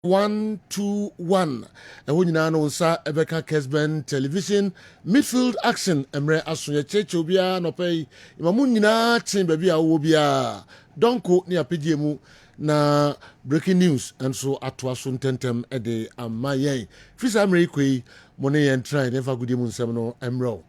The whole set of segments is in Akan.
121 and when you know sa ebeka Kessben television midfield action emre asoye cheche obia no pay imamu nyina chen baby a wo bia donko ne apedie mu na breaking news and so atwa so ntentem e de amayen fisa amre kwei mo ne yen try never good mu nsem no emro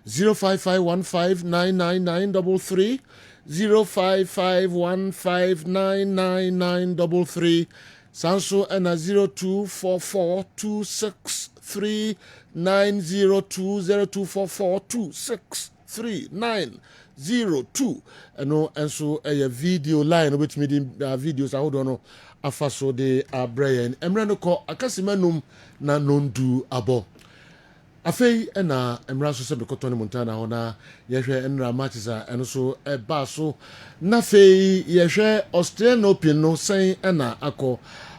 0551599933 0551599933 Sanso and a 0244263902 and so a video line which meeting videos I hold on afaso de Brian Emrano ko akasimanum na nondu abo afei na emra so se bekotone montana ho na yehwe enra matches eno so eba so na fei yehwe Australian Open no sen na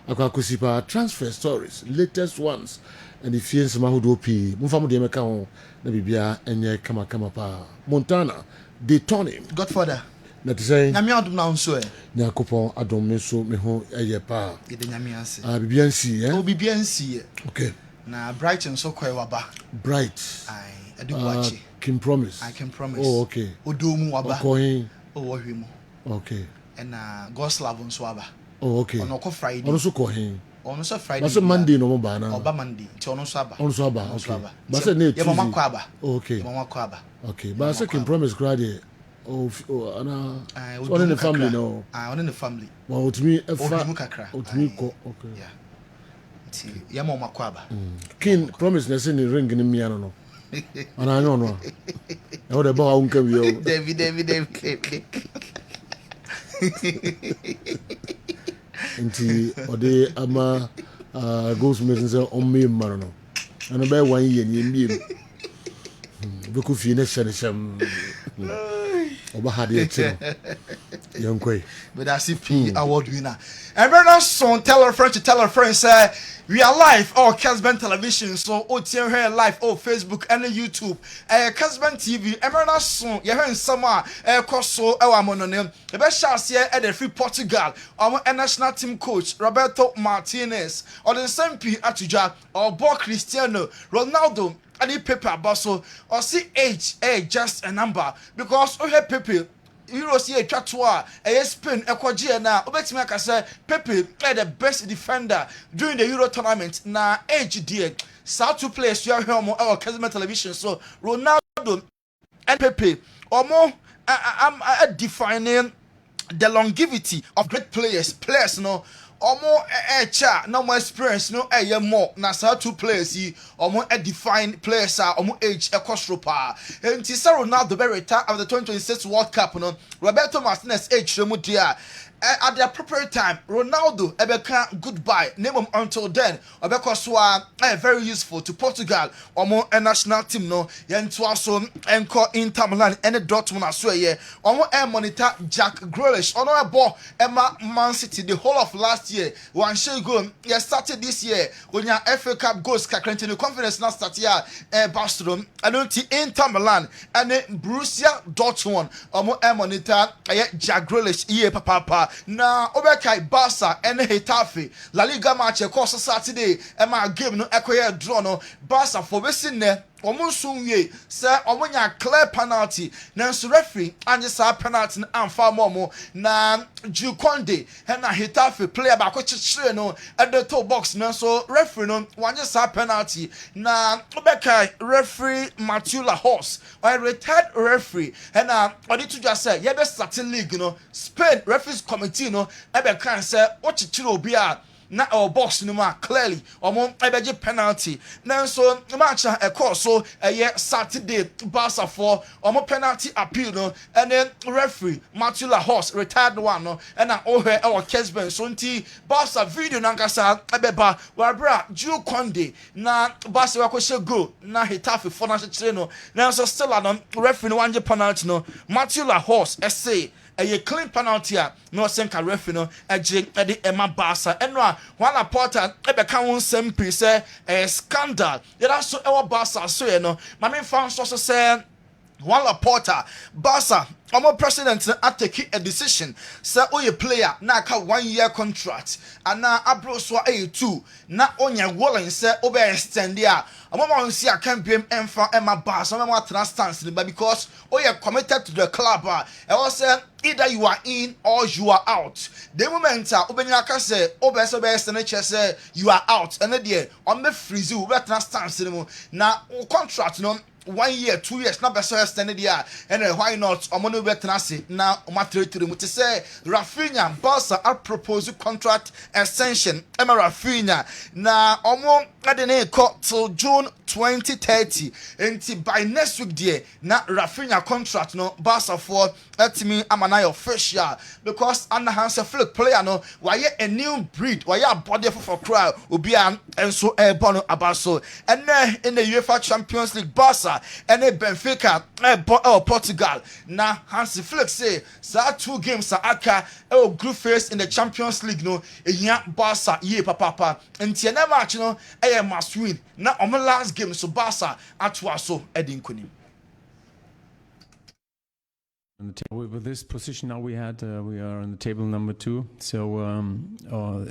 akosipa transfer stories latest ones and if you some hodo pi mfa mo de meka ho na bibia enye kama pa Montana de Tony Godfather na te say nyame adom na nso nyakopon adom me so me ho eye pa ye de nyame ase bibia nsi o bibia nsi okay na Brighton so kwai waba bright ai adu wachi can promise I can promise oh okay odomu waba okohin o wohwemu okay na Goslav nso waba oh okay ono ko Friday ono so kohin ono so Friday but Monday no mo ba na oba Monday ti ono so aba okay but say na Tuesday ye mama ko aba okay ye mama ko aba okay but say can promise grade oh ana so on the family no on the family well to me kakra to ko okay yeah ya mama ko aba king promise na say ni ring ni mia no ana anyo no e wo de ba wa unka wi o David nti ode ama goes messing say on me man no ana be 1 year ni mbiem be ku fi na shem oba hade e chino yonkoi but that's CP award winner and brother son tell a friend say we are live Kessben television so otien here live Facebook and YouTube Kessben TV brother son ye hear nsama koso e wa mononem e be shase e de free Portugal national team coach Roberto Martinez or the SMP atuja or Bo Cristiano Ronaldo and the Pepe Abaso or see age just a number because we have Pepe Euros here Chatua Spain Ecuador na obetimi aka say Pepe the best defender during the Euro tournament na age there South two players you are here on Kessben television so Ronaldo and Pepe omo I'm defining the longevity of great players no omo cha no more experience no more na sa two players yi omo define players omo age ekosropa enti say Ronaldo be retire after the 2026 World Cup no Roberto Martinez age remu dia at the appropriate time Ronaldo ebeka goodbye name until then obeka so very useful to Portugal omo national team no yento aso enko Inter Milan and Dortmund aso ye omo monitor Jack Grealish ono ebo ema Man City the whole of last year one share goal ye started this year when your FA Cup goals kakrenti the confidence na start here Barcelona and Inter Milan and Borussia Dortmund omo monitor Jack Grealish ye papa na obekai Barca and Hetafe La Liga match e course Saturday e ma game no ekoye draw no Barca for wesin ne omonsunwie say omonya clear penalty na nso referee anye sa penalty na amfa momo na Jukonde na Hetafe player ba ko chichire no at the top box na so referee no wanye sa penalty na obekai referee Matula Horse or retired referee na odi to just say ye be starting league no Spain referees committee no e be kan say o chichire obi a na our box no ma clearly omo ebeje penalty na so match e course so Saturday Barca for omo penalty appeal no and then referee Matula Horse retired one no and na ohwe our Kessben so nti Barca video nankasa ebeba wabra Jules Koundé na Barca wa ko she go na Hetafe for na chire no na so still on referee no wanje penalty no Matula Horse say a clean penalty no senka referee no agye de Emma Barca eno a Juan Laporta ebeka won sempi say a scandal there so e Barca so ye no ma me fan so say Juan Laporta, Barca, our president at take a decision. Sir, oh, player, now 1 year contract, and now Abroswa A2, not on your walling, sir, over extend there. I'm going to see a campaign and for Emma Barca, I'm not stance, but because oh, you're committed to the club, I also either you are in or you are out. The moment Obenyaka say, say you are out, and then on the freeze, you better stance now contract, no. 1 year, 2 years, not better extended here, and why not? I'm gonna bet now. Matter to them to say Rafinha, Barca are proposing contract extension. Emma Rafinha now at the name till June 2030, and by next week, dear, now Rafinha contract no Barca for let me amana official because under Hans Flick player no why a new breed, why a body for crowd will be an and so born about so, and then in the UEFA Champions League Barca. And Benfica, Portugal. Now, Hansi Flick say, "Sir, 2 games are aka group phase in the Champions League. No, Barca, papa. And Tiana match, no, must win. Now, on the last game, so Barca at so Edin Kunim." With this position now we are on the table number 2. So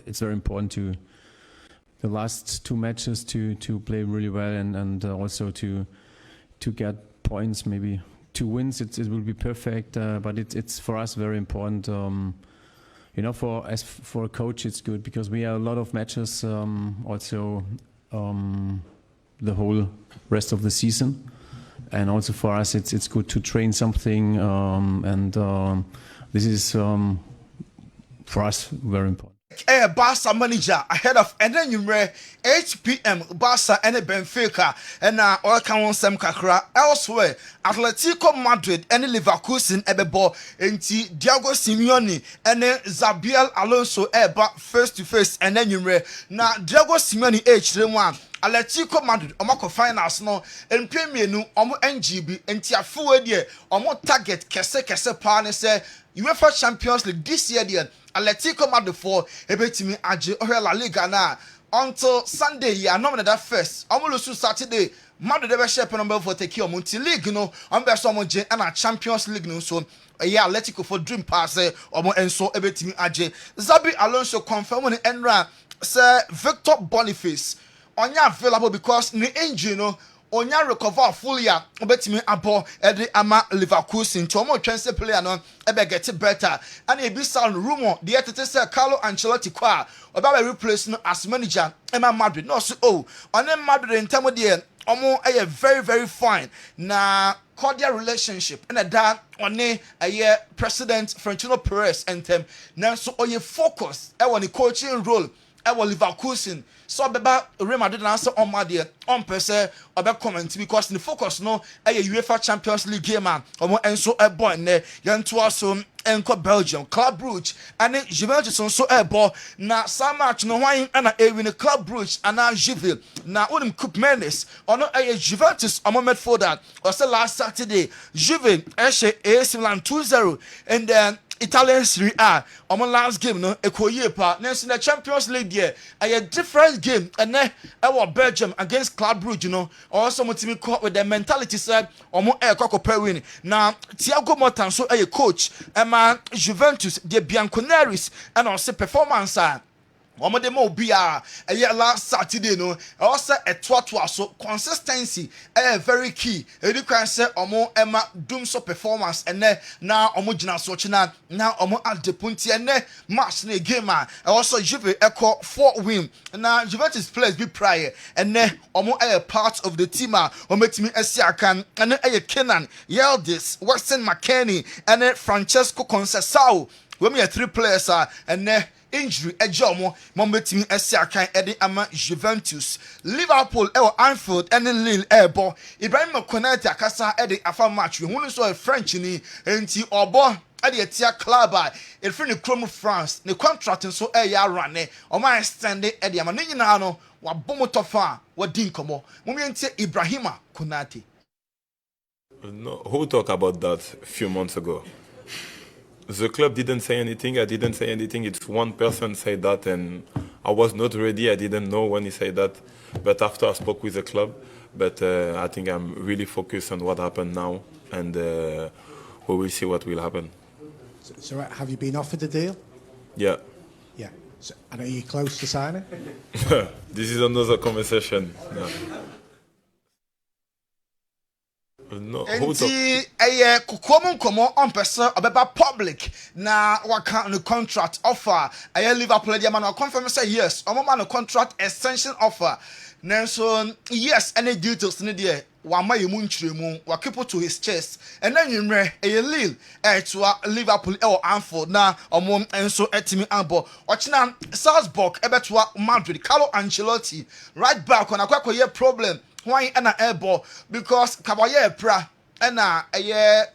it's very important to the last 2 matches to play really well and also to get points, maybe 2 wins, it will be perfect. But it's for us very important. For a coach, it's good because we have a lot of matches. Also, the whole rest of the season, and also for us, it's good to train something. This is for us very important. Barca manager ahead of and then you 8 p.m. Barca and Benfica and all can some kakra elsewhere. Atletico Madrid and Leverkusen ebebo enti Diego Simeone and Xabi Alonso face to face and then you na Diego Simeone H1 Atletico Madrid omako finals no empemienu omo NGB enti afuwe die omo target kese pa ne se UEFA Champions League this year there Atletico Madrid for ebetimi age La Liga na until Sunday ya nominated first almost Saturday Madrid be shape number for take your multi league no on be so mo je na Champions League no so Atletico for dream pass omo enso ebetimi age Xabi Alonso confirm on enra say Victor Boniface onya available because the injury no onya recover fully obetimi abo edi ama Leverkusen to omo twense player no ebe get better and e be sound rumor the etete say Carlo Ancelotti kwa oba replace no as manager Emma Madrid no so on Madrid in term de omo very very fine na cordial relationship and that on president Florentino Perez and them now so focus e won coaching role e won Leverkusen so beba Real Madrid answer on my dear on per se obe comment because the focus no UEFA Champions League game man omo enso e boy ne yanto aso enko Belgium Club Brugge and Juventus so e boy na some match no wan na e win Club Brugge and Juve na unim Coupe Mendes ono Juventus omo midfielder or say last Saturday Juve AC Milan 2-0 and then Italian Serie A on last game no ekoye pa na in the Champions League there a different game and Belgium against Club Brugge also motimi caught with the mentality said omo kokopɛ win na Thiago Motta so coach Juventus the Bianconeri and also performance omo de mo bia last Saturday no also a so consistency very key edi kwan say omo doom so performance and now omo gina so china now omo at the point and match na game also Juve echo 4 win now Juventus players be prior and omo part of the team omo timi Esiakan and Kenan Yildiz Weston McKennie and Francesco Conceição we me 3 players and injury ejomo mombetimi Esiakan edi ama Juventus Liverpool Anfield and Lille ebo Ibrahim Konate akasa edi afa match we hunu so French ni enti obo edi etia club e free ni Chrome France ne contract so ya rane o ma extend edi ama nyina no wa bomotofa wa dinkomo momientie Ibrahim Konate. No, who talked about that a few months ago? The club didn't say anything, I didn't say anything, it's one person said that and I was not ready, I didn't know when he said that, but after I spoke with the club, but I think I'm really focused on what happened now and we will see what will happen. So have you been offered a deal? Yeah. Yeah. So, and are you close to signing? This is another conversation. No, Enti kukuomu nkomo on person obeba public na waka no contract offer Liverpool dey man confirm say yes omo man no contract extension offer nanso yes any details ni there wama yemu nchiremu wa keep to his chest and then yimre Lille to Liverpool Anfield na omo enso etimi abo ochina Salzburg ebetua Madrid Carlo Ancelotti right back on akwakoye problem why na airball because Kabaye pra na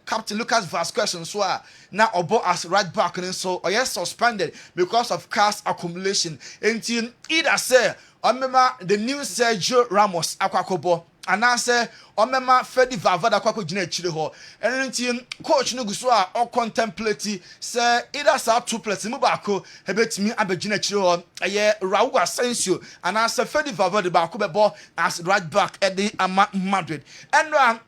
Captain Lucas Vazquez so na obo as right back and so suspended because of cast accumulation until either say remember the new Sergio Ramos akwakobo and I say omema Fedi Valverde kwako gina chire ho and coach no guso or contemplate say either sa two plus mu baako hebetimi abegina chire ho Raul Asensio and I say Fedi Valverde baako bebo as right back at the Madrid and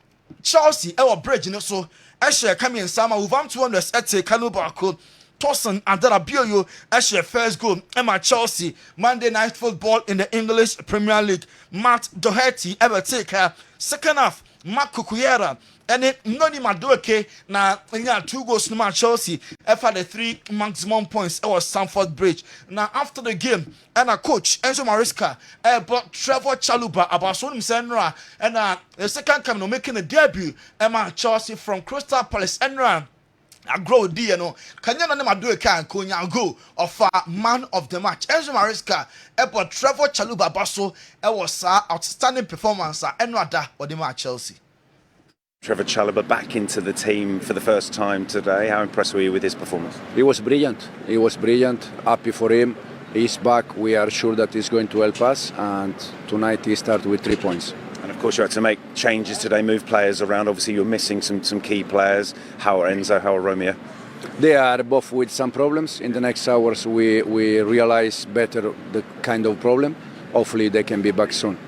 Chelsea bridge no so ehye come sama uvam 200 ete kanu baako Tosin Adarabioyo as first goal Emma Chelsea Monday Night Football in the English Premier League. Matt Doherty ever take her second half. Mark Cucurella and Noni Madueke na 2 goals to Chelsea after the 3 maximum points at Stamford Bridge. Now after the game and a coach Enzo Maresca brought Trevor Chalobah about Sonim Senra and the second coming making a debut Emma Chelsea from Crystal Palace and I grow D, Kanya na madu kan konya go of man of the match. Enzo Maresca, but Trevor Chalobah Basso, was outstanding performance and rather or the match Chelsea. Trevor Chalobah back into the team for the first time today. How impressed were you with his performance? He was brilliant. He was brilliant. Happy for him. He's back. We are sure that he's going to help us. And tonight he started with 3 points. And of course you had to make changes today, move players around. Obviously you're missing some key players. How are Enzo, how are Romeo? They are both with some problems. In the next hours we realize better the kind of problem. Hopefully they can be back soon.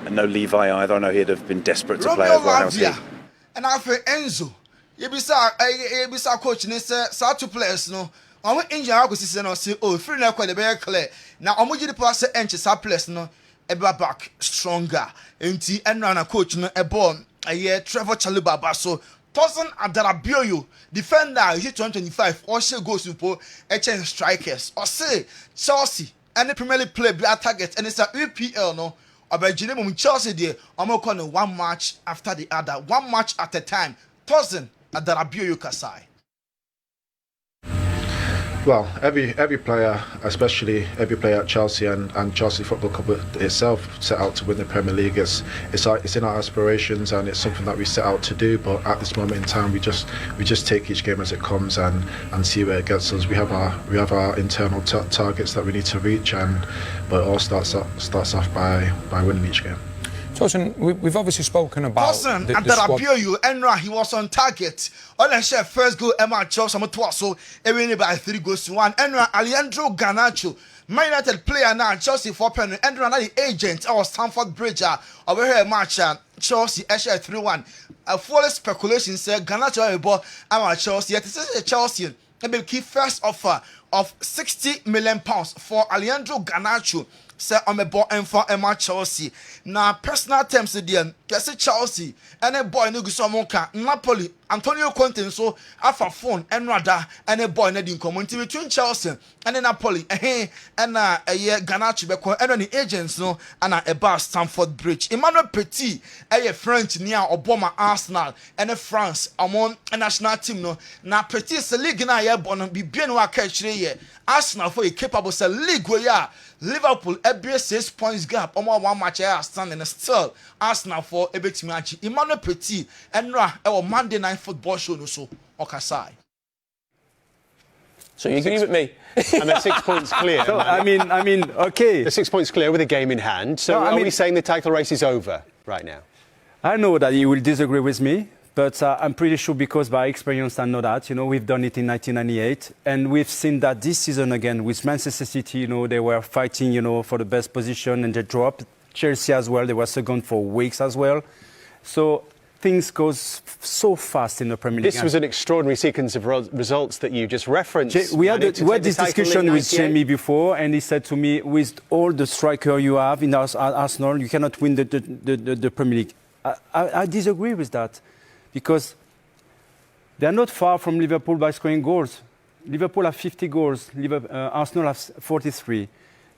And no Levi either. I know he'd have been desperate to play as well. And after Enzo, you be coach and say two players no. I'm injured. I go see no say free na kwa the clear. Now I'm going to pass the inches players no. Eba back stronger. Enti enra coach no ebon Trevor Chalobah Basso Tosin Adarabioyo defender he 2025 or she goes to HN strikers or say Chelsea and Premier League play black target and it's a EPL no obejine mum Chelsea there omo one match after the other, one match at a time. Tosin Adarabioyo Kasai. Well, every player, especially every player at Chelsea and Chelsea Football Club itself, set out to win the Premier League. It's in our aspirations and it's something that we set out to do. But at this moment in time, we just take each game as it comes and see where it gets us. We have our internal targets that we need to reach, but it all starts off by winning each game. Tosin, we've obviously spoken about Tosin Adarabioyo Enra, he was on target. All I share first goal Emma Chelsea so winning by 3 goals to 1. Enra Alejandro Garnacho, Man United player now Chelsea for pen Enra the agent or Stamford Bridge over here match Chelsea share 3-1. A full speculation said Garnacho about Emma Chelsea. Yet this is Chelsea. Maybe key first offer of £60 million for Alejandro Garnacho. Say on a boy and for Emma Chelsea. Now personal terms again, Kessben Chelsea and a boy no Gusamonka, Napoli, Antonio Conte so alpha phone and rather and a boy needing community between Chelsea and Napoli. And a year Garnacho Beko and any agents no and a bar Stamford Bridge. Emmanuel Petit, a French near Obama Arsenal and a France among a national team no. Now Petit is a league na ye born be bien wa catch Arsenal for a capable say league where ya Liverpool every 6 points gap almost 1 match standing still Arsenal for a bit match. Emmanuel Petit and our Monday Night Football show no so Okasai. So you agree with me? And they're 6 points clear. So, I mean, okay. They're 6 points clear with a game in hand. So are we saying the title race is over right now? I know that you will disagree with me, but I'm pretty sure because by experience I know that. We've done it in 1998. And we've seen that this season again with Manchester City, they were fighting, for the best position and they dropped. Chelsea as well, they were second for weeks as well. So things goes so fast in the Premier League. This was an extraordinary sequence of results that you just referenced. We had this discussion with Jamie before, and he said to me, with all the striker you have in Arsenal, you cannot win the Premier League. I disagree with that, because they are not far from Liverpool by scoring goals. Liverpool have 50 goals, Arsenal has 43.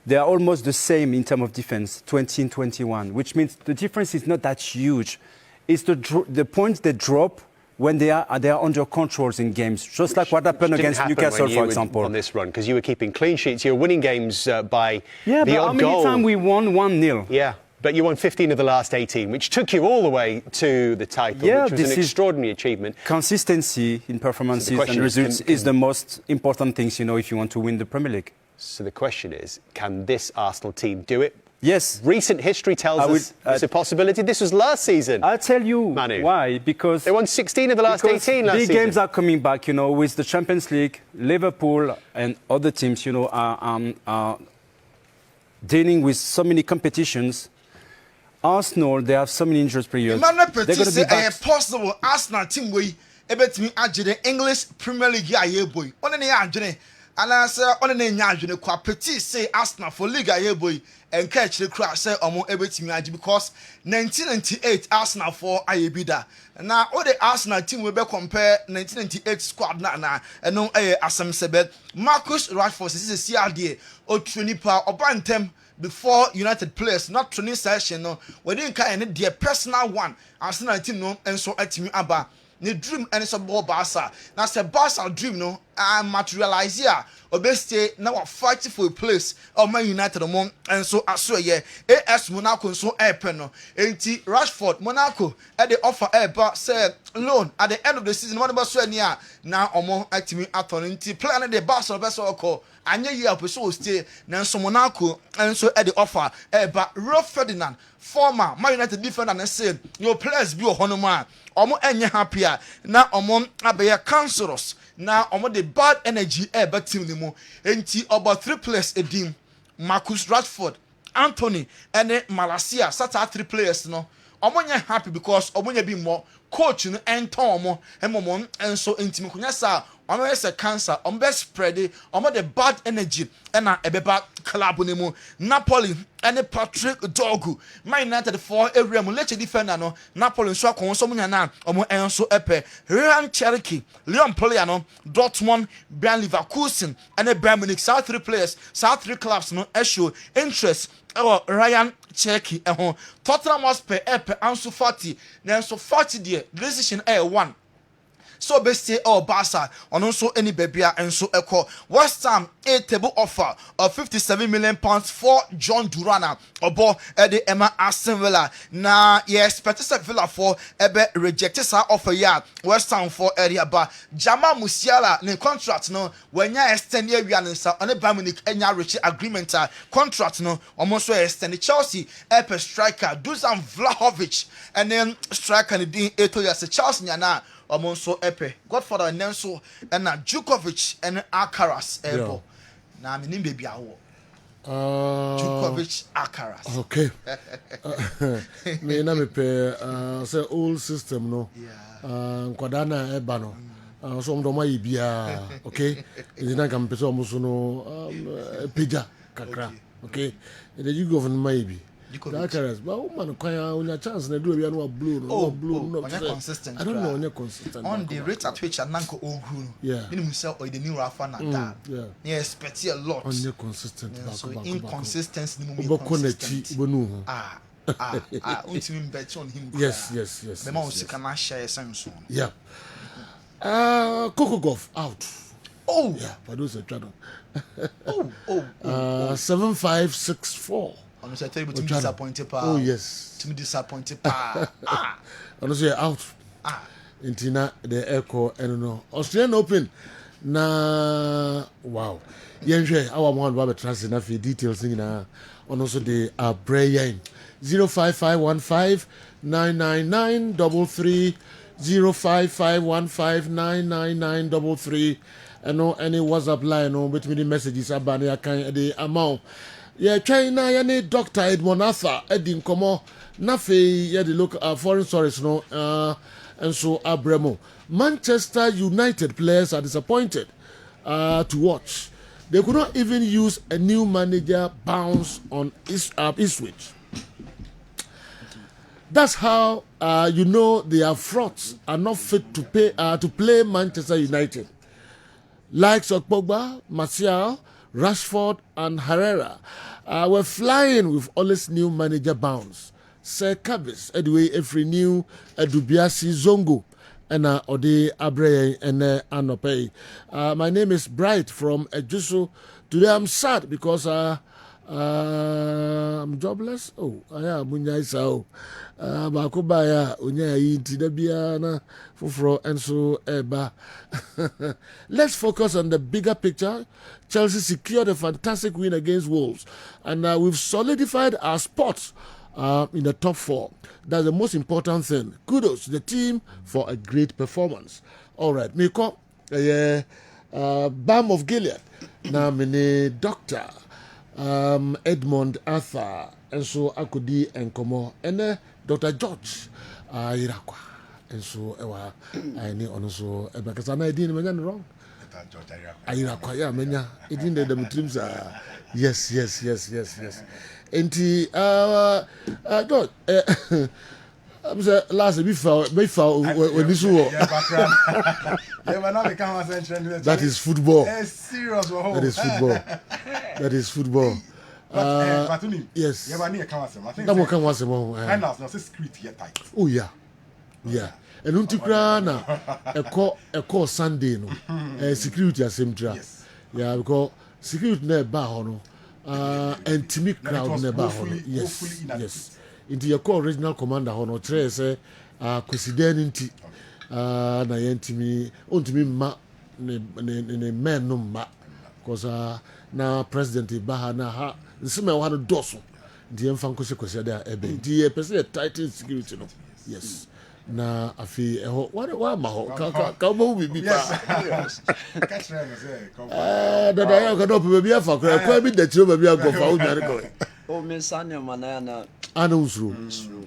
They are almost the same in terms of defense, 20 and 21, which means the difference is not that huge. It's the points they drop when they are under controls in games, just like what happened against Newcastle, for example. On this run, because you were keeping clean sheets, you were winning games by the odd goal. How many times we won 1-0? Yeah. But you won 15 of the last 18, which took you all the way to the title, which was an extraordinary achievement. Consistency in performances and results is the most important things, if you want to win the Premier League. So the question is, can this Arsenal team do it? Yes. Recent history tells us it's a possibility. This was last season. I'll tell you Manu. why. Because they won 16 of the last 18 last season. Big games are coming back, with the Champions League. Liverpool and other teams, are dealing with so many competitions. Arsenal, they have so many injured players. They're going to be back. Possible Arsenal team way about me the English Premier League yeah boy. On any adjune and answer on any adjune kwa petit say Arsenal for League yeah boy and catch the crowd say omo about me because 1998 Arsenal for ayebida. Now all the Arsenal team will be compare 1998 squad na and no asem sebe Marcus Rashford is a CRD or Trinipa or Bantem. Before United players, not training session, no, we didn't kind of their personal one. Arsenal team no, and so at me aba. The dream and it's a ball Barca. Now, the Barca dream no, I materialize here. Obeste now fighting for a place of Man United among and so I saw yeah. AS Monaco so airpen no. Enti Rashford Monaco at the offer but said loan at the end of the season. What about so near now among at me attorney plan the Barca best call. Anya year so stay now so Monaco and so at the offer but Rolf Ferdinand former Man United defender and said your players be a honoma omo enye happier now among abeya cancerous now omo the bad energy but team ni mo enti about 3 players edim Marcus Rashford Anthony and Malacia sat 3 players no omo nya happy because omo nya be more coach no enton omo emomon and so enti kunya sa omo is a cancer omo be spread omo the bad energy and na ebeba club ni mo Napoli and Patrick Dorgu Man United for area mo leche defender no Napoli so akon so munya na omo enso epe Ryan Cherky Leon player no Dortmund Bayern Leverkusen and Bayern Munich South 3 players South 3 clubs no show interest Ryan Cherky Tottenham Hotspur epe Ansu Fati na Ansu Fati the decision 1 so best Barca on also any baby and so echo West Ham a table offer of £57 million for John Durana obo the Emma Aston Villa na expect Villa for ebe rejected sa offer ya West Ham for area ba Jamal Musiala ne contract no when ya extend ya wiansa on a Bayern Munich enya reach agreement contract no almost extend Chelsea epe striker Dusan Vlahovic and then striker ni din eto ya se Chelsea nyana Omonso Epe, Godfather and Nenso, and Djukovic and Alcaraz. Now, I'm in baby hour. Djukovic Alcaraz. Okay. Me na me pe say old system no. Kwadana ebano. So mdo ma ibia. Okay. Ina kam pese omuso no peja kakra. Okay. The you go from maybe. Alcaraz, but woman kwanya chance na do we no blue no blue no consistent. I don't know on consistent. On the rate at which Ananko Ogru. Yeah. Minimum sell or the new Rafa Nadal. Yeah. Yeah, expect a lot. On consistent. So inconsistency ni mu consistent. Ultimate bet on him. Yes. The man who can share sense. Yeah. Coco Golf out. Oh. Yeah, but those are trouble. 7564. Honestly, I tell you, to me disappointed. Oh yes. To me disappointed. Honestly, out. Intina the echo and no Australian Open. Na wow. Yenje our one Robert Trust enough details in on also the Brian 05515 99933 05515 99933 and no any WhatsApp line no between the messages about the amount Yeah, China, yani Dr. Edmond Arthur, Edin Komo, Nafe, yeah, the local foreign stories, no, and so Abremo. Manchester United players are disappointed to watch. They could not even use a new manager bounce on Ipswich. That's how you know their frauds are not fit to play Manchester United. Likes of Pogba, Martial, Rashford, and Herrera were flying with all this new manager bounce. Sir Cabis, anyway, every new Dubiasi Zongo, and Ode Abre and Anope. My name is Bright from Ejusu. Today I'm sad because I'm jobless. Oh, I am Munya Bakubaya, Unya Tidabiana, Fufro, and so Eba. Let's focus on the bigger picture. Chelsea secured a fantastic win against Wolves, and we've solidified our spots in the top 4. That's the most important thing. Kudos to the team for a great performance. All right, Miko, Balm of Gilead. Now, many Dr. Edmond Arthur, and so Akudi and Komo, and Dr. George Irakwa, and so I need also because I didn't mention wrong. Irakwa, yeah, menya. It didn't the Muslims are yes. And God, I'm saying last before when this war. That is football. That is football. That is football. Yes. That will come once a month. Oh yeah. And untikra na a call Sunday no. Security assemtra. Yeah, because security na ba hono. And timid crowd na ba hono. Yes. Into your call regional commander hono tre say Kessben inti na yentimi ontimi ma ne men no ma because na president Baha na ha nseme wa no doso die mfa nkosi there ebe die person tight security no yes na afi eho wa ma ho ka mo bi pa da ya ka do pe bi afa kwa bi da tiro bi agofa o nyare ko o me sanya manana ana usru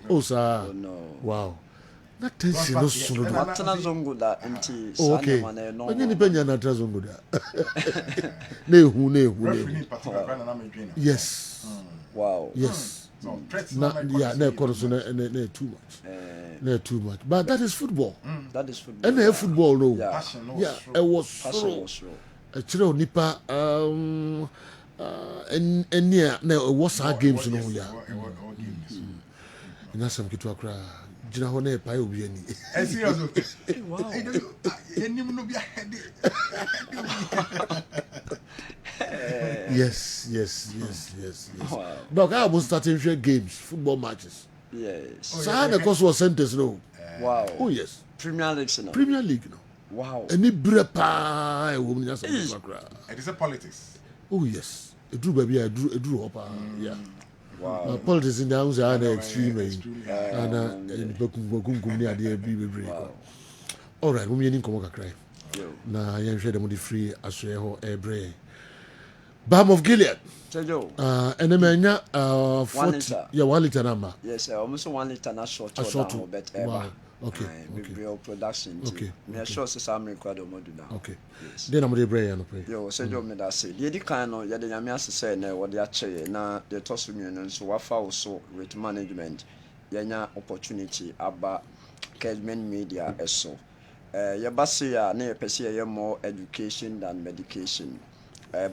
o sa wow na tensi no sunu matana zongo da nti sanya manana no onye ni penya na tra zongo da na ehu yes wow yes na so na too much too much but that is football and football no yeah it was so a chiro nipa enia na was our games no ya ina sam kitu akra jina ho na pa obi ani serious wow enim no bia yes. Wow. Doc, I was starting games, football matches. Yes. So the course was sentence no. Wow. Oh yes. Premier League no. Wow. Any brepa woman just it is a politics. Oh yes. It drew baby, I drew up. Yeah. Wow. Politics in the house are extreme and in near the baby. All right, we need to cry. Na yan share them the free as ho ebre. Balm of Gilead. And then 40. Yeah, 1 liter number. Yes, almost 1 liter na short but wow. Okay. Real production. Okay. Me sure say some record mo do now. Okay. Then I'm the brain no pray. Yo, say me that say. The kind no ya de nyame asese na wo de ache na the toss me no so wafa wo so with management. Yanya opportunity aba Kessben media eso. Ya basi ya na pese ya more education than medication.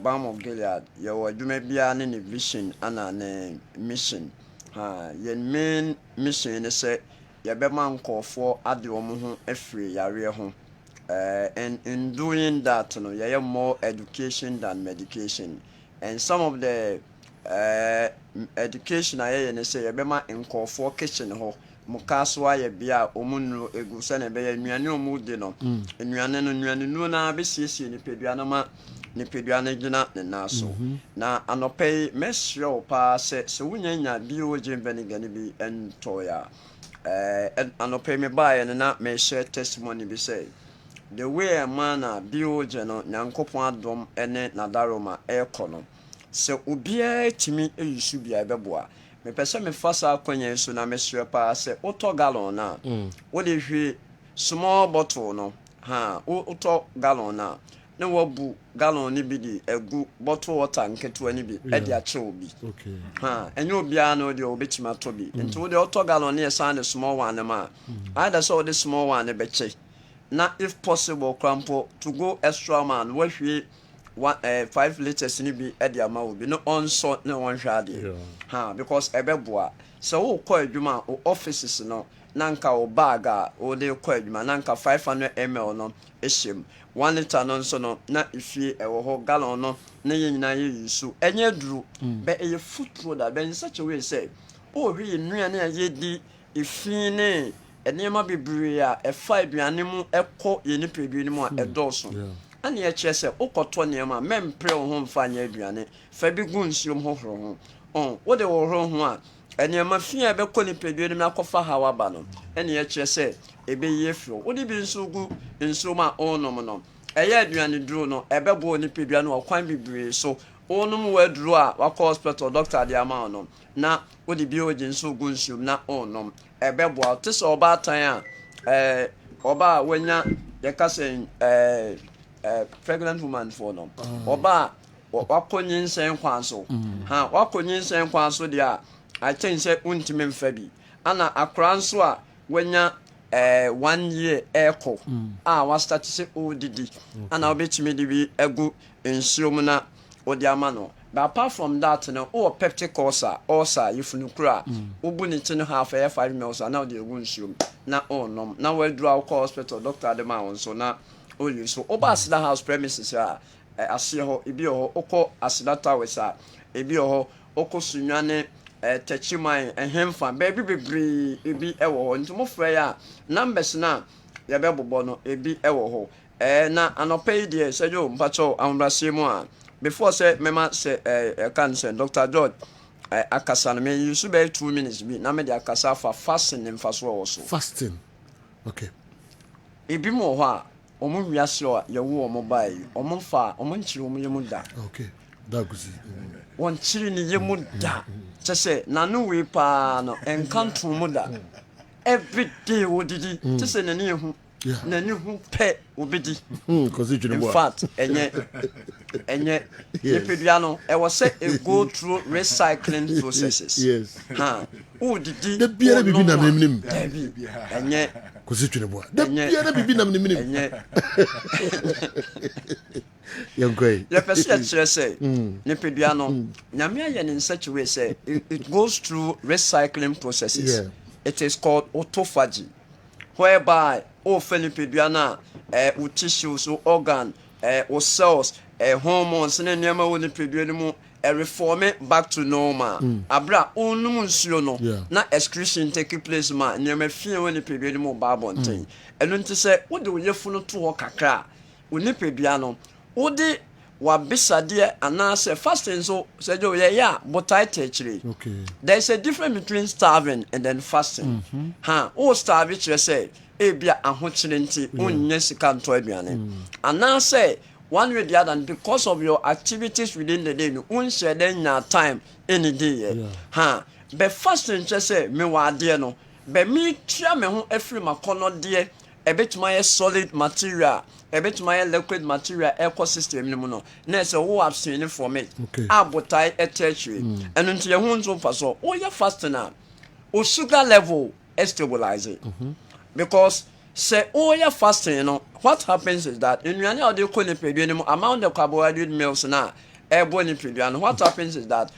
Balm of Gilead, your adwuma bia ne vision ana ne mission. Your main mission is say your bema nkofo ade omo ho afri yare ho. And in doing that, no, you have more education than medication. And some of the education I say your bema nkofo kitchen ho. Mukaswa ye bia omunu egu se na be ya nnuane omu de no. Nnuane no na be siesie ni pedua na ma ni pedua na gina ne naso na anope mesro pa se wunyanya bi o jembe ni gani bi entoya anope me bae na me share testimony bi say the way a man bi o je no nyankopon adom ene na daroma ekono sɛ obiara timi eyisu bia ɛbɛboa me pɛ me fa saa kwanya so na me srɛ pa sɛ wotɔ gallon na wode hwe small bottle no wotɔ gallon na ne wabu gallon ni bi di egu bottle water nketewa ni bi ɛde akyɛ obi ɛnyɛ obiara no de obetimi atɔ bi nti wode wotɔ gallon ne yɛsan de small one ma either so wode small one ne bɛkyɛ na if possible crampo to go extra man wahwie 5 liters ni bi ɛde ama obi no onso ne wonhwa ade because ɛbɛboa sɛ wo kɔ adwuma o offices no nanka o bag a o de kɔ adwuma nanka 500 ml no ehyem 1 liter no nso no na ifie ɛwɔ hɔ gallon no ne nyina yɛ yusu enye duru be eye food product be in such a way say o hwe nnuane a yedi ifie ne enema bebree a ɛfa aduane mu ɛkɔ yɛ nipa aduane mu a ɛdɔɔso ani ɛkyerɛ sɛ wokɔtɔ nneɛma mempre wo ho mfa nyɛ aduane fa bi gu nsuom hohoro ho wode wo horo ho a nneɛma fia bɛkɔ nipa aduane mu akɔfa hawa ba no ani ɛkyerɛ sɛ ɛbɛyie firo wode bi nso gu nsuom a ɔnom no ɛyɛ aduane duro no ɛbɛbɔ nipa aduane wɔ kwan bebree so ɔnom waduro a wakɔ hospital doctor de ama no na wode bi ogye nso gu nsuom na ɔnom ɛbɛboa te sɛ ɔba atan a ɔba a wanya yɛka sɛ pregnant woman for no oba wakonyi nsen kwan so wakonyi nsen kwan so dia I think say untimi mfa bi ana akra nso a wanya 1 year echo wa start say odidi ana obetimi di bi egu nsuom na odi ama no but apart from that no peptic ulcer ifunu kura obu ni tin half 5 mils na odi egu nsuom na onom na we draw hospital doctor adema won so na only so oba asida house premises ase ho ebi ho okọ asida towers ebi ho okọ sunwane techiman ehemfa baby bebre ebi ewo ho ntimo frɛ ya numbers na ye bebobo no ebi ewo ho na anope die sejo mpacho ambrase mu a before say mema say can say Dr. George akasa na me use be 2 minutes bi na me de akasa fa fasting mfaso wo so fasting okay ebi mo ho a omo wiase o yewo omo bai omo fa omo nchiri omo yemu da okay da guzi won chiri ni yemu da chese na no we pa no enkanto mu da every day wodidi chese na ni ehu na ni hu pe obedi cause you know in fact enye epedua no e was say e go through recycling processes yes wodidi de biara bibi na memnim enye cause you know de biara bibi na memnim enye yonkoi le person chere say nepedua no nyame aye in such a way say it goes through recycling processes it is called autophagy whereby nepedua na tissues organ cells hormones ne nyama wo nepedua mu reform back to normal abra onum nsuo no na excretion take place ma nyama fie wo nepedua mu ba bonten eno nti se wo de oyefu no to ho kakra wo nepedua no wo de wa bisade anase fasting so say jo ye ya botai techire okay there is a difference between starving and then fasting starve chire say ebia ahokyere nti onye sika nto aduane anase one way the other because of your activities within the day you share then your time any day be fasting just say me wa de no be me tua me ho afiri makono de ebetuma solid material ebetuma liquid material ecosystem ni mu no na say wo abstain from it abotai etechwe eno nti ye hu nso faso o ye fasting na o sugar level stabilize because say ya fasting what happens is that in your de ko ni peduane mu amount of carbohydrate meals na ebo ni peduane what happens is that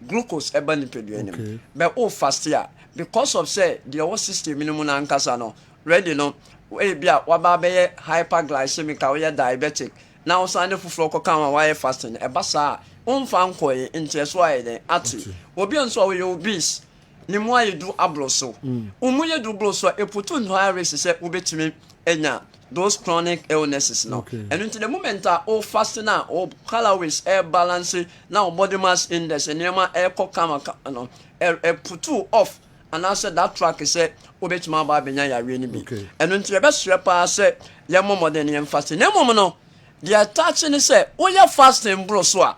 glucose eba ni peduane but fast ya because of say the whole system ni mu na nkasa no ready no we bia waba be hyperglycemic or diabetic na o sande fufuro ko kan wa fasting eba sa umfa nkoye nteso aye den ati obi nso we obese ni mo ayedu abroso umu yedu abroso eputu no high risk say ubetimi enya those chronic illnesses no and into the moment o fasting na o calories balance na o body mass index enema kama no eputu off and I said that track is say ubetimi ba benya ya we ni bi and into the best pa say ye momo den ye fasting na momo no the attaching say o ya fasting broso a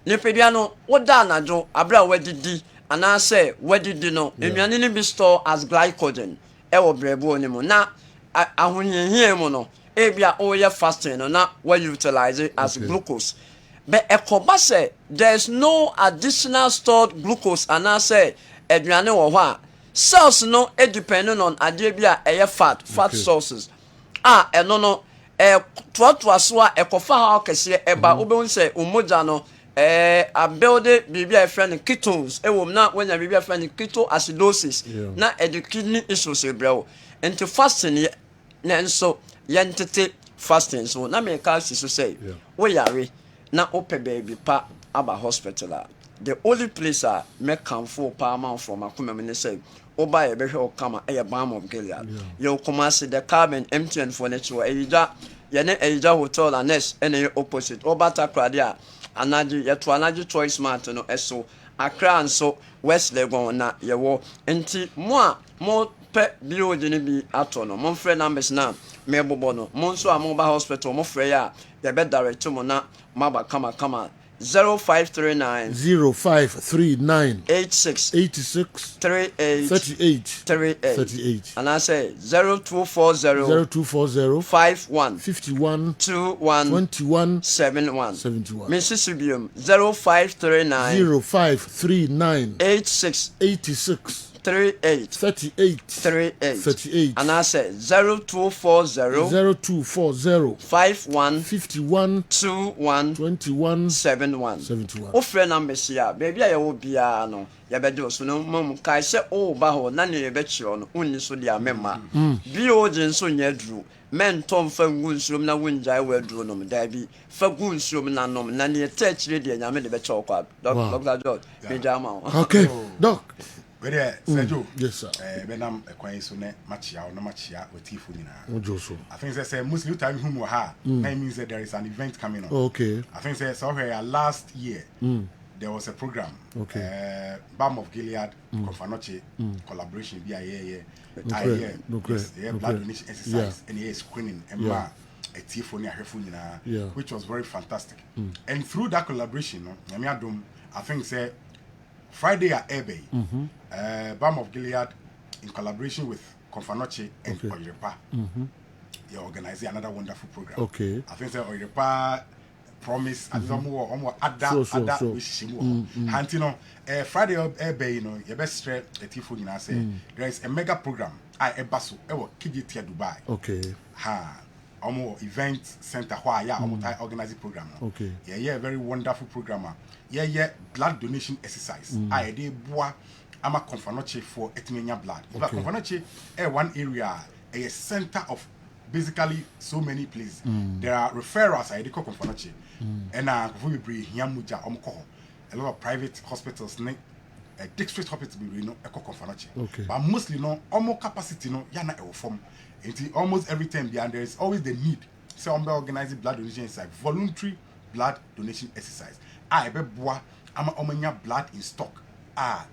nipadua no woda anajo abra wadidi anase wadidi no enwane ni bi store as glycogen ewo brebo onimu na ahunhihie mu no ebia oye fasting no na we utilize it as glucose but ekoba say there's no additional stored glucose anase aduane wo ho a cells no depending on ade bia eye fat sources eno no toa so a ekofa ha okese eba obehun say umoja no a build bibia a friend ketones ewom na when ya bibia friend ketoacidosis na the kidney issues ebrewo into fasting na nso yentete fasting so na me ka so say we yare na ope baby pa aba hospital the only place me come for palm from akuma me say oba ye be hwe okama e Balm of Gilead you come see the carbon MTN for nature eyija ye ne eyija hotel and nest ene opposite oba takrade a anaji yeto anaji choice mart no eso Accra nso West Legon na yewo enti mo pe build ni bi ato no mo frɛ numbers na me bobo no mo nso a mo ba hospital mo frɛ ya ye be direct mo na maba kama 0539 86 38 and I say 0240 51 21 71 Mrs. Subium 0539 86 38 and I say 0240 51 21 71 o friend numbers ya baby ya wo bia no ya be do so no mum kai se o ba ho na ne be chiro no unni so dia mema bi o je nso nya duru men tom fa ngunsuom na wunjai wa duru no da bi fa gunsuom na nom na ne ta chire dia nya me de be chiro kwa Dr. George me jama okay doc where Sergio yes sir benam ekwan so ne machia o na machia wetifo nyina ojoso I think say Muslim time whom ha that means that there is an event coming on. Okay. I think say somewhere last year there was a program Balm of Gilead Confanoche collaboration bi aye blood donation exercise and screening emma etifo ni ahwefo nyina which was very fantastic and through that collaboration no nyame adom I think say Friday at Ebe, Balm of Gilead, in collaboration with Confanoche and Oyerepa, you organize another wonderful program. Okay. I think that Oyerepa promise and some more other Hantino, Friday at Ebe, you know, your best straight the Tifo in say there is a mega program. Ebaso, Kijiti Dubai. Okay. Ha. Omo event center where omo organize program. Okay. Yeah, very wonderful programmer. Yeah, blood donation exercise. I dey boa ama Confanoche for etimenya blood. But Confanoche one area a center of basically so many places. There are referrals I dey call Confanoche. And we bring hiamuja omko. A lot of private hospitals district hospitals be no eco Confanoche. But mostly no omo capacity no yana e form. Almost every time there is always the need. So I'm organizing blood donation exercise, voluntary blood donation exercise. I be boa ama omanya blood in stock.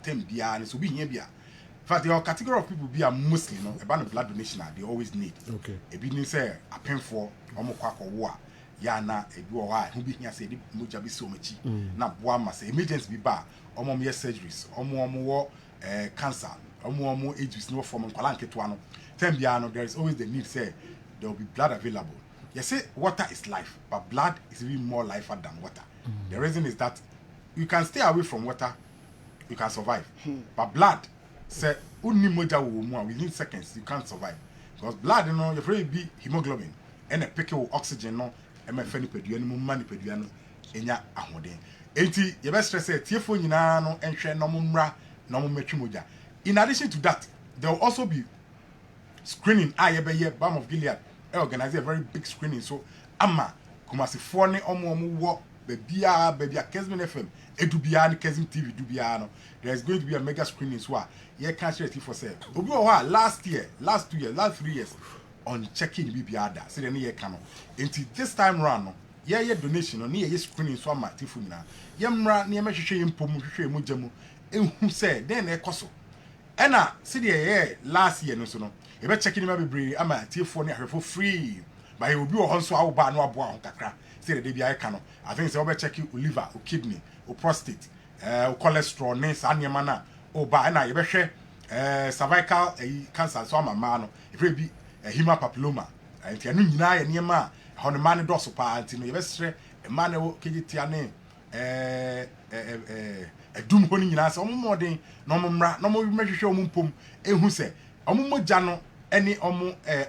Tem bia and so be here bia. In fact, your category of people be a mostly no about blood donation they always need. Okay. E be need say a pen for omo kwa ko wa ya na e bi o wa who be here say di moja bi so machi na boa ma say emergency bi ba omo me surgeries omo cancer omo ages no form kwala nketo ano. There is always the need say there will be blood available. You say water is life, but blood is even more lifer than water. The reason is that you can stay away from water, you can survive. But blood, say within seconds you can't survive. Because blood, you know, you're very be hemoglobin and a pick of oxygen no MFN peduano, money peduano, enya ahode. Enti, you best say tearful no and share no mumra, no metrimoja. In addition to that, there will also be screening Balm of Gilead organize a very big screening so ama kumasi fone omo wo bebia Kessben FM edubia and Kessben TV dubia no there is going to be a mega screening so ye can share it for say obi o last 2 years last 3 years on checking bibia da say the year can until this time round no ye donation no ye screening so ama tifu nyina ye mra ne mehwehwe impom hwehwe mu jamu ehu say den e koso ena see the last year no so no ebe checking ma bebre ama tiefo ne ahwefo free by obi o honso awo ba no abo ahon kakra say the bi aka no I think say we check your liver or kidney or prostate cholesterol ne sa niema na o ba na ye be hwɛ cervical cancer so ama no e bi human papilloma enti anu nyina ye niema a hono ma ne doso pa enti no ye be sere ma ne wo kegitia ne edum honi nyina se omo modern no mo mra no mo mehwehwe omo mpom ehu se omo mogya no any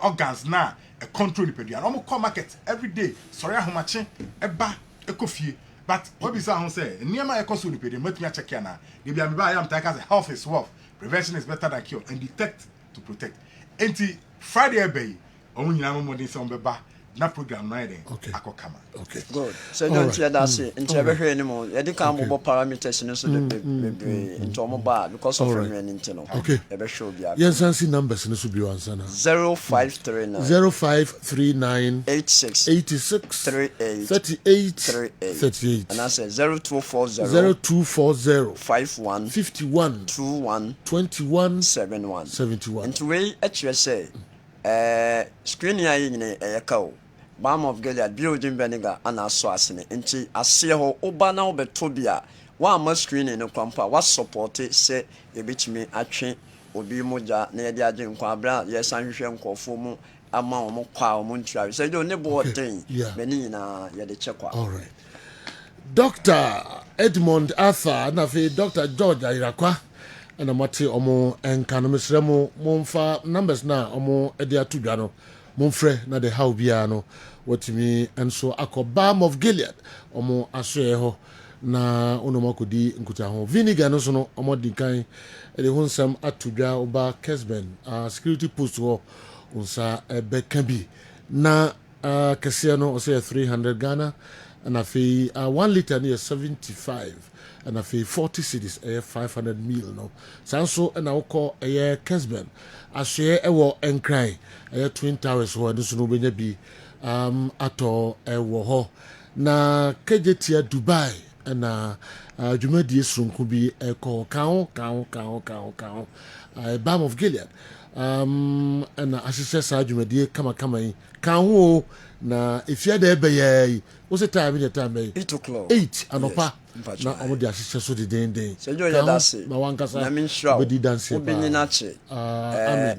organs na control nipadua no mo call market every day sorry ahomache eba ekofie but what be say niema ekoso nipadua matumi check ya na de bia me ba am take as health is wealth prevention is better than cure and detect to protect enti Friday ebe omo nyina mo modern se ombeba na program na ide akokama okay good so don't hear that say into ebe hwe anymore ye dey come bo parameters no so the into omo ba because of remain into no ebe show bia yes fancy numbers no so bi wansa na 0539 86 38 and I say 0240 51 21 71 into we actually say screening ayi nyine eyeka Balm of Gilead building vinegar and aso asene nti ase ho oba na obeto bia wa ma screening no kwampa wa support se ebetimi atwe obi moja na ye de age nkwa abra ye sanhwehwe nkofo mu ama omo kwa omo ntua se do ne bo den meni na ye de chekwa all right Dr. Edmond Arthur na fe Dr. George Ayrakwa na mate omo enka no mesre mo momfa numbers na omo ede atudwa no momfrɛ na de how bia no watimi enso akɔ Balm of Gilead omo asoe ho na onomakodi nkuta ho vinegar no so no omo dikan ede ho nsam atudwa oba Kessben security post ho unsa beka bi na kese no o say 300 Ghana and afi 1 liter near 75 and afi 40 cedis 500 mil no sanso na woko Kessben ahwe ewo enkran Twin Towers ho so no benya bi ato ewo ho na kejetia Dubai na dwumadi esronko bi eko kan Balm of Gilead and asise sa dwumadi kama yi kan ho na ifia da ebe what's the time in the time 8 o'clock 8 anopa na omo de asise so de den so jo ya dase ma wankasa na min sure be di dance obi ni na che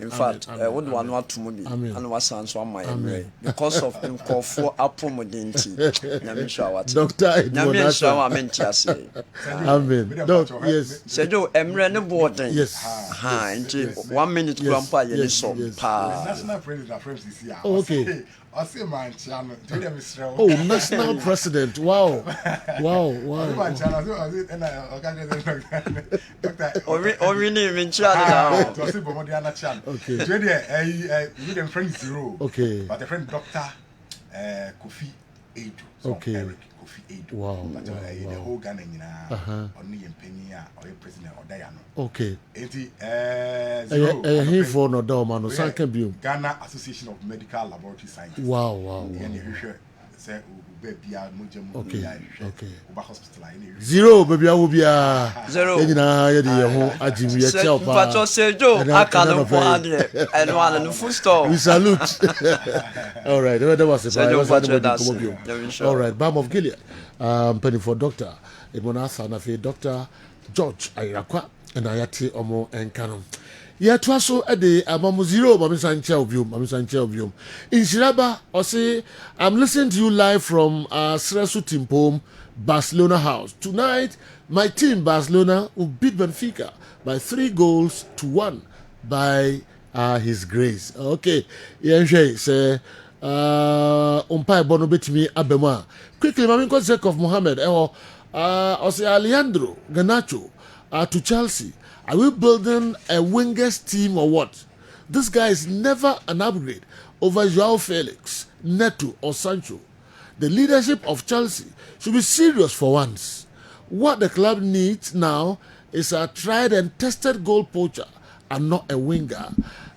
in fact would one want to be and was so am my because of nkofo apomodenti na min sure what Dr. na min sure wa men tiase amen yes so jo emre ne boarding yes ha nti 1 minute grandpa ye so pa national president is here okay oh, national president. Wow. Okay. But the friend Dr. Kofi Edu. Okay. Kofi Edu. Wow. But the whole Ghana only Penia or President or Diana. Okay. He for no Domano, Ghana Association of Medical Laboratory Scientists. Wow. Okay. Zero, baby, I will be zero. We salute. All right, that was all right, Balm of Gilead. Penny for Dr. Edmond Arthur, Dr. George Ayrakwa, and Ayati Omo and Canon. Yet also at the Amamu Zero, Mami Sanche of you. In Shiraba, or say, I'm listening to you live from Sresu Timpom, Barcelona House. Tonight, my team, Barcelona, will beat Benfica by 3-1 by His Grace. Okay, Yenche say, Umpai Bono bit me Abema. Quickly, Mami Kozek Mohammed, or say Alejandro Garnacho to Chelsea. Are we building a wingers team or what? This guy is never an upgrade over Joao Felix, Neto, or Sancho. The leadership of Chelsea should be serious for once. What the club needs now is a tried and tested goal poacher and not a winger.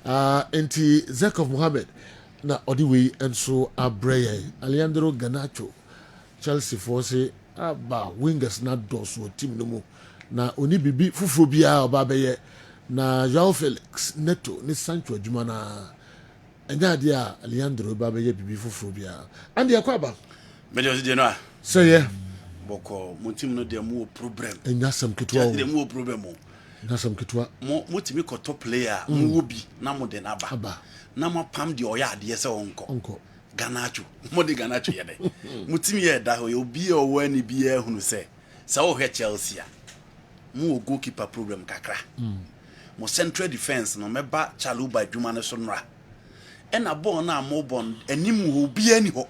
Enti Zekov Mohammed na Odiwe and so Abreye Alejandro Garnacho. Chelsea for say wingers not those who team no more. Na oni bibi fufuro bia oba beye na Joao Felix Neto ni Sancho adwuma na enya de a Alejandro oba beye bibi fufuro bia ande yakwaba Major General. Say yeah. Boko, Montim no de more problem. And that's some kitwa. The more problem. That's some kitwa. Motimi ko top player, mu bi na mo de naba. Na mo pam de oya de se onko. Ganacho. Mo de Ganacho ye de. Motimi ye da ho obi o wani bi e hunu se. Sa wo hwe Chelsea a. Mu goalkeeper problem kakra. Mo central defense no meba Chaluba adwuma ne so nra. E na ball na mo bon anim ho bi ani ho.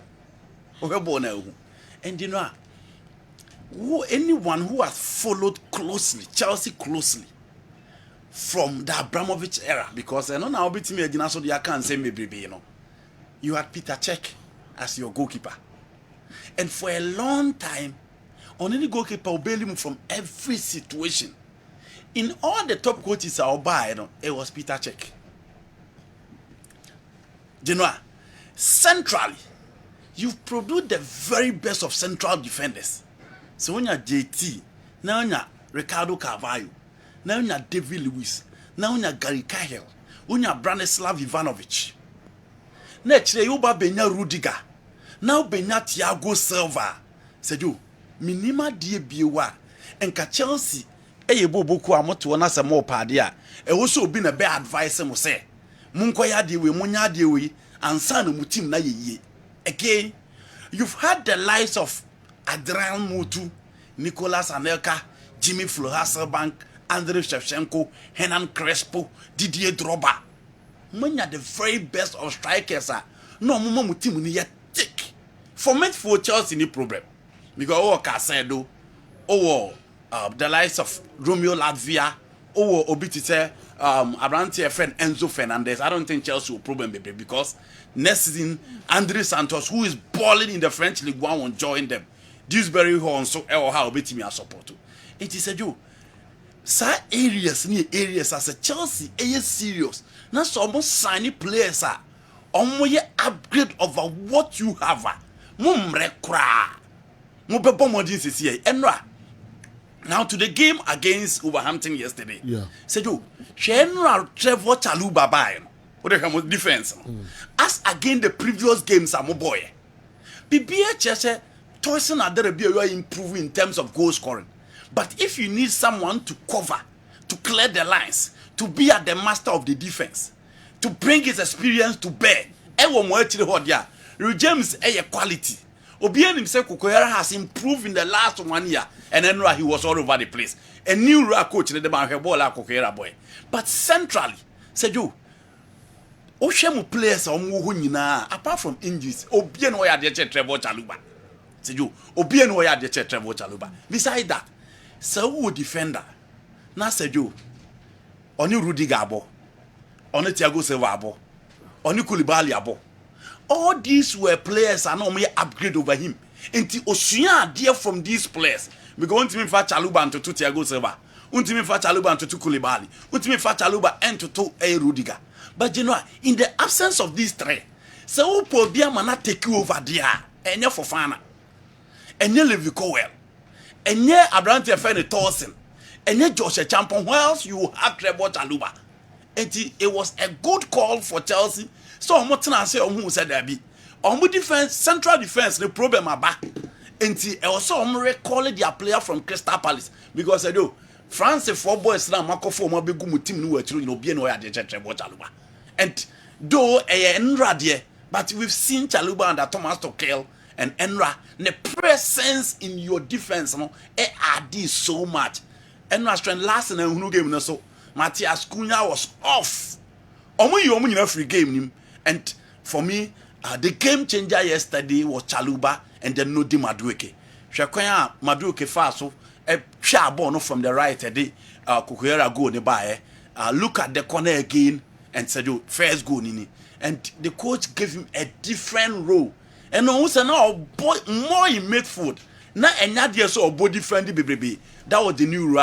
O hwe ball na hu. And you know, anyone who has followed closely, Chelsea closely, from the Abramovich era, because I know now bit me again, so I can't say maybe, you know, you had Peter Cech as your goalkeeper. And for a long time, on any goalkeeper will bail him from every situation. In all the top coaches I'll buy, you know, it was Peter Cech. You know, centrally, you've produced the very best of central defenders. So when you're JT, now you're Ricardo Carvalho, now you're David Lewis, now you're Gary Cahill, when you're Branislav Ivanovic. Next, you ba Benya Rudiger, now Benya Thiago Silva. Said you, minima die biwa, and Chelsea, boku amoto na se mo padia. E also been a bad advice mo say. Munkoya diwe, munya diwe, and son mutim na ye. Again, you've had the lives of Adrian Mutu, Nicolas Anelka, Jimmy Flo Hasselbank, Andrei Shevchenko, Hernan Crespo, Didier Drogba. When you're the very best of strikers, no more mutim ni yet thick. For midfield Chelsea ni problem. Because Casedo, the lives of Romeo Latvia, Obitite, Abrante friend Enzo Fernandez. I don't think Chelsea will problem because next season Andre Santos, who is balling in the French League 1, will join them. Dewsbury Hall so how bit me a support. It is a joke. Sa areas near areas as a Chelsea is serious. Now so almost signing players are on upgrade over what you have. Mumre kra. Mubebo modins is here. Enra. Now to the game against Wolverhampton yesterday. Yeah. Said you, General Trevor Chaluba by defense. As against the previous games, I'm a boy. PBA Chelsea, Toyson Aderebi, you are improving in terms of goal scoring. But if you need someone to cover, to clear the lines, to be at the master of the defense, to bring his experience to bear, James a quality. Obian himself Kukoyera has improved in the last 1 year, and then he was all over the place. A new coach in the man Kukoyera boy. But centrally, said you, Oshemu players apart from injuries, Obian Oya de Trevor Chaluba. Said you, Obian Oya de Trevor Chaluba. Beside that, so defender. Now said you, Oni Rudiger abo, Oni Thiago Silva abo, Oni Koulibaly abo. All these were players and normally upgrade over him. Until Oshia dear from these players. We go on to me for Chaluba and to Thiago Silva. Untimi for Chaluba and to Koulibaly. Untimi for Chaluba and to Rudiger. But you know, in the absence of these three, so Pobia mana take you over there. And you're for Fana. And you live well. And you're Abrante Fene Torsen. And you're Joshua Champion. Who else you have Trevor Chaluba? It was a good call for Chelsea. So I'm not say who said there be. Defense, central defense, the problem about. And also recall their player from Crystal Palace because I do France 4 boys now Marco 4 more big team no you know be no the Chaluba. And though Enra there, but we've seen Chaluba under Thomas Tuchel and Enra the presence in your defense no this so much. Enra strength last in who game no so Matthias Cunha was off. Omo free game him. And for me, the game changer yesterday was Chaluba and then Nodi Madueke. Shakwaya Madueke Faso, a sharp from the right, Kukuera go nearby. Look at the corner again and said, "You first go Nini." And the coach gave him a different role. And also now more in midfield. Now and not yet so body friendly baby. That was the new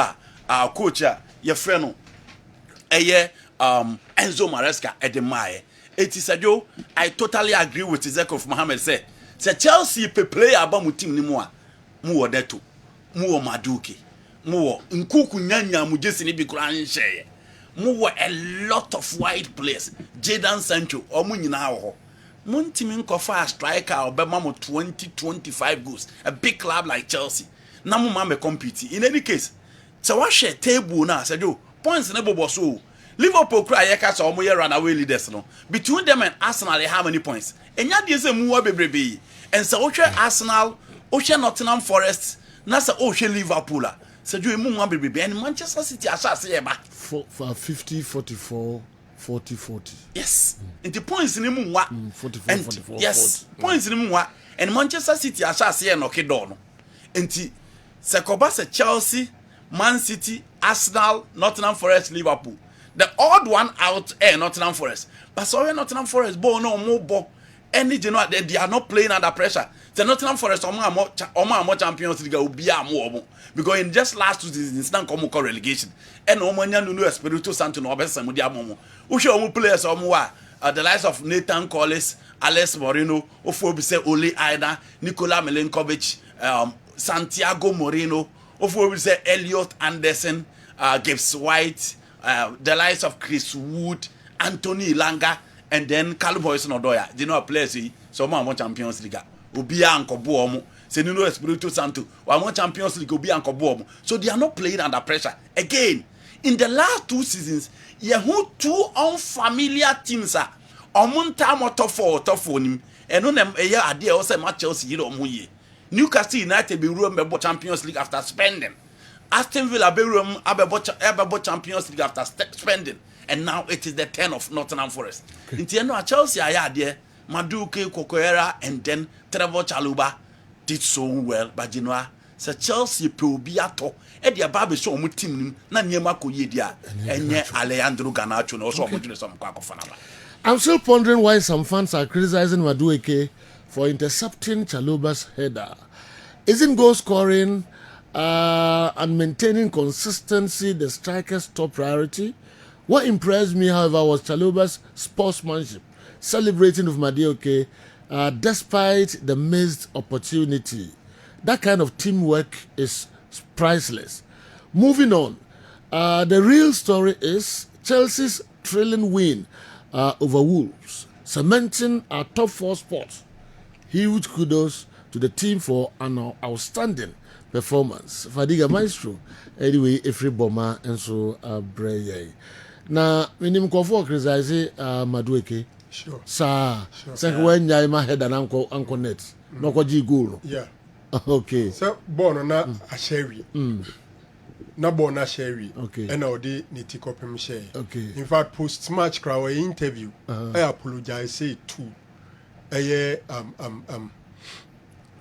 coach, your friend, Enzo Maresca at the Maya. It is a joke. I totally agree with Zekov Mohammed said. Chelsea pe play about mutim ni mua. Muo detu. Muo Maduki. Muo nkuku nyanya mujesi ni bikuran share. Muo a lot of wide players. Jadon Sancho omu nyina ho. Muntimin Kofa striker or Bemamo 20-25 goals. A big club like Chelsea. Namu mame compete. In any case, so what share table now? Said you points in a so Liverpool cry Yakas or Moya runaway leaders. No. Between them and Arsenal, how many points? And yet there's a more baby. And so Arsenal, Ocean Nottingham Forest, Nasa Ocean Liverpool. Said you move baby and Manchester City as I say back. For 50, 44. 40-40. Yes. And the points in the moon 44. Yes. 40. Points in the moon and Manchester City as I say no kidono. And the Sekobasa Chelsea, Man City, Arsenal, Nottingham Forest, Liverpool. The odd one out Nottingham Forest. But so Nottingham Forest ball no more ball. Any general they are not playing under pressure. The Nottingham Forest more Champions League will be more because in just last 2 seasons now come relegation. And Omania no Espirito Santo no Obesa Mudia Momo. Usho omu players the likes of Nathan Collins, Alex Moreno, Ofobise Ole Aina, Nikola Milenkovic, Santiago Moreno, Ofobise Elliot Anderson, Gibbs White, the likes of Chris Wood, Anthony Langa, and then Callum Boyson-Odoya. They know players so more Champions League. Ubia Anko Buomo. Senino Espirito Santo. Or Champions League Ubia Anko Buomo. So they are not playing under pressure. Again, in the last 2 seasons, you have 2 unfamiliar teams are Omunta mo top 4 nim. And on them a year idea also match Chelsea you don't muye. Newcastle United be room about Champions League after spending. Aston Villa be room about Champions League after spending. And now it is the 10 of Nottingham Forest. In the end of Chelsea, I had there Maduke, Kokoera, and then Trevor Chalobah did so well. But you know, so Chelsea will be at all. And the Baby so much team, Nanyama Koyedia, and yet Alejandro Garnacho, also some Quacofanaba. I'm still pondering why some fans are criticizing Madueke for intercepting Chalobah's header. Isn't goal scoring and maintaining consistency the striker's top priority? What impressed me, however, was Chalobah's sportsmanship, celebrating with Madueke despite the missed opportunity. That kind of teamwork is priceless. Moving on, the real story is Chelsea's thrilling win over Wolves, cementing our top 4 spots. Huge kudos to the team for an outstanding performance. Fadiga Maestro, anyway, Efri Boma, and so Breye. Na minim kofo criticize Madueke. Sure. Sa when ya ma head and uncle net. No ko ji goal. Yeah. Okay. So born na asheri. Na born asheri. Okay. And odi niti kopem share. Okay. In fact post match crowd interview I apologize say to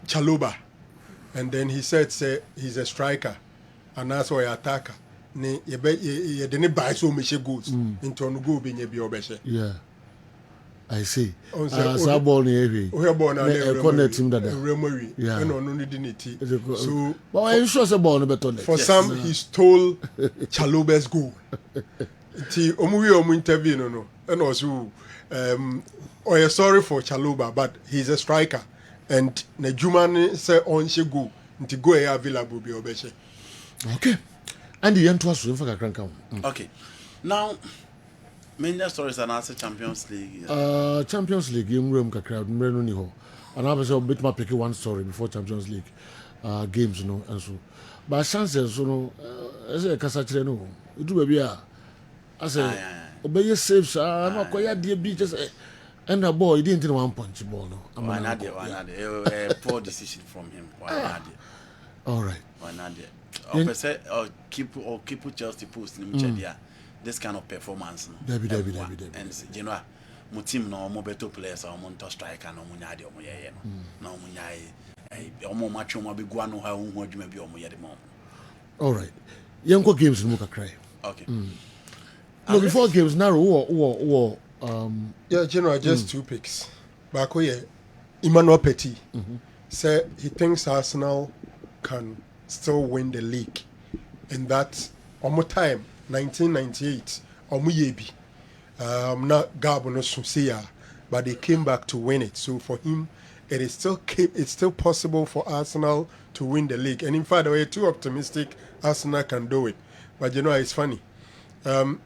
Chalobah. And then he said say he's a striker and that's why attacker. Ne ye didn't buy so much goals into on go be obeshe. Yeah. I see. So ball ni heavy. We are born corner team that. Yeah. And on only dinity. So but I sure say ball no better. For some he stole Chalobah's goal. Ti omu interview no. And also sorry for Chalobah but he's a striker and Nejumani say on she go nti go available be obeshe. Okay. And the end to us for crank. Okay. Now, many stories are answer Champions League. Champions League in room crowd no ho. And I was a bit more picky one story before Champions League games, you know, and so. But chances, you know, as a Casachre no. You do baby. I say, obey saves. I'm not quite dear beaches. And the boy didn't one punch ball. No. Why not? Poor decision from him. Why not? All right. Why not? Or keep Chelsea post in this kind of performance. Debbie. And you know, my team no more better players or more striker no munyadi or muye no munyai or more match or be guano how you may be or muye. All right. Young games in Muka cry. Okay. No, before games now yeah, general just 2 picks. Bakoye Emmanuel Petit said he thinks Arsenal can still win the league in that one more time 1998 omuyebi not Gabo no Susia but they came back to win it. So for him it's still possible for Arsenal to win the league, and in fact we're too optimistic Arsenal can do it. But you know it's funny,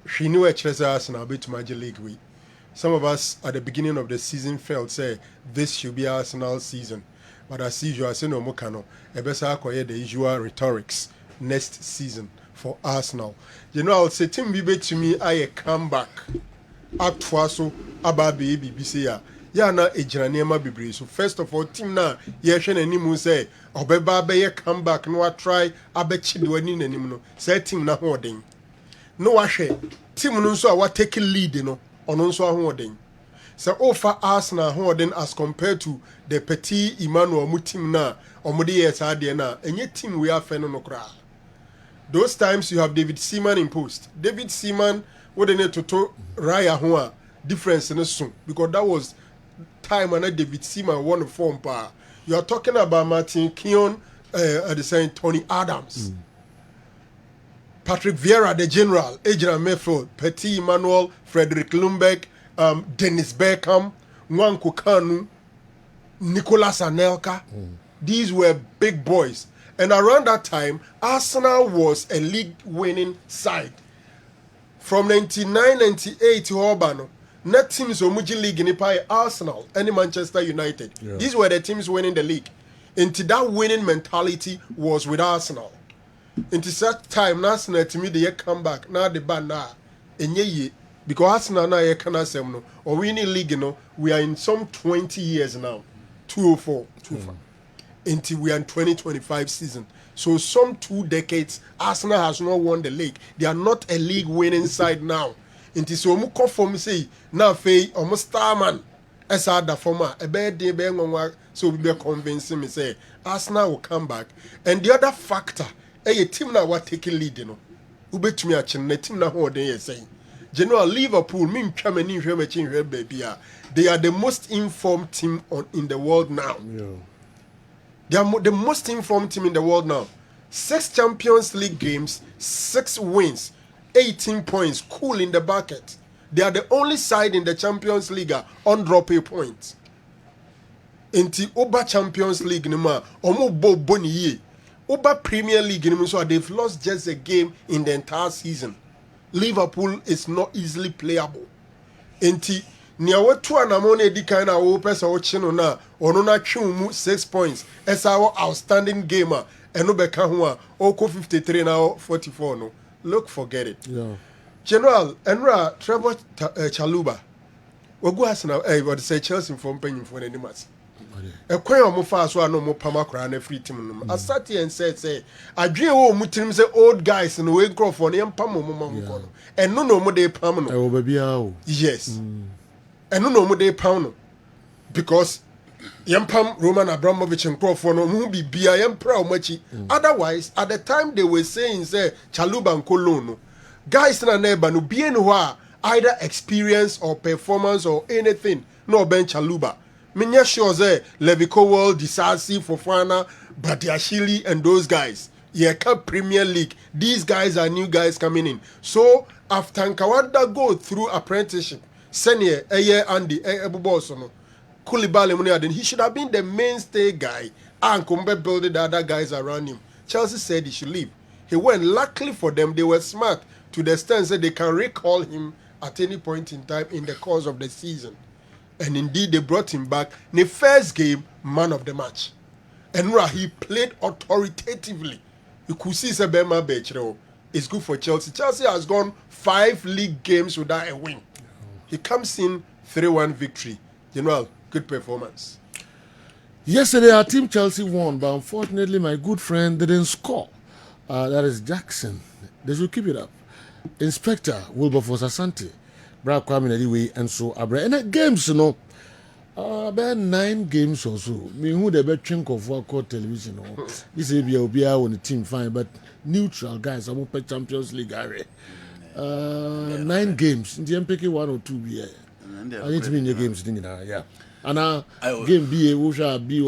she knew a Chelsea Arsenal bit to major league we some of us at the beginning of the season felt say this should be Arsenal season. But as usual, I say no mukano. Ebesa akoye the usual rhetorics next season for Arsenal. You know, I'll say Team Bibe to me I a comeback. At Twaso Ababi BBC ya na ejina niema bibiri. So first of all, team na yehwe n'anim say obeba be comeback no wa try abechi do ani n'anim no. Say team na hoden. No wahwe team no nso a wa take lead no ono nso ahoden. So offer Arsenal hoden as compared to the Petit Emmanuel mu team na omode yes ade na enye team we afa no kra. Those times you have David Seaman in post. David Seaman what they need to Raya Hoa difference in the soon because that was time when David Seaman won the form power. You are talking about Martin Keown at the same Tony Adams, Patrick Vieira, the general, Adrian Midfield, Petit Emmanuel, Frederick Lumbeck, Dennis Beckham, Nwanko Kanu, Nicolas Anelka. These were big boys. And around that time, Arsenal was a league-winning side. From 99-98 to Urbano, net teams were Muji League in Arsenal and Manchester United. Yeah. These were the teams winning the league. Into that winning mentality was with Arsenal. Into that time, Arsenal to me they come back. Now the band now, because Arsenal now can or winning league, we are in some 20 years now, 204, 25. Until we are in 2025 season. So some 2 decades, Arsenal has not won the league. They are not a league winning side now. Until so mu conform say now fey almost starman as the former a bad day so we be convincing me say Arsenal will come back. And the other factor, a team now what taking lead, Ube to me a team now what they are saying. General Liverpool, me baby. They are the most informed team in the world now. Yeah. They are the most informed team in the world now. 6 Champions League games, 6 wins, 18 points, cool in the bucket. They are the only side in the Champions League on drop a point. In the Oba Champions League, Omo Bo Boni Oba Premier League, so they've lost just a game in the entire season. Liverpool is not easily playable. In the Niawe tu anamone di kind of opes or chino na onona chumu 6 points. As our outstanding gamer and beka hua oko 53 now 44 no. Look, forget it. Yeah. General Enra Trevor Chaluba. Ogu hasna what say Chelsea from penny for any match. A quay or mufa so no more pamakra and free team. I sat here and say I dream all mutim say old guys in the way grow for them pamo and no more de pamano. Yes. And no more day pound because Yampam Roman Abramovich and Crawford no be BIM proud much. Otherwise, at the time they were saying say Chaluba and Colono, guys in a neighbor no be anywhere either experience or performance or anything. No Ben Chaluba. Minya sure say Levico World, Disasi, Fofana, Batiashili and those guys. Yeah, Premier League. These guys are new guys coming in. So after Nkawada go through apprenticeship. Senior, Andy, Ebubosono, Koulibaly Muniadin, he should have been the mainstay guy and Kumbe building the other guys around him. Chelsea said he should leave. He went. Luckily for them, they were smart to the extent that they can recall him at any point in time in the course of the season. And indeed, they brought him back. In the first game, man of the match. And he played authoritatively. You could see Sebema Bechero. It's good for Chelsea. Chelsea has gone 5 league games without a win. He comes in 3-1 victory. General, good performance. Yesterday, our team Chelsea won, but unfortunately, my good friend didn't score. That is Jackson. They should keep it up. Inspector Wilberforce Asante, Brad Kwame anyway, and so Abra. And the games, about 9 games or so. Me who the best chunk of what called television. This will be on the team fine, but neutral guys. I'm up Champions League area. 9 games. In the MPK 1 or 2 yeah. I need to be in the games. Yeah. And game B, Usha B.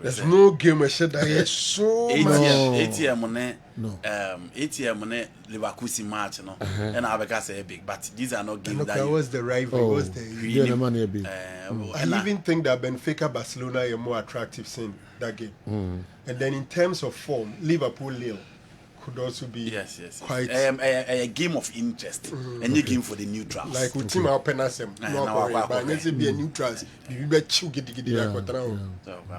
There's no game I said that is so ATM money. No. ATM money Leverkusen match, and I say big, but these are not games. That was the rival. Was the money a big. I even think that Benfica Barcelona are more attractive scene that game. And then in terms of form, Liverpool Lille. could also be quite a game of interest. And a game for the neutrals. Like with team our penasem. No, but let's be a neutrals. We be chew get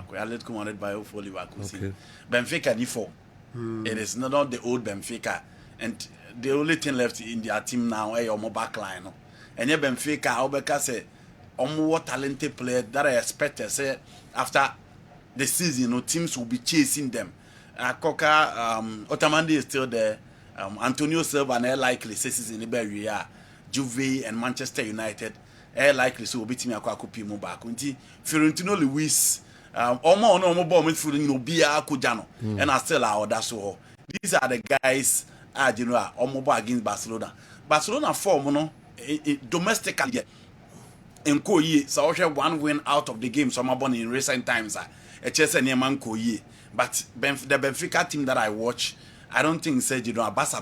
Let's come on it by hopefully Benfica D4. It is not the old Benfica, and the only thing left in their team now is your back line. And yeah, Benfica, Obeka say, more talented player that I expected. Say after the season, teams will be chasing them. Coca, Otamendi is still there. Antonio Silva and likely says in the barrier. Juve and Manchester United likely so will be team akwakupi mo back. Fiorentino Luis, no ball midfield no bia Kujano, and I still are that's all. These are the guys you know against Barcelona. Barcelona form no domestically in Koye, so 1 win out of the game. So I'm born in recent times. A Chelsea near man Koye. But the Benfica team that I watch, I don't think said Barca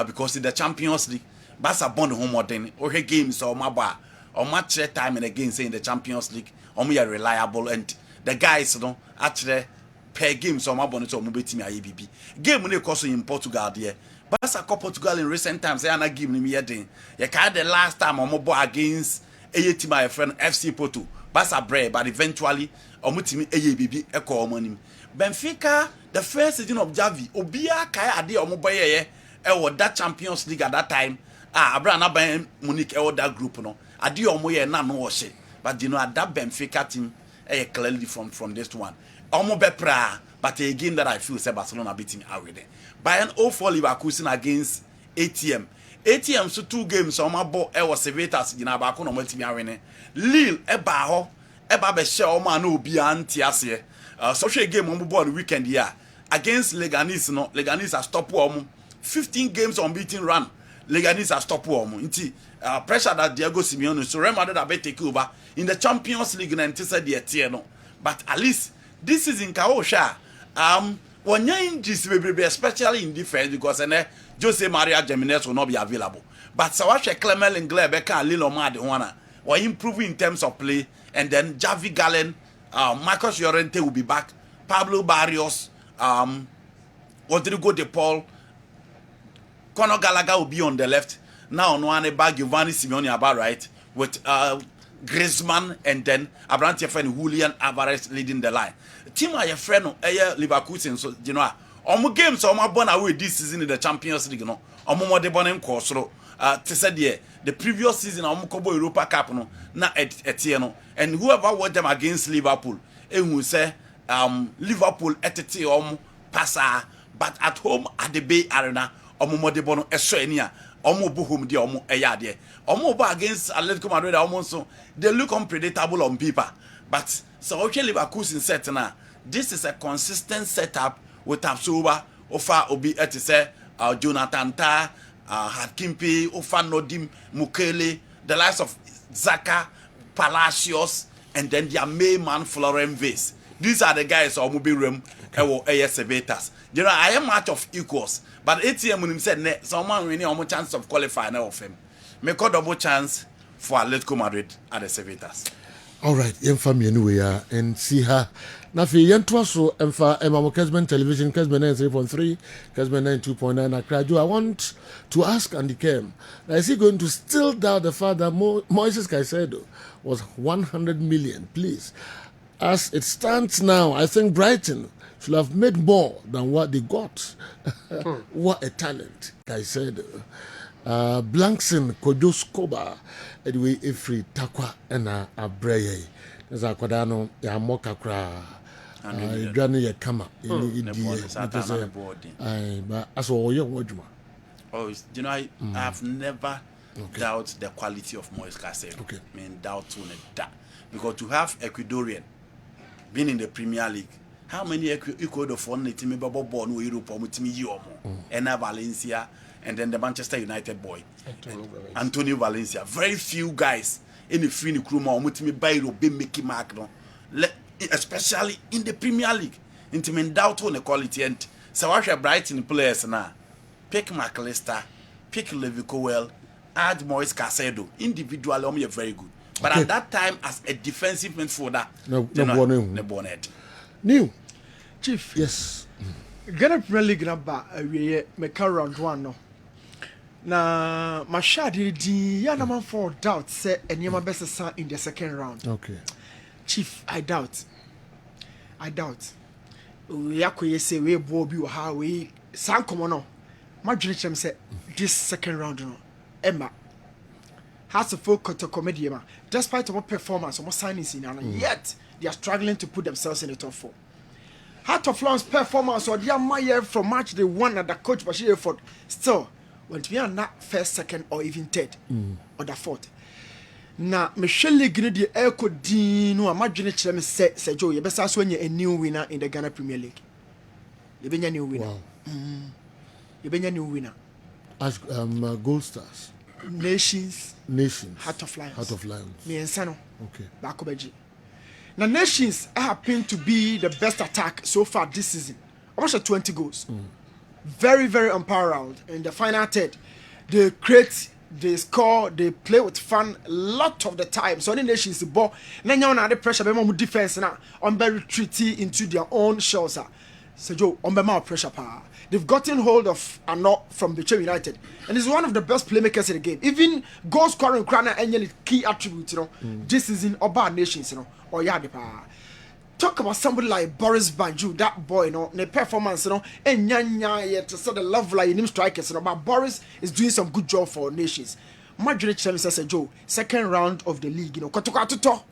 because in the Champions League, Barca born home more than okay games or match time and again say in the Champions League, we are reliable and the guys actually per game so my bonnet or mobile team ABB. Game when they cost in Portugal there. Barca call Portugal in recent times, they are not giving me a thing. You can't the last time on mobile against a team my friend FC Porto. Barca bread, but eventually team ABB echo money. Benfica, the first season of Javi, Obia Kaya Adi Omobaye, that Champions League at that time. Abraham Abraham Munich that group no. Adi Omoye na no washe. But at that Benfica team, clearly from this one. Omobepra, but a game that I feel say Barcelona beating already. Bayern 0-4 Leverkusen against ATM. ATM so 2 games on my ball was Sevetas Ginabako no team awene. Lille Ebaho Eba be share o man no bi anti ase. Social game on board weekend here against Leganes no. Leganes has stop 15 games unbeaten run. Leganes has stop nti pressure that Diego Simeone so Real Madrid have take over in the Champions League and said the no. But at least this season Kaosha especially in defense because Jose Maria Jimenez will not be available. But Sawashe Clemel and Glebeka Lilo Mad were improving in terms of play, and then Javi Gallen, Marcos Llorente will be back, Pablo Barrios, Rodrigo De Paul, Conor Gallagher will be on the left. Now Noane Bag Giovanni Simeone about right with Griezmann and then Abrante friend Julian Alvarez leading the line. Team are your friend Leverkusen, so you know games born away this season in the Champions League no de born in course the previous season kobo Europa Cup no na no and whoever watch them against Liverpool who say Liverpool etete passa but at home at the Bay Arena de born enia bo home there eyade against Atletico Madrid so they look unpredictable on paper but so okay Leverkusen set now this is a consistent setup with Absoba, Ofa Obi Etise, Jonathan Ta, Hakimpe, Ofa Nodim, Mukele, the likes of Zaka, Palacios, and then their main man Florent Vase. These are the guys who will be room AS You know, I am match of equals, but ATM when him said someone winning almost chance of qualifying of him. Make a double chance for Atletico Madrid at the Cevitas. All right, Yemfa anyway, and see her. Nafi Yentwaso Emfa Emamo Kessben Television, Kessben 93.3, Kessben 92.9 Accra. I want to ask Andy Kem, is he going to still doubt the fact that Moises Caicedo was 100 million? Please. As it stands now, I think Brighton should have made more than what they got. What a talent, Caicedo. Blankson, Kojo Skoba, Edway Ifri, Takwa, and Abreye. There's a Quadano, Yamoka Kra, Granny Yakama, but as all your word. Oh, you know, I have never doubted the quality of Moises Caicedo. Okay. I mean, doubt to that. Because to have Ecuadorian being in the Premier League, how many Ecuador for the team born in Europe or with me, Ena Valencia, and then the Manchester United boy, Antonio Valencia. Very few guys in the free crew or with me by be Mickey Mark, especially in the Premier League. Intimate doubt on the quality and so I shall Brighton players now. Pick McAllister, pick Levi Cowell, add Moises Caicedo. Individually, are very good. But at that time, as a defensive midfielder, no bonnet. New Chief, yes. Ghana Premier League number we make round 1 no. Na my shadi di ya na man for doubt say anyama best san in the second round. Okay. Chief, I doubt. We akoye say we bo bi wa ha we san komo no. My dream say this second round no. Emma has to focus on comedy ma. Despite our performance, our signings in yet they are struggling to put themselves in the top 4. Heart of Lions performance or their Mayer from match they won at the coach Bashir Ford still went we are not first, second, or even third or the fourth. Now Michelle League the Echo Dino imagine them say Joe, you best ask when you're a new winner in the Ghana Premier League. You've been a new winner. Wow. You've been a new winner. As Gold Stars. Nations. Heart of Lions. Me and Sano. Okay. Bakobeji. Now Nations happen to be the best attack so far this season. Almost 20 goals. Very, very unparalleled. In the final third, they create, they score, they play with fun a lot of the time. So the Nations the ball. Now you know the pressure, be more defense now. On be retreating into their own shells. So Joe, on be more pressure power. They've gotten hold of Arnaud from Bicham United, and he's one of the best playmakers in the game. Even goal scoring, crana, any key attribute, this season about Nations, or Yadipa. Talk about somebody like Boris Banju, that boy, the performance, and Nyanya, to sort of love like him strikers, but Boris is doing some good job for Nations. Madrid says, Joe, second round of the league, Kotoka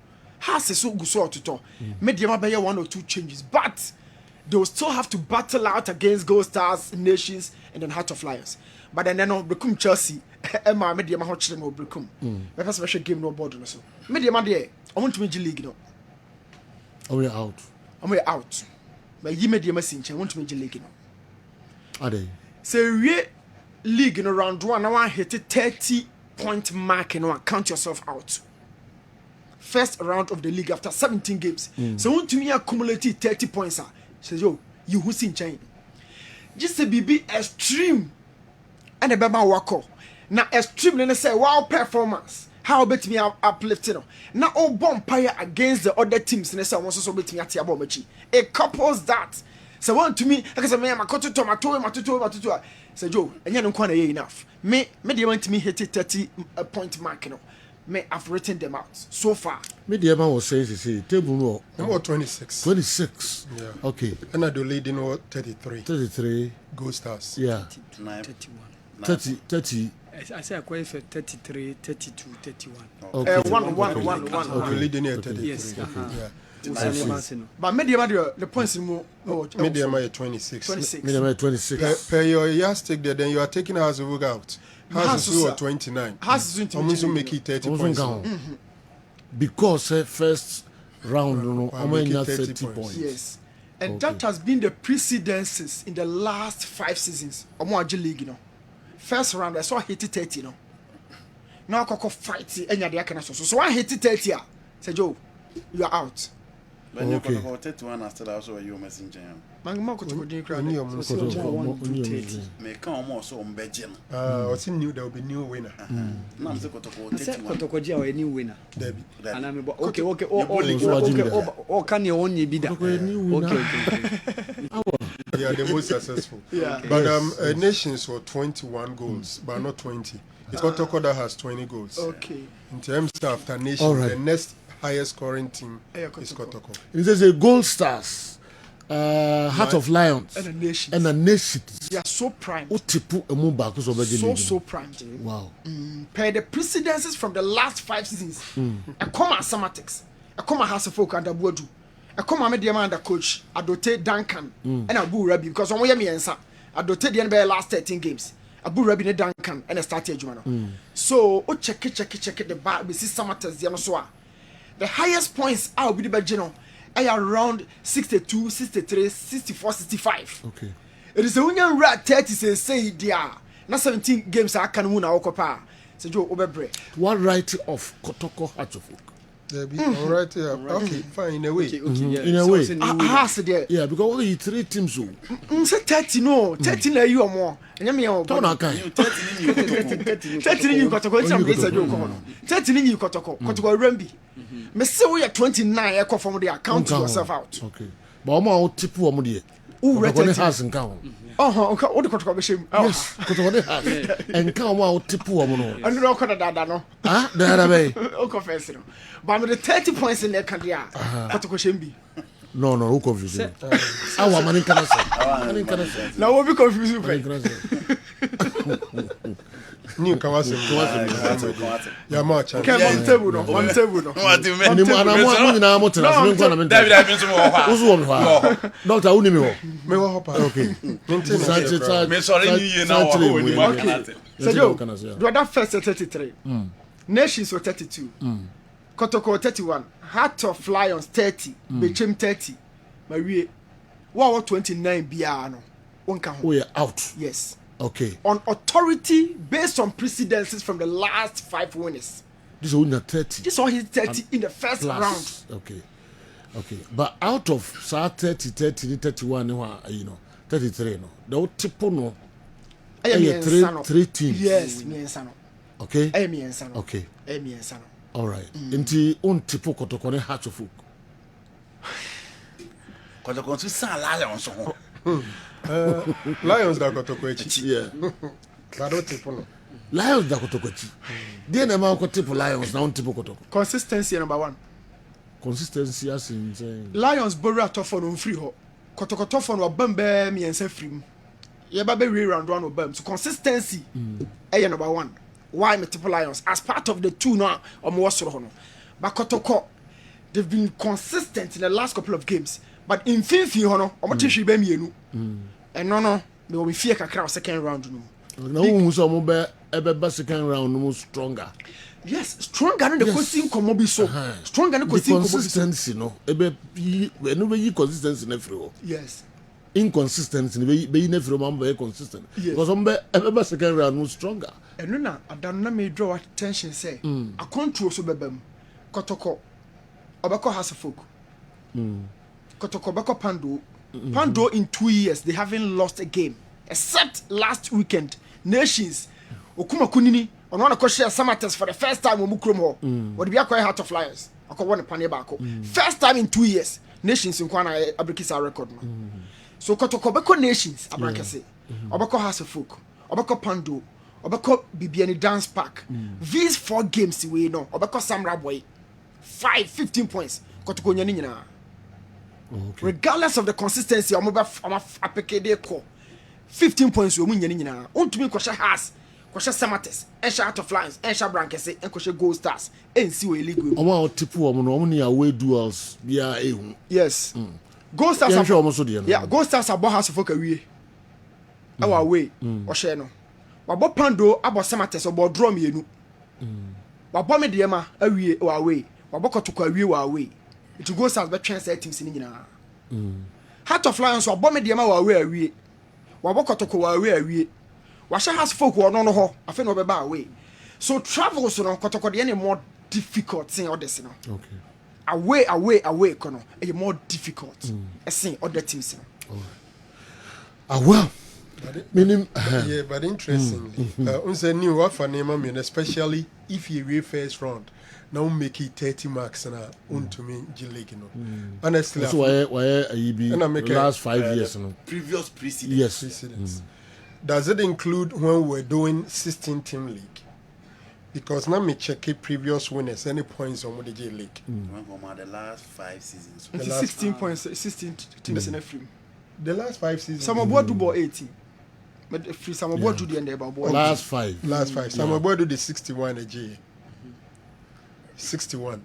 has a so good sort to Mediama Bayer 1 or 2 changes, but they will still have to battle out against Gold Stars, Nations, and then Heart of Lions. But then Brekum Chelsea, Emma Mediama Hotching or Brekum. My special game no board. So Mediama there, I want to make the league. Oh, we're out. I'm out. But you Mediama Sinch, I want to make the league. Are they? So we league in round 1, now I hit a 30-point mark and count yourself out. First round of the league after 17 games. So want to me accumulate 30 points. Says yo, you who seen chain. Just a BB extreme and a baba wako. Now extreme and say wow performance. How bet me uplifting. Now all bonfire against the other teams and say wants to bet me at Yabomachi. It couples that. So want to me, like I my koto tomato. Say Joe, and you don't enough. Me they want me hit 30 point mark, I've written them out so far. Media man was saying, table number 26. 26. Yeah. Okay. And I do lead in 33. 33. Gold Stars. Yeah. 31. 30. I say I qualify for 33, 32, 31. Okay. One. Leading here 33. Yes. Yeah. But Media, the points in more. Media 26. Media 26. Per your yardstick there, then you are taking us a work out. Has to 29. Has to also make it 30 points. Because first round, I'm going to 30 points. Yes. And that has been the precedences in the last 5 seasons. Omoaji League, First round, I saw hit 30, Now I can fight and you're the so I hit 30. Say Joe, you are out. When you got 31 after that, also you messenger. Man, go to the crowd. May come also on Belgium. What's new? There will be new winner. Now I'm going to Kotokoji or a new winner. Debbie. And I'm okay. Or can you only be that? Okay. They are the most successful. Yeah. But Nations were 21 goals, but not 20. It's Kotoko that has 20 goals. Okay. In terms of after Nations, the next highest scoring team is Kotoko. It is a Gold Stars, Heart of Lions, and a Nation. They are so primed. So primed. Wow. Per the precedences from the last 5 seasons, a comma Samatics, a comma House of Folk and Abuadu, a comma Media and the coach, Adote Duncan, and Abu Rabi, because on Yami answer, Adote the NBA last 13 games. Abu Rabi Duncan and a started Jumano. So, check it, the bar, we see Samatas, the highest points are with the Belgian are around 62, 63, 64, 65. Okay. It is a winning rat 30 say there. Now 17 games I can win our copa. So Joe Obebre. What right of Kotoko Hatchofuk? All right, yeah. Okay, fine, in a way. In a way. Yeah, because only 3 teams. Say 30 no, 30 na you or more. And you mean 30 you Kotoko, some days ago. 30 you Kotoko, Kotoko Rembi. Me say we are 29 echo from there, count yourself out. Okay. But I'm out tipu omo there. who rated has in count. Okay, what the Kotoko shame? Yes, Kotoko has. And count out to poor mono. And no Kotadada, no. Ah, there are way. Oh, confess. But with the 30 points in their country, Kotoko shame. No, who confused you? Our money can say. Now we'll be confused. New Kawasi. Yeah, much. On table, no. On table, no. Doctor, who knew me? Okay. So, you that first 33. Nations were 32. Kotoko 31. Heart of Lions 30. Bechem 30. Marie. Wow, 29 Biano. We are out. Yes. Okay. On authority based on precedences from the last 5 winners. This is only 30. This one hit 30 in the first round. Okay. Okay. But out of 30, 31, you know, 33, no. The typical no. Three teams. Yes, me and Sano. Okay. Me and Sano. Okay. Me and Sano. All right. Inti on typical Kotoko Heart of Oak. Kotoko to San Lions. Lions da Kotoko. Yeah. Lions da Kotoko. Then I'm going to Lions now on typical Kotoko. Consistency number 1. Consistency as in saying Lions borrow a tough on free ho. Kotoko tough on Bambe me and say free. Yeah, baby round one of so consistency. Number 1. Why multiple Lions as part of the 2 now or more so. But Kotoko, they've been consistent in the last couple of games. But in Finfi hono, or Matisha Bemienu. And no, they will be fear kakra second round. No, who's a mobile ever second round no stronger. Yes, stronger than the question Komobi so. Stronger than the consistency, no. Whenever you consistency in every. Yes. Inconsistency, be never very consistent. Because ever second round no stronger. And no, I don't may draw attention, say. A control so bebem. Kotoko. Obako has a folk. Kotoko Bako Pando. Pando in 2 years, they haven't lost a game. Except last weekend. Nations. Okuma Kunini. On one of share Samates for the first time in Mukromo. What be a quite Heart of Lions. I call one Pane Bako. First time in 2 years. Nations in Kwana Abrikisa record. So Kotoko Bako Nations, Abrakase. Obako has a folk. Obako Pando. Obako Bibiani Dance Park. These 4 games we know. Obako Samra Boy. 15 points. Kotoko Nyanina. Okay. Regardless of the consistency, I'm about 15 points. We win. To me, Kosha has Kosha Samates, and Heart of Lions, and Shabrankese, and Kosha Gold Stars, and see where league. Our tipu only away duels. Yes. Gold Stars are almost yeah. Gold Stars are Bohas for career. Our way, Osheno. Wabo Pando, about Samates, about drum you. Wabo Mediama, away, or away. Waboko to career away. It goes as the translate teams in Heart of Lions or Bomb Diama away. Waboko to go away. Washa has folk who are no ho. I feel no away. So travels on Kotoko any more difficult thing or this. Okay. Away, Kono. A more difficult. A thing other teams. Well. Meaning, yeah, but interestingly, unse new offer name especially if you real first round. Now make it 30 marks and to me G-League, honestly, that's why I be last 5 years, previous precedents. Yes. Precedents. Does it include when we're doing 16-team league? Because now me check previous winners, any points on the G-League. The last 5 seasons. 16 points, 16 teams in a free. The last 5 seasons. Some of what do about 80. But free some of what do the end about last 5. Last 5. Some of what do the 61 a G. 61.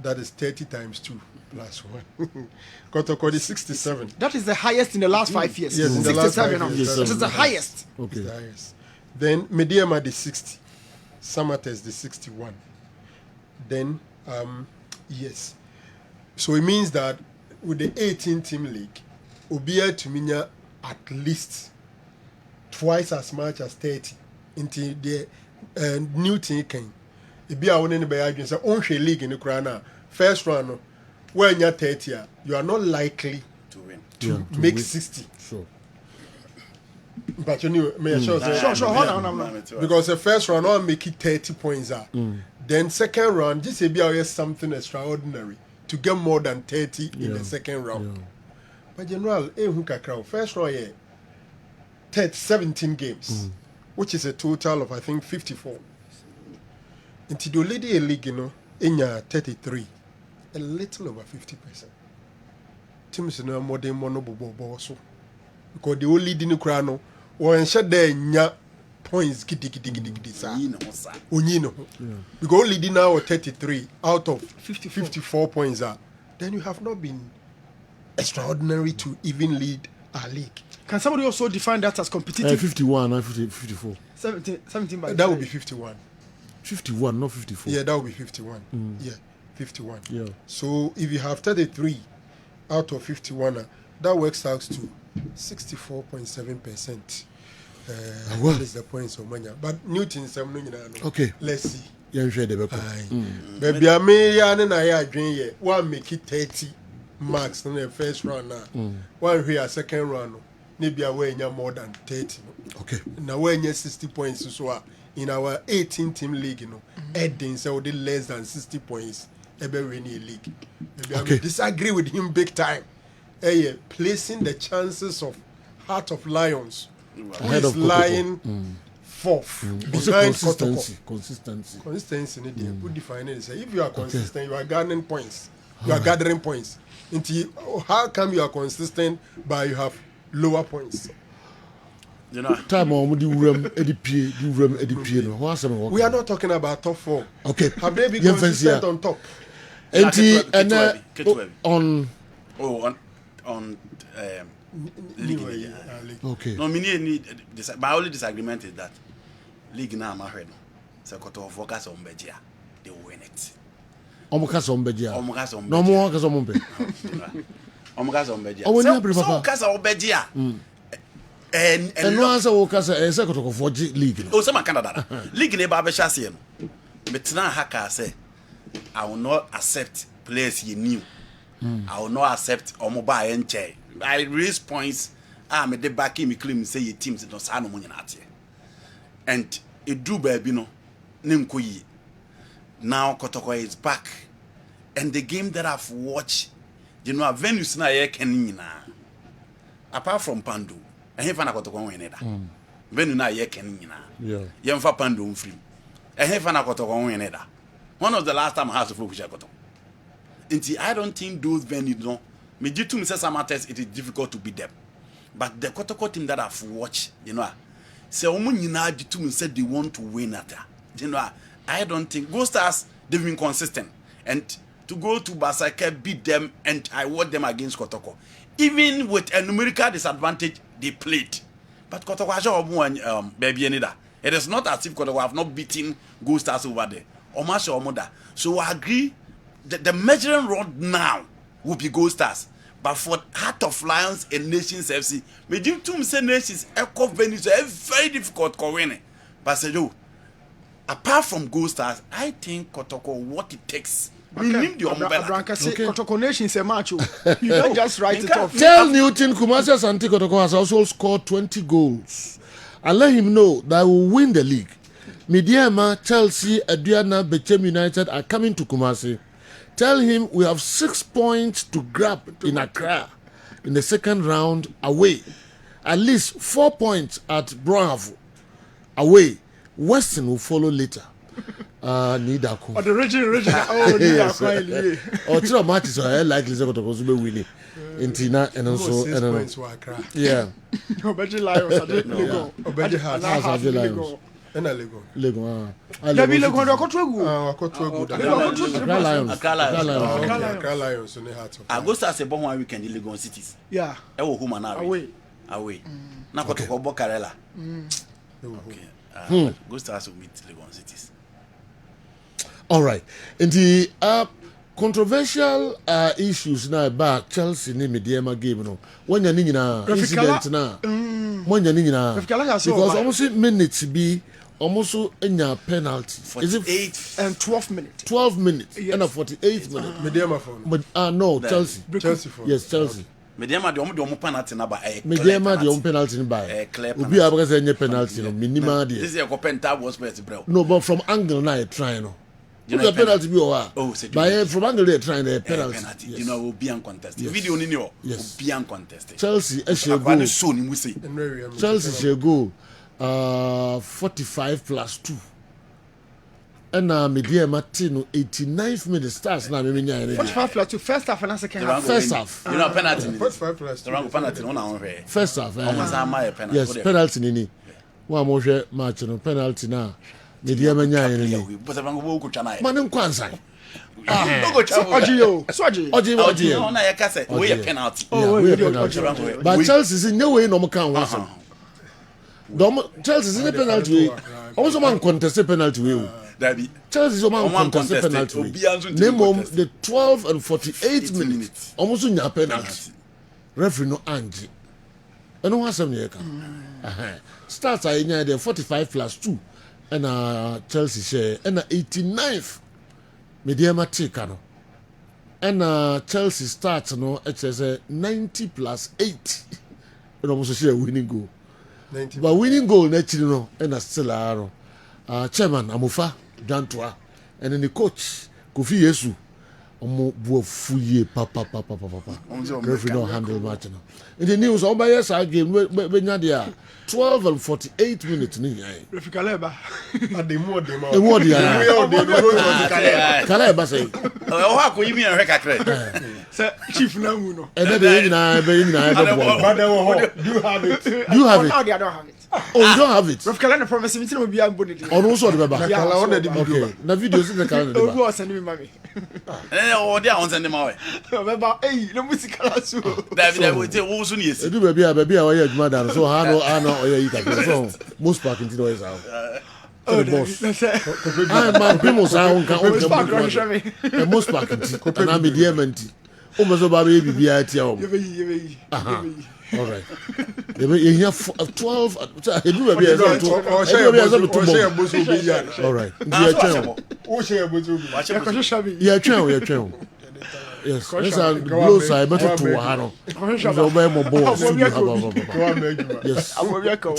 That is 30 times 2 plus 1. Kotoko is 67. That is the highest in the last 5 years. Yes, in the last 5 years. That is the highest. Okay. The highest. Then Mediama the 60. Samates the 61. Then yes. So it means that with the 18-team league, Obia to Minya at least twice as much as 30 into the new team came. If you are winning by agents, own league in the Krana, first round, when you're 30, you are not likely to win to make 60. Sure. But you know, sure. Hold on. Because the first round, I'll make it 30 points. Then second round, just be something extraordinary to get more than 30 in the second round. But general, first round, 17 games, which is a total of, I think, 54. Into the lady league, in 33, a little over 50%. Teams no more than mono so because the only leading crano or shut there points giddy sa. Because leading now 33 out of 54 points are, then you have not been extraordinary to even lead our league. Can somebody also define that as competitive? 51 and 54. 17 by that would be 51. 51, not 54. Yeah, that would be 51. Yeah, 51. Yeah. So if you have 33 out of 51, that works out to 64.7%. What is the points of money? But Newton, okay. Let's see. Yeah, share the Baby, I may I dream one make it 30 marks in the first round now. One here, second round, maybe away more than 30. Okay. Now when you 60 points so in our 18-team league, Edding so did less than 60 points every winning league. Maybe I will disagree with him big time. Placing the chances of Heart of Lions, who is lying fourth behind Consistency. Consistency. Who define it? Say if you are consistent, you are gathering points. You are gathering points. How come you are consistent but you have lower points? You know, time on the room, EDP. We are not talking about top 4. Okay. Have they been consistent on top? On league. Okay. No, my only disagreement is that league now I'm ahead. So Koto focus on Bejia, they will win it. Omukasa on Bejia. No more Omukasa on Bejia. So Omukasa on Bejia. And no answer Okasa and Secretary for league. Oh, some Canada. League in Baba Shassian. But now Haka say, I will not accept players you knew. I will not accept Omoba and Che. I raise points. I'm at the back in me claim say your teams don't sign no money at here. And it do baby no name Koyi. Now Kotoko is back. And the game that I've watched, you know, venues na ye kenina. Apart from Pandu. And he fana Kotoko win it. Venue na ye kenina. Yeah. Yemfa Pandu free. And he fana Kotoko win it. One of the last time I had to focus Kotoko. I don't think those venues no. Me due to Mr. Samates, it is difficult to beat them. But the Kotoko team that I've watched, you know, say Omunina due to me said they want to win at that. You know, I don't think Ghost Stars they've been consistent. And to go to Basaka, beat them, and I watch them against Kotoko. Even with a numerical disadvantage, they played. But Kotoko has baby anida. It is not as if Kotoko have not beaten Ghost Stars over there. Omasha Omoda. So I agree. The measuring rod now will be Gold Stars, but for Heart of Lions and Nations FC, me do to say Nations echo venues are very difficult to win. But say you, apart from Gold Stars, I think Kotoko what it takes. Kotoko Nations a match. You don't just write it off. Tell Newton Kumasi Asante Kotoko has also scored 20 goals, and let him know that we will win the league. Midiama, Chelsea, Aduana, Bechem United are coming to Kumasi. Tell him we have 6 points to grab in Accra in the second round away. At least 4 points at Bravo away. Western will follow later. Nidaku. Oh, the original. Oh, Nidaku. Oh, 3 matches are likely to go to winning. Intina and also yeah. Obeji Lions. Obeji has Lions. Lego. Dabi Lego do akotwegu. Accra Lions on the Heart of Augusta say bon one weekend in Legon cities. Yeah. E wo home na away. Na Kotoko Bokarela. Okay. Augusta will meet Legon cities. All right. In the controversial issues now back Chelsea ni Mediema game no. When you nyina incident na. When you nyina. Because almost minutes be almost a penalty. Is it 8 and 12 minutes? 12 minutes and a 48 minutes. Mediema phone. But no, Chelsea. Chelsea phone. Yes, Chelsea. Mediema the penalty na ba Mediema the penalty ba. Obi abaka say penalty no minimum there. This is a penta was best bro. No, but from angle now try no. The penalty be over. Oh, by from angle they trying the penalty. You know, will be uncontested. Video ni will be uncontested. Chelsea shall go. Chelsea shall go 45 plus 2. And media Martino 89th minute starts now. 45 plus 2. First half and second half. First half. You know penalty. 45 plus 2. Penalty. First half. Penalty. Yes, penalty nini. One more match no penalty now. Media manya nini. Manem kwanza. Oji. Na yakase. We penalty. But Chelsea is no way no can win. Chelsea is in penalty. Also man contested penalty way. Chelsea is man contested penalty. Name the 12 and 48 minutes. Almost in your penalty. Referee no Angie. And no some here can. Starts are in the 45 plus 2 and Chelsea share and 89th medium take and Chelsea starts no it says 90 plus 8 and almost share winning goal. 90. But winning goal naturally no and still chairman Amufa Dantua and then the coach Kofi Yesu omo buafuye papa referee no handle match no in the news on by yes game we nya there 12 and 48 minutes ni referee Kaleba ademo Kaleba say o ha ko yimi en kakra say chief na hu no e be nyina do you have it I don't have it. Oh, you don't have it. Referee Kaleba promise me no be am body on also the baba okay na video see the calendar o go send me mami o dia on send me away baba no musical asu David we say wo so ni esi edu baby we ya adwuma dan so ha no oya yi kakra so most park into the house the boss I man people say on can most park into na me dear menti o mo so baba e bibia tia o all right you have 12 edu baby all right yes, this are blows I better to Hano. Yes,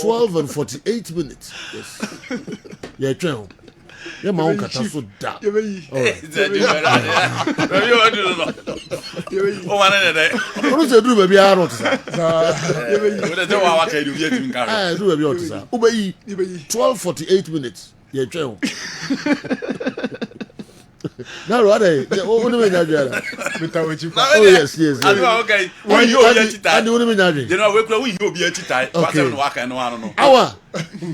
12 and 48 minutes. Yes, yeah, true. Yeah, my own catastrophe. What is the do, baby? I don't know. 12:48 minutes. Yeah, true. Now what I what do you mean? Oh yes. Okay. When you are yet I do mean that. You know we you be yet time. What no work no I don't know. Awa.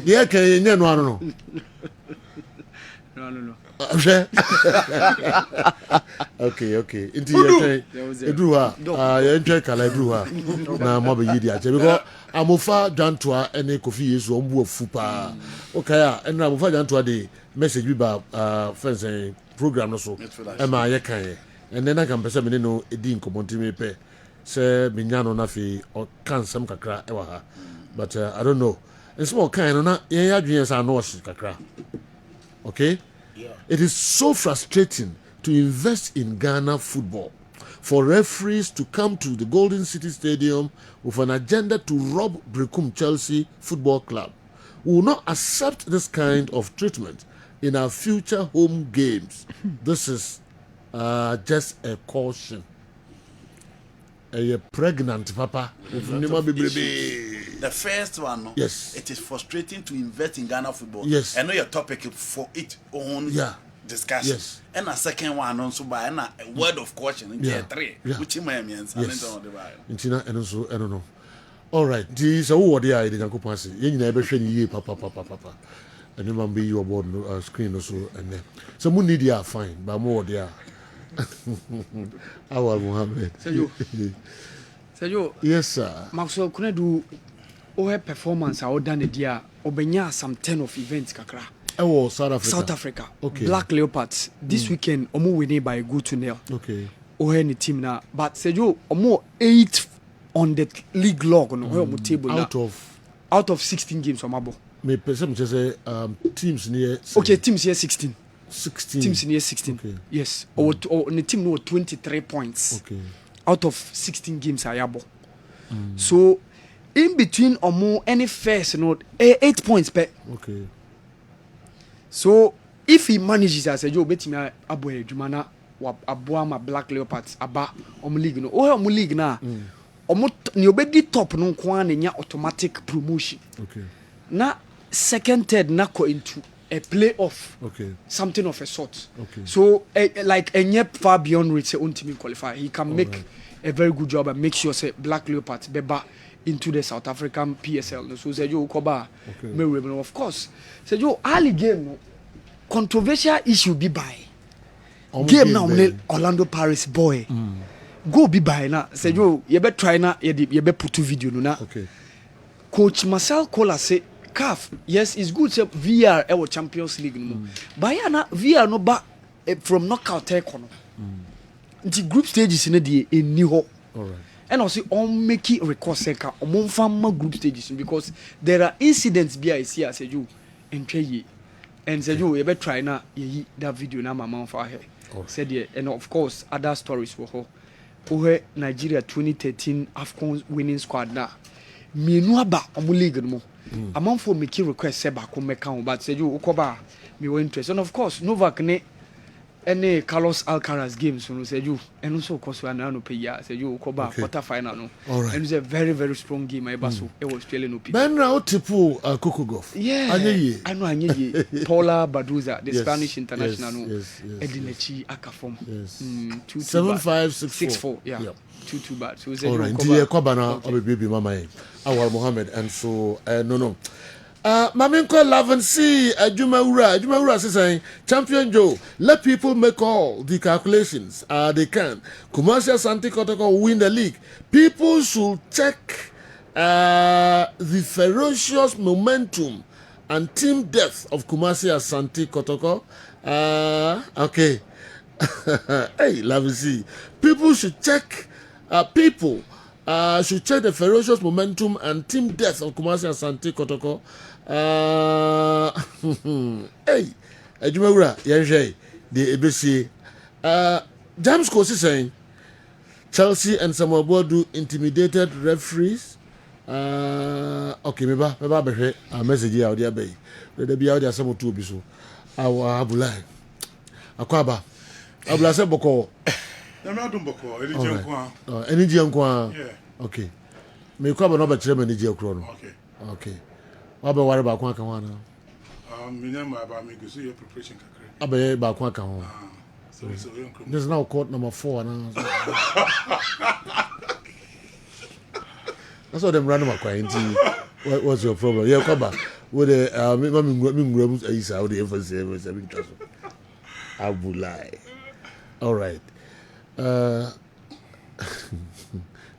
Yeah can you no no. No. Okay. Into your edu ha. You enjoy kala edu ha. Na mo be yidi ache because Amofa Dantua ene Kofi Yesu ombu ofu pa. Okay, and Amofa Dantua the message bi ba friends program no so ma ye kan and then I can person me no edi nkomonti me pe say me nya no na fi o kan sam kakra e wa ha but I don't know it's more kind no na ye adwen sa no kakra okay it is so frustrating to invest in Ghana football for referees to come to the Golden City Stadium with an agenda to rob Brekum Chelsea Football Club. We will not accept this kind of treatment in our future home games. This is just a caution. A pregnant papa. The first one, no? Yes. It is frustrating to invest in Ghana football. Yes. I know your topic for its own discussion. Yes. And a second one also by a word of caution. Three, which means and also I don't know. All right. This is what they are. They can go past it. You never share papa. And you man be your board screen also and then so we need ya fine but more there. Our Mohammed. Sergio. Yes sir. Maxwell kuna do performance I done the dia obenya some 10 of events kakra. Oh, South Africa. Okay. Black Leopards this weekend omo winning by a good 2-0. Okay. Any team now but Sergio omo 8 on the league log on omo table out of 16 games on mabo. Me person just say teams near teams here 16 teams near 16 okay. Yes or the team no 23 points out of 16 games ayabo so in between omo any first no 8 points per okay so if he manages as a job, bet me aboy Jumana aboama Black Leopards aba league no. Oh league na. Ni obedi top no kwa na automatic promotion. Okay. Na second third na go into a playoff. Okay. Something of a sort. Okay. So like far beyond reach say team qualify. He can make a very good job and make sure say Black Leopards beba into the South African PSL. So say you koba me of course. Say you early game no controversial issue be by. Game now Orlando Paris boy. Go be by na. Say you be try na you be put video no na. Okay. Coach Marcel Kola say CAF, yes, it's good say VR our Champions League no. But ya na VR no ba from knockout take on. The group stages in the new ho. All right. And also on make it record second on farmer group stages because there are incidents be I see as you and ye and say you ever try na ye that video na mama for her. Said yeah, and of course other stories were ho. Nigeria 2013 AFCON winning squad na. Mienu aba omo league no. Among for make request say back come count but say you ukoba me were interest and of course Novak ne any Carlos Alcaraz games so say you and also of course we are no pay ya say you ukoba quarter final no. Right. And it's a very very strong game I so it was Australian no people. Ben now tipu Coco Golf. Yeah. I know anye Paula Baduza the Spanish international no. Edinechi Akafom. Yes. 7564 yeah. 2-2 bad. So all right. Ndiye kwabana obebi mama e. Awal Mohammed and so no. Maminko 11C Ajumawura saying Champion Joe, let people make all the calculations they can. Kumasi Asante Kotoko win the league. People should check the ferocious momentum and team depth of Kumasi Asante Kotoko. Okay. Hey, 11C. People should check should check the ferocious momentum and team depth of Kumasi Asante Kotoko. Hey, Ajumawura, Yenjay, the ABC. James Kosi saying Chelsea and Samuel Boadu intimidated referees. Okay, meba behe a message here out there bay. There be out there some two bisu. Our Abulai. Akwaba. Abula se boko. Energy nkwa. Yeah. Okay. Me kwaba no be kire energy akro no. Okay. Okay. Abe worry about kwa kan wana. Me number about me go see your preparation kakre. Abe ba kwa kan ho. So this is now court number 4 now. That's what them random acquaintance. What's your problem? Yeah, kwaba. With the me ngura isa how the emphasis every trust. Abulai. All right.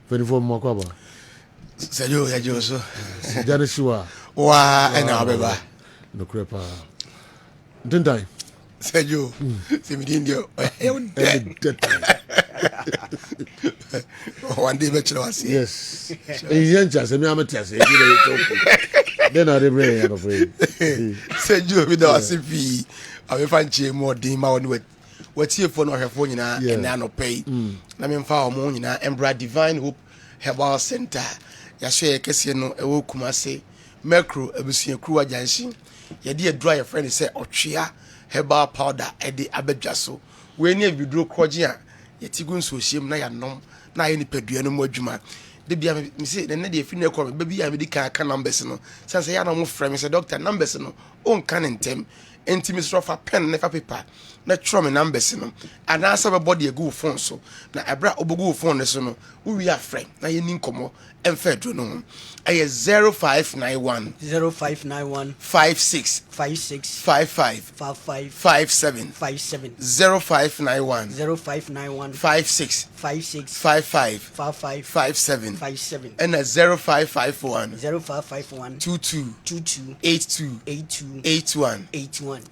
24 more kwaba. Sayo so. Janishwa. Wa ena beba. No crepa. Didn't I? Sayo. Simidio. One day bachelor was. Yes. Yenja se me amatia se then I dey I'm afraid. Sayo we do asipi. Ave fanche mo din ma woni watie fo no hwefo nyina ena no pay. Na me mfa o mo nyina Embra Divine Hope Herbal Center. Ya share kese no ewo Kumase Macro abusia kru ajanshi. Ye de adura your friend say otwea herbal powder e de abadwa so. We ni abiduro kroje a ye tigu nso hiem na ya nom na ye ni padua no mo adwuma. De bia me say ne de afini ekọ me bia me di kan numbers no. Say ya no mo frame say doctor numbers no on kan ntem. Enti me strofa pen nefa paper na tro me numbers no ana asa be body egu phone so na ebra obogu phone so no we are friend na ye ni nkomo emfa dro no aye 0591 56 55 57 0591 56 55 57 and 0551 22 82 81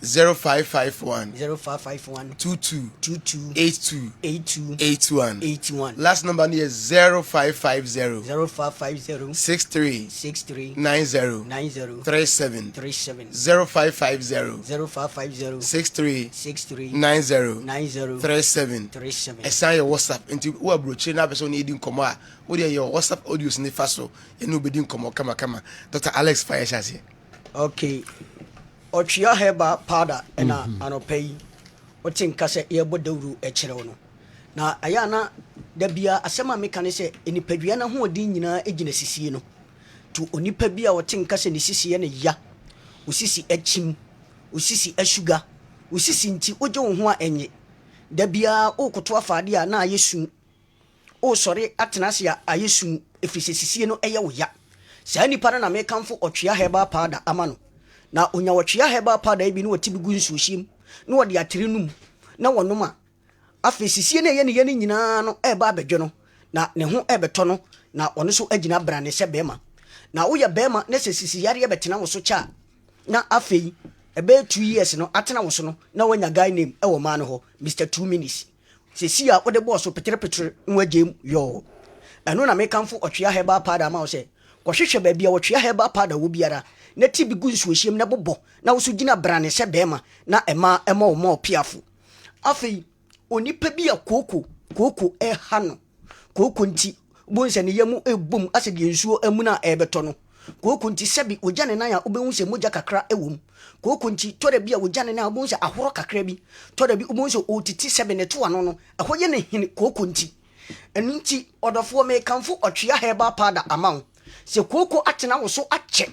0551 22 82 81. Last number is 0550 63 90 37 0550 63 90 37. Assign your WhatsApp into who are broaching na person needing come out. What are your WhatsApp audios ni faso? You know be doing come kama. Dr. Alex Fire here. Okay. ɔtwea heba powder ɛna anɔpɛ yi wote nka sɛ yɛbɔ dawuru ɛkyerɛ wo no na ɛyɛ na da bia asɛm a meka ne sɛ nipadua no hoɔden nyinaa gyina sisie no to onipa bi a wɔte nka sɛ ne sisiɛ no ya wo sisi akyim wo sisi asuga wo sisi nti wogye wo ho a ɛnye da bia wokoto afaade a na ayɛ su wosɔre atena ase a ayɛ su ɛfiri sɛ sisie no ɛyɛ wo ya saa nipa no na mekamfo ɔtwea heba powder ama no na onya wɔtwea heba powder bi no wɔte bi gu nsuohyiem na wɔde atere num na wɔnom a afei sisie no ɛyɛ ne yɛ no nyinaa no ɛba abɛdwo no na ne ho ɛbɛtɔ no na ɔno so agyina brane sɛ bɛrima na woyɛ bɛrima na sɛ sisi yareɛ bɛtena wo so kyɛ na afei ɛbɛyɛ 2 years no atena wo so no na wanya guy name ɛwɔ maa no hɔ Mr. 2 minutes sisi a wode bɔɔ so petere no agyem yɔɔ ɛno na mekamfo ɔtwea heba powder ma wo sɛ kɔhwehwɛ baabi a wɔtwea heba powder wɔ biara na ti bi gu nsuohyiem na bobɔ na wo so gyina brane sɛ bɛrima na ɛma wo ma ɔpiafo afei onipa bi a kooko ɛha no kooko nti bonsa ne yamu ebom asɛ de nsuo amuna ɛbɛtɔ no kooko nti sɛbi ogya ne nan a wobɛhu sɛ mogya kakra ɛwom kooko nti tɔda bi a ogya ne nan a wobɛhu sɛ ahoro kakra bi tɔda bi wobɛhu sɛ ɔtiti sɛbi ne to ano no ɛhɔ yɛ ne hene kooko nti ɛno nti ɔdɔfoɔ mekamfo ɔtwea heba powder ama wo sɛ kooko atena wo so akyɛ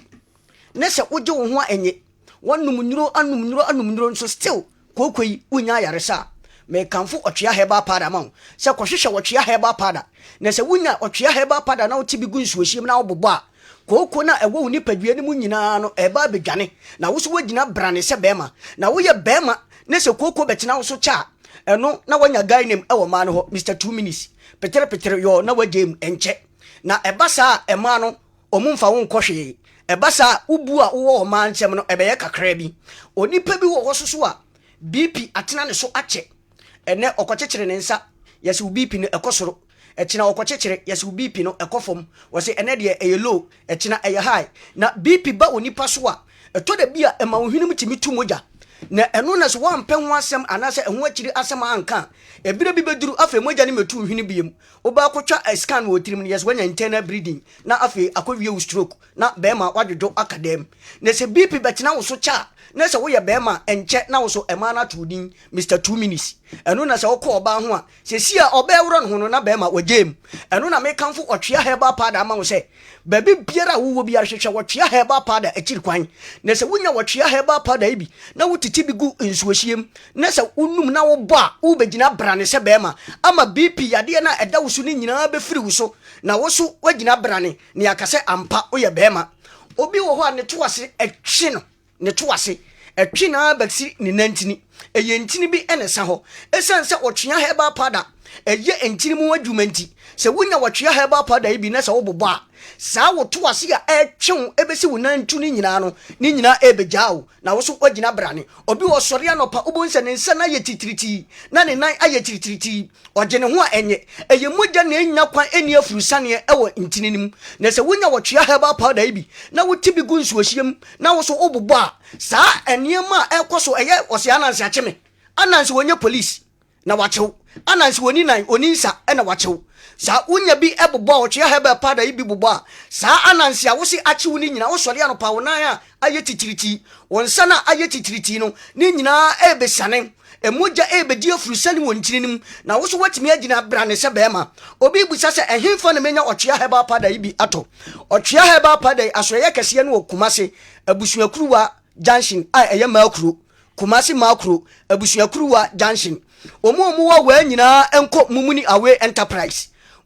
na sɛ wogye wo ho a ɛnyɛ wanum nnuro nso still kooko yi wonya ayaresa mekamfo ɔtwea heba powder ma wo sɛ kɔhwehwɛ ɔtwea heba powder na sɛ wonya ɔtwea heba powder na wote bi gu nsuohyiem na wobobɔ a kooko na ɛwɔ wo nipadua no mu nyinaa no ɛba abɛdwane na wo so wogyina brane sɛ bɛrima na woyɛ bɛrima na sɛ kooko bɛtena wo so kyɛ a ɛno na wanya guy name ɛwɔ maa no hɔ Mr. 2 minutes petere yɔ na wagye mu ɛnkyɛ na ɛba saa ɛmaa no ɔmo mfa wo nkɔ hwee ɛba saa wobu a wowɔ ɔmaa nsɛm no ɛbɛyɛ kakra bi onipa bi wɔ hɔ so a BP atena ne so akyɛ ɛnɛ ɔkɔkyekyere ne nsa yɛsɛ wo BP no ɛkɔ soro ɛkyina ɔkɔkyekyere yɛsɛ wo BP no ɛkɔ fam wɔsɛ ɛnɛ deɛ ɛyɛ low ɛkyina ɛyɛ high na BP ba onipa so a ɛtɔ da bi a ɛma wo hwenem tumi tu mogya na ɛno na so wampɛ ho asɛm anaasɛ ɛho akyiri asɛm anka ɛbire bi bɛduru afei mogya ne mɛtu hwene biem woba akɔtwa scan wɔ tirim no yɛsɛ wanya internal bleeding na afei akɔwie wo stroke na bɛrima wadwodwo aka dam na sɛ BP bɛtena wo so kyɛ na sɛ woyɛ bɛrima ɛnkyɛ na wo so ɛma no ato din Mr. 2 minutes ɛno na sɛ wokɔ ɔbaa ho a sɛsi a ɔbɛɛworɔ no ho no na bɛrima wagyem ɛno na mekamfo ɔtwea heba powder ama wo sɛ baabi biara a wowɔ biara hwehwɛ wɔtwea heba powder akyiri kwan na sɛ wonya wɔtwea heba powder yi bi na wotiti bi gu nsuohyiem na sɛ wonum na wobɔ a wobɛgyina brane sɛ bɛrima ama BP yadeɛ no a ɛda wo so no nyinaa bɛfiri wo so na wo so woagyina brane ne aka sɛ ampa woyɛ bɛrima obi wɔ hɔ a ne to ase ɛtwe no ne to ase ɛtwe na bɛsi ne nantini ɛyɛ ntini bi ɛne sa hɔ ɛsiane sɛ ɔtwea heba powder ɛyɛ ntini mu adwuma nti sɛ wonya wɔtwea heba powder yi bi na sɛ wobobɔ a saa wo to ase a ɛtwe wo ɛbɛsi wo nantu ne nyinaa no ne nyinaa ɛbɛgyaa wo na wo so wagyina brane obi wɔ sɔre anɔpa wobɛhu sɛ ne nsa no ayɛ titiritii na ne nan ayɛ titiritii ɔgye ne ho a ɛnyɛ ɛyɛ mogya na ɛnya kwan ɛni afuru saneɛ ɛwɔ ntini no mu na sɛ wonya wɔtwea heba powder yi bi na wote bi gu nsuohyiem na wo so wobobɔ a saa nneɛma a ɛkɔ so ɛyɛ ɔsɛ anansi akyeme anansi wɔnyɛ police na wakyew anansi wɔni nan oni nsa ɛna wakyew saa wonya bi ɛbobɔ ɔtwea heba powder yi bi bobɔ a saa anansi a wosi akyew ni nyina wo sɔre anɔpa wo nan a ayɛ titiritii wɔn nsa na ayɛ titiritii no ne nyinaa ɛbɛsiane emogya ebedi afurusani wɔ nkyiri nim na wo so watimi agyina brane sɛ bɛrima obi busa sɛ ɛhenfa na menya ɔtwea heba powder yi bi atɔ ɔtwea heba powder asoyɛ kɛseɛ no wɔ Kumase abusuakuruwa junction a ɛyɛ maakuro Kumase maakuro abusuakuruwa junction omo wa wa nyinaa ɛnkɔ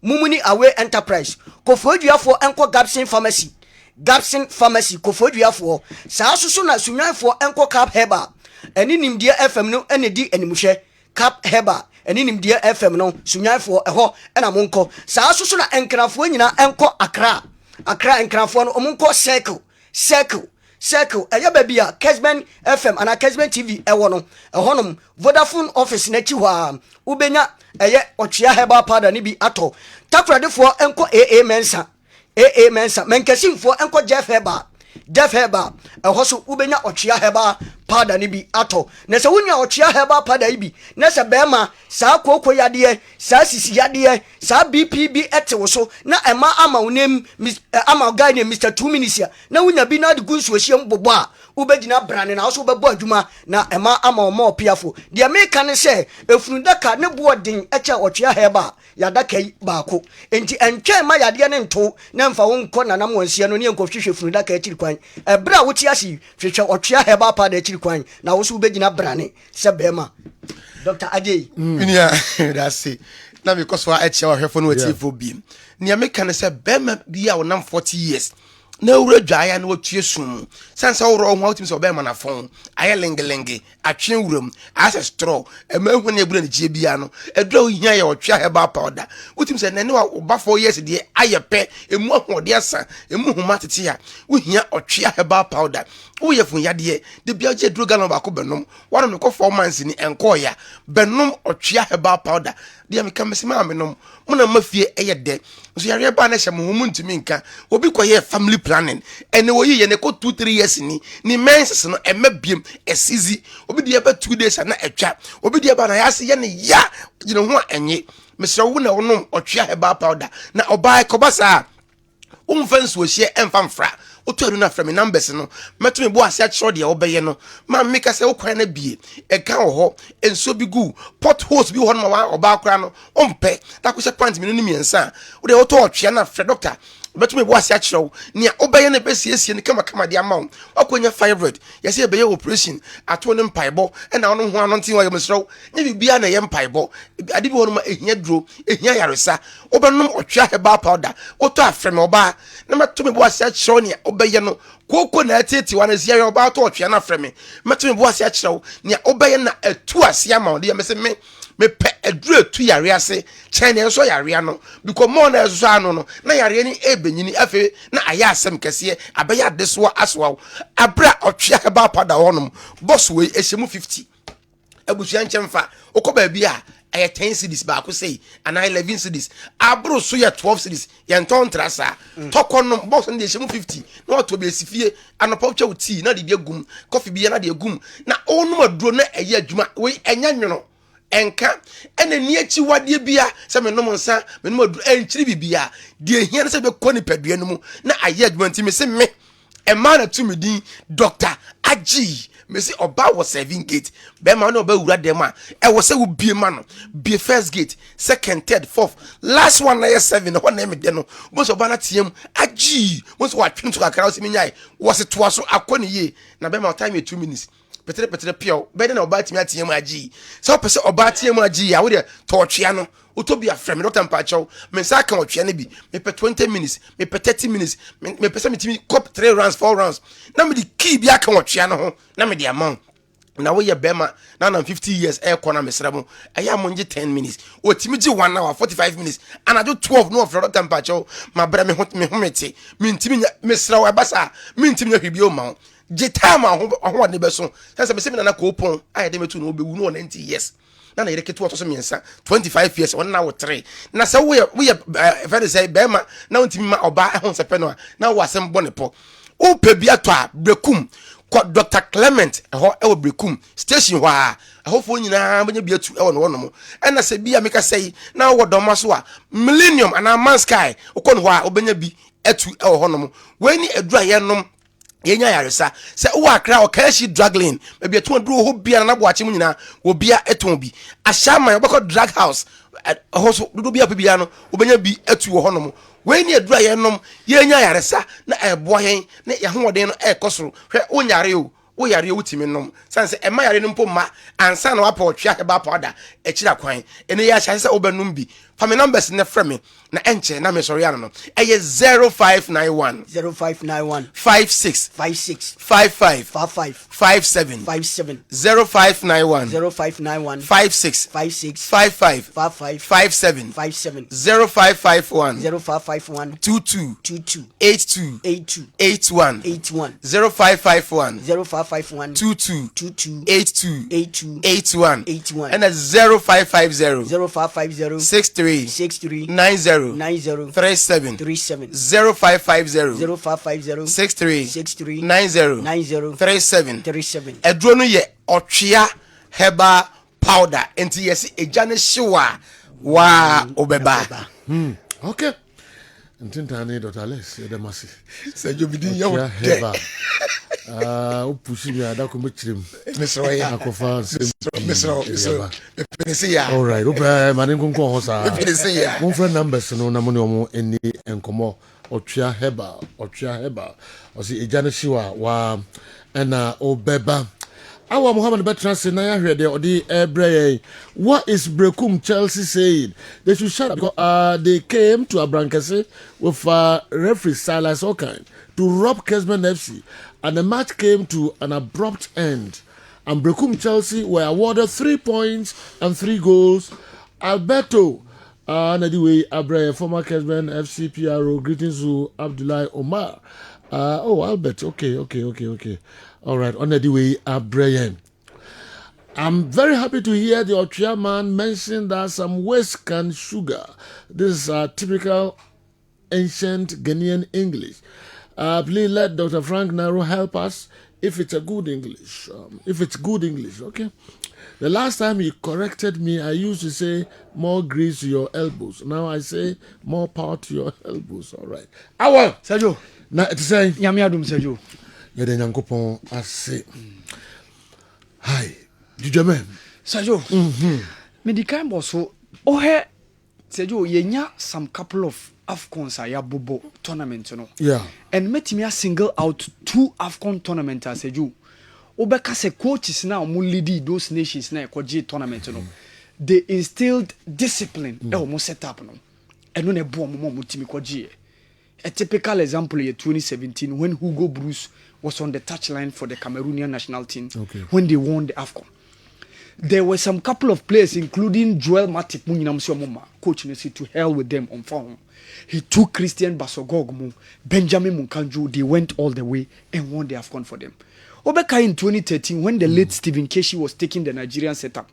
Mumuni Away Enterprise kofoduafo ɛnkɔ Gabson pharmacy kofoduafo saa soso na sunwanfo ɛnkɔ Cap Heba ɛne nimdeɛ FM no ɛne di animhwɛ Cap Heba ɛne nimdeɛ FM no sunwanfo ɛhɔ ɛna monkɔ saa soso na ɛnkrafo nyinaa ɛnkɔ Accra ɛnkrafo no ɔmonkɔ circle ɛyɛ baabi a Kessben FM ana Kessben TV ɛwɔ no ɛhɔnom Vodafone office n'akyi hɔ a wobɛnya ɛyɛ ɔtwea heba powder ne bi atɔ takoradefoɔ ɛnkɔ AA Mensa menkasimfoɔ ɛnkɔ Jeff Heba ɛhɔ so wobɛnya ɔtwea heba powder ni bi ato na sɛ wonya ɔtwea herbal powder bi na sɛ bɛrima saa koko yadeɛ saa sisi yadeɛ saa bp bi ɛte wo so na ɛma ama wo name ama guy ne Mr 2 minutes ya na wonya bi na de gu nsuo hye mbobɔ a wobɛgyina brane na wo bɛbɔ adwuma na ɛma ama wo ma opiafo deɛ meka ne sɛ efunu daka ne boɔden ɛkyɛ ɔtwea herbal yadaka yi baako enti ɛntwɛn ma yadeɛ ne nto na mfa wo nkɔ nanam wɔnsia no ne nkɔhwehwɛ funu daka akyiri kwan ɛbrɛ a wote ase hwehwɛ ɔtwea herbal powder akyiri kwan na wo so wobɛgyina brane sɛ bɛrima Dr. Ajay that's it na because wa ɛkyɛ wa hwɛfo no watifo bi nea meka ne sɛ bɛrima bi a wonam 40 years na wura dwaaya na watue sum sansa woro ho awtim sɛ ɔbɛrima na fon ayɛ lengelenge atwe wuram asɛ straw ɛma hu ne ebura ne gie bia no ɛdura wo hia yɛ ɔtwe herbal powder wotim sɛ nane wa ɔba 4 years deɛ ayɛ pɛ emu ahode asa emu homa tete a wo hia ɔtwe herbal powder wo yɛ fun yadeɛ de bia gye duro galon ba ko benom wɔn me kɔ 4 months ni ɛnkɔ ya benom ɔtwe herbal powder de am ka mesima amenom mo na mafie ɛyɛ dɛ so yare ba na hyɛ mo ho ntumi nka obi kɔ yɛ family planning ene wo yi ye ne ko 2-3 years ni menses no ema biem esizi obi de ba 2 days na etwa obi de ba na ya se ye ne ya gine ho enye mesra wo na wonom ɔtwea herbal powder na obai kɔbasa umfa nsuo hye emfa mfra otu na from numbers no meto me bo ase akiro de obeye no ma meka se okwan na bie e ka wo ho enso bi gu potholes bi ho no ma oba akra no ompe ta ko hye pant me no miensa wo de oto otwe na fre doctor meto me bo ase akiro nia obeye na besiesie ne kama de ama wo akonya fibroid yesi ebeye operation ato ne mpaibo e na ono ho ano ntin wa yemsro nya bibia na ye mpaibo ade bi ho no ma ehia duro ehia yaresa obenom otwe herbal powder oto afre me oba na meto me bo ase akiro nia obeye no koko na atete wana zia yo ba to otwe na frɛ me meto me bo ase akyerew ne obeye na atu ase ama de me se me pe aduru atu yare ase kyɛn ne so yare no because more na so ano no na yare ni ebenyini afi na aya asem kɛse abɛya adeso asoa abra otwe herbal powder honom boss we ehyemu 50 abusuan kyɛmfa okoba bi a 10 cities ba ko say and 11 cities abro so ya 12 cities ye nton trasa tokon no box no de hyemu 50 na oto be sifie anopa twa tea na de gum coffee bi na de gum na onum aduro na eye adwuma we enya nwono enka ene ni achi wade bia se me nom nsa me nom aduro enchiri bibia de ehia na se be kɔ ni padua no mu na aye adwuma nti me se me e man to me din Dr. Aji me say oba was 7 gate be ma no oba wura dem a e wo say wo bie ma no bie first gate second third fourth last one na 7 no na me de no mo so oba na tiem Aji mo so wa twin to kakra o se me nyai wo se to so akɔ ne ye na be ma time 2 minutes petere pio be de na oba timi atiem Aji so pese oba atiem Aji ya wo de to twea no utobia frame Dr. Mpacho me sa kan otwe na bi me pe 20 minutes me pe 30 minutes me pese me timi cop 3 rounds 4 rounds na me di key bi aka otwe na ho na me di amount na we ye bema na 50 years e kona me sremo eya monje 10 minutes o timi ji 1 hour 45 minutes and I do 12 no of Dr. Mpacho ma bra me homete me ntimi me srawo e basa me ntimi nya hwibio ma je time ho ne be so se me se me na ko pon aye de metu no obewu no 90 years na na yɛreke to ɔtɔ so miɛnsa 25 years ɔno na wo 3 na sɛ wo yɛ very say bɛma na wontimi ma ɔba ɛho sɛpɛ no a na wo asɛm bɔ ne pɔ wo pɛ bi atɔ a brekum kɔ Dr. Clement ɛhɔ ɛwɔ brekum station hɔ a ɛhɔfoɔ nyinaa bɛnya bi atu ɛwɔ no wɔnom ɛna sɛ bi a meka sɛ na wo dɔma so a Millennium ana Man Sky wokɔ no hɔ a wobɛnya bi atu ɛwɔ hɔnom wei ni adura yɛnom yenya yaresa se wo akra o kashi drugline maybe eto duro ho bia na boache mu nyina wo bia eton bi ashama yo bako drug house ho so dodo bia bia no obenya bi atu wo honom we ni adura yenom yenya yaresa na eboa yen na ye hoden no ekosoro hwe onyare o wo yare wutimi nom sanse ema yare no mpo ma ansa na wapa otwa heba powder ekira kwan ene ya hya se obenum bi fa me numbers ne frɛ me na enche na me sori ano no eye 0591 56 55 57 0591 56 55 57 0551 22 82 81 0551 22 82 81 and 0550 63 63 63 90 90 37 37 0550 0550 63 63 90 90 37 37. Eduro no ye otwea herbal powder enti yes eja ne hyewa wa obeba. Okay. Ntintane Dr. Alex Edemasi. Say you bidin ya wo. Pushing me ada ko mechirim. Mr. Oya. Akofa Mr. Penisia. All right. Opa manin konko ho sa. Penisia. Mon friend numbers no na mo ne omo eni enkomo otwea herbal. Osi eja ne hyewa wa na obeba. Our Muhammad Bertrand Senaya here there odi ebrey. What is Brekum Chelsea saying? They should shut up because they came to Abrankase with referee Silas Okan to rob Kessben FC, and the match came to an abrupt end. And Brekum Chelsea were awarded 3 points and 3 goals. Alberto Nadiwe Abrey, former Kessben FC PRO, greetings to Abdullah Omar. Albert, okay. All right, on the way, Brian. I'm very happy to hear the Austria man mention that some waste can sugar. This is typical ancient Ghanaian English. Please let Dr. Frank Naro help us if it's a good English. Okay? The last time he corrected me, I used to say more grease to your elbows. Now I say more power to your elbows. All right. Awa! Sergio. Na it's saying. Yami adum Sergio. Yede nyankopon ase. Hi. Dujame. Sergio. Medical bosso. Ohe Sergio yenya some couple of AFCONs ya bobo tournament no. Yeah. And metimi single out 2 AFCON tournament Sergio. Obeka se coaches na omo lead those nations na ekoje tournament no. They instilled discipline e omo setup no. Eno na bo omo mutimi koje. A typical example in 2017 when Hugo Bruce was on the touchline for the Cameroonian national team when they won the AFCON. There were some couple of players, including Joel Matip, coach to hell with them on phone. He took Christian Basogogmu, Benjamin Munkanju, they went all the way and won the AFCON for them. Obeka in 2013, when the late Stephen Keshi was taking the Nigerian setup,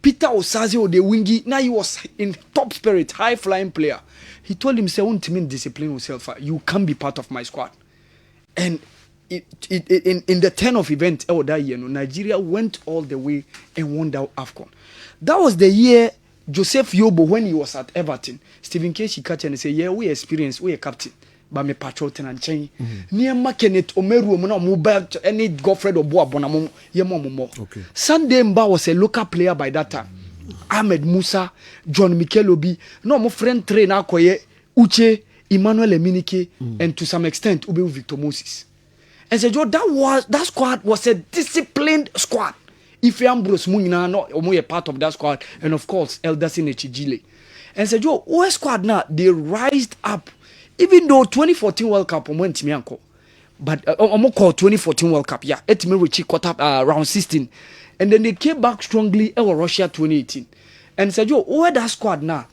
Peter Osaze the wingy, now he was in top spirit, high flying player. He told himself, "Won't discipline yourself. You can't be part of my squad." And in the turn of event, that year, Nigeria went all the way and won that AFCON. That was the year Joseph Yobo, when he was at Everton, Stephen Keshi catch and say, "Yeah, we experienced, we a captain, but me patrol and chain. Near Kenneth Omeru, mobile, any Godfred or Boa Bonamo, Yemomo." Sunday Mba was a local player by that time. Ahmed Musa, John Mikelobi, no more friend trainer Koye, Uche, Emmanuel Eminike, and to some extent Ube Victor Moses. And said, that squad was a disciplined squad. If Ambrose Munina not a part of that squad, and of course Elderson Echijile. And said, what squad now they rised up, even though 2014 World Cup went to Mianko. But call 2014 World Cup, yeah, it me reach quarter round 16. And then they came back strongly over Russia 2018. And said, where that squad now?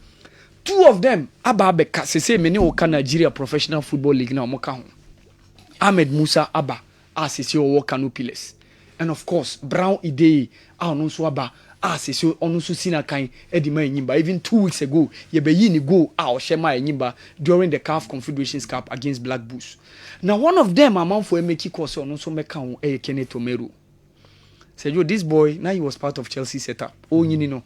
2 of them, Abba Beka, say many Oka Nigeria Professional Football League now, Moka. Ahmed Musa Abba, Asisi Oka Piles. And of course, Brown Idei, Aononso Abba, Asisi Onusu Sinakai, Edima Nyimba. Even 2 weeks ago, Yebeyini go out Shema Nyimba during the CAF Confederations Cup against Black Bulls. Now, one of them, a man for Emeki Koso, Onuso Meka, Kenneth Omeru. Said, this boy, now he was part of Chelsea setup. Oh, you know.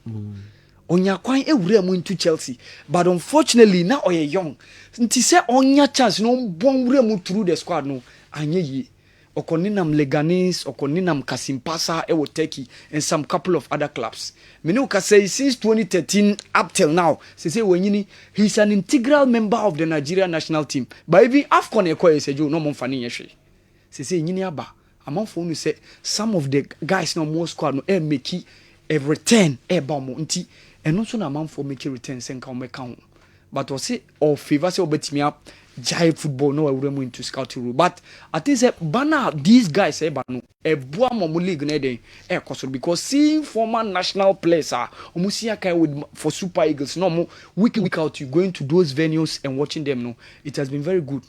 Onya kwan ewure mu into Chelsea, but unfortunately now oye young. Nti se onya chance no bon wure mu through the squad no anye yi. Okoninam Leganese, Okoninam Kasimpasa, Ewo Turkey, and some couple of other clubs. Minuka say since 2013 up till now, say when he's an integral member of the Nigerian national team. But even AFCON ekoye se jo no monfani yehwe. Say nyini aba. Among for say some of the guys no more squad no make a return bamo nti and also na man for make return sen kan make kan. But we say or favor say obetimi up jive football no we remo into scouting rule. But I think say bana these guys say bano boa mo league na den koso because seeing former national players are omusia kai with for Super Eagles no mo week out you going to those venues and watching them no it has been very good.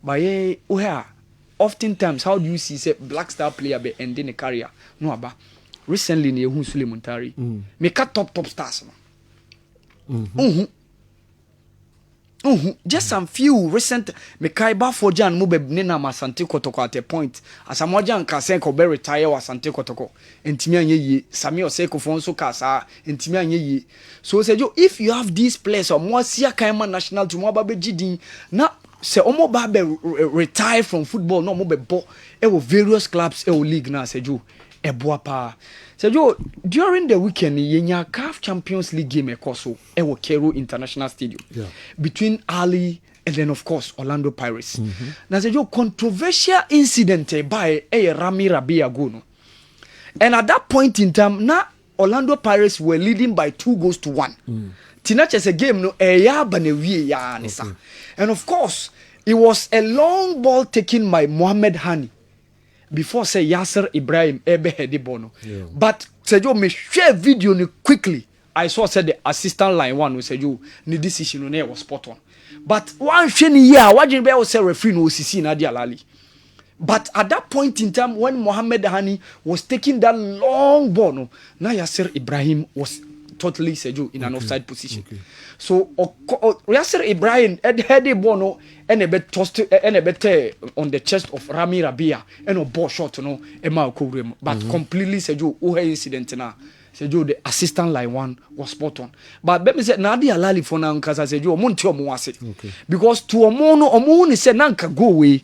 But oftentimes how do you see say black star player be ending a career no aba recently ne Ehun Suleiman Tari make top stars no Just some few recent Mekaiba Fojan Mube Nina Masante Kotoko at a point. As a Mojan Kasenko be retire or Sante Kotoko. And Timian ye, Sami Oseko Fonso Casa, and Timian ye. So said you, if you have these players or more Sia Kaima National to Mobabe GD, now say Omo Babe retire from football, no Mobe Bo, various clubs, league now, said you, Eboapa. So during the weekend, yenya CAF Champions League game ekoso ewo Cairo International Stadium between Ali and then of course Orlando Pirates. Now so controversial incident by Rami Rabia Gono. And at that point in time, now Orlando Pirates were leading by 2-1. Tinache a game no ya nisa. And of course, it was a long ball taken by Mohamed Hani. Before say Yasser Ibrahim ebe headi bono. But say you me share video ni quickly. I saw said the assistant line one who said you ni decision no was spot on. But one sheni year wajin be say referee no sisi na dia lali. But at that point in time when Mohamed Hani was taking that long ball no, now Yasser Ibrahim was totally Seju in an offside position. So Yasser Ibrahim heady bono and a bit tossed and a bit on the chest of Rami Rabia and a ball shot no Emma Okurim, but completely Seju Uhe incident na Seju the assistant line one was spot on. But Bemi said Nadia Lali for now because I said you Montio Moase. Because to a mono or moon said Nanka go away,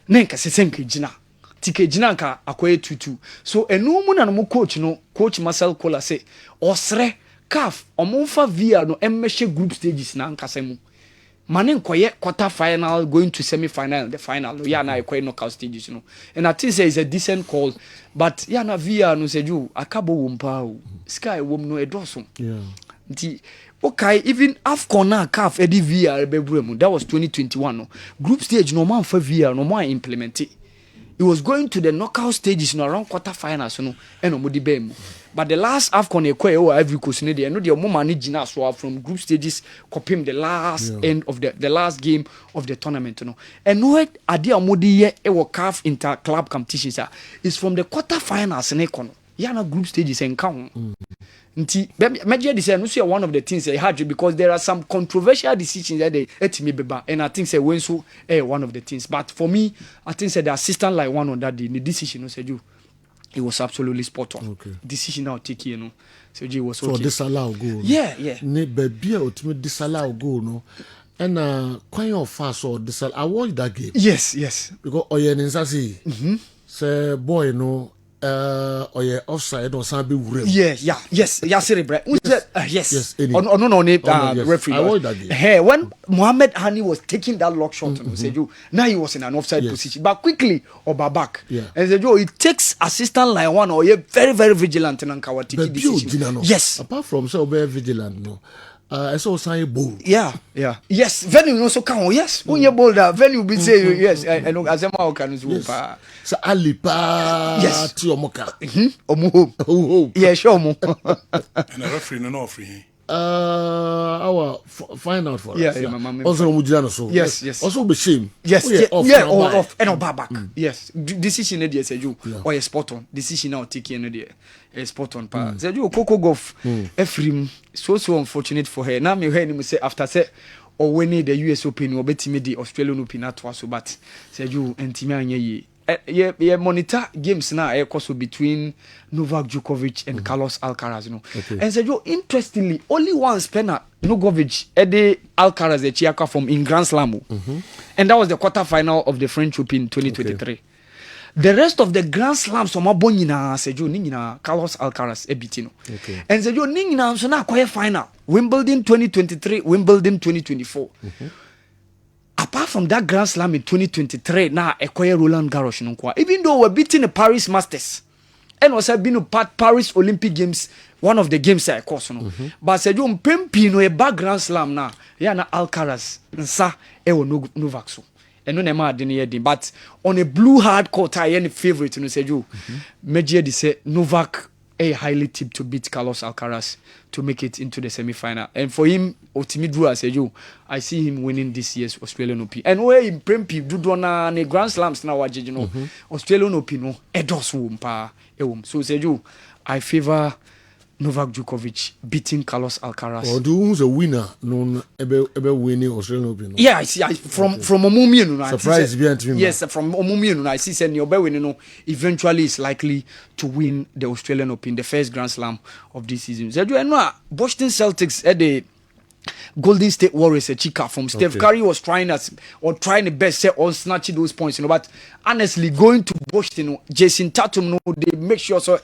Nanka Senke Jina. Tike Jinanka akwe tutu. So a no moon and coach no coach Marcel Kola say Osre CAF omonfa via no emeshe group stages na nkasemu manin koye quarter final going to semi final the final no ya na koye knockout stages no and I think say is a decent call but ya na via no seju akabo wompa o sky wom no edoso nti okay even AFCON na CAF edi via bebremu that was 2021 no group stage no man fa via no man implement it. It was going to the knockout stages no around quarter finals no and omodi bem. But the last AFCON ekwe every course no dey no dey omo manage gina so from group stages copim the last end of the last game of the tournament no. And no ade omodi ye e wo CAF inter club competitions is from the quarter finals ne kono. Ya na group stages enka ho. Nti media dey say no so one of the things they had because there are some controversial decisions that they etimi beba and I think say when so one of the things but for me I think say the assistant like one on that day the decision no said you it was absolutely spot on. Decision now take you know so it was okay. So disallow goal. Yeah. Ne baby ultimate disallow goal no. And quite of fast or disallow I watched that game. Yes. Because Oyen Insasi say boy no or offside or something. Yes. Yasser Ibrahim. Yes. Referee. I watched that game. Hey, when Mohamed Hani was taking that lock shot, said you now he was in an offside position, but quickly back. And said you it takes assistant line one or you very very vigilant and take decision. Yes. Apart from so very vigilant, no. I saw sign bold. Yeah. Yes, venue also come. Yes, when you bold that venue be say yes. I know as a can do. So Ali pa. Yes. To your moka. Omo. Yeah, sure mo. And the referee no free. Our find out for us. Yeah, my also Mujano so. Yes. Also be shame. Yes. Off and back. Yes. Decision there say you or a spot on. Decision now take in there. A spot on pa. Say you Coco Golf. Ephraim so unfortunate for her. Now me hear him say after say or winning the US Open or betting the Australian Open at was so but say you entimi anye ye monitor games now also between Novak Djokovic and Carlos Alcaraz and said you interestingly only one spanner Nogovic Eddie Alcaraz the Chiaka from in Grand Slam and that was the quarter final of the French Open 2023. The rest of the Grand Slams so mabonina said you nina Carlos Alcaraz ebitino and said you nina so na quite final Wimbledon 2023 Wimbledon 2024. Apart from that Grand Slam in 2023, now acquire Roland Garros no. Even though we're beating the Paris Masters, and also been part Paris Olympic Games, one of the games I course no. But said you pempi no a bad Grand Slam na ya na Alcaraz nsa no Novak so. And no nema adini but on a blue hard court I any favorite no said you. Major de say Novak a highly tipped to beat Carlos Alcaraz to make it into the semi-final. And for him, Otimi Drew, I said, I see him winning this year's Australian Open. And where in Prempi, Dudona, ne Grand Slams now, Australian Open, no, Edos Wumpa, so said I favor Novak Djokovic beating Carlos Alcaraz. Or who's a winner? No, ever winning Australian Open. Yeah, I see. From Omumi, surprise behind him. Yes, from Omumi, I see. Say Niobe winning, eventually is likely to win the Australian Open, the first Grand Slam of this season. So you know, Boston Celtics at the Golden State Warriors, a chica from Steph Curry was trying the best set on snatching those points, but honestly, going to Boston, Jason Tatum, they make sure so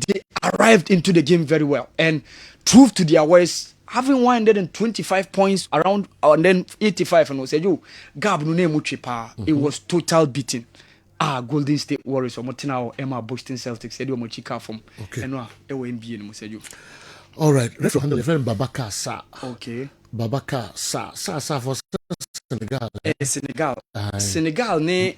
they arrived into the game very well and proved to their ways, having 125 points around and then 85 and said, "You, Gab no name pa." It was total beating. Golden State Warriors or Motina or Emma Boston Celtics said you chica from and NBA no said you. All right, let's handle the friend Babaka Sa. Okay. Babaka Sa for Senegal. Senegal ne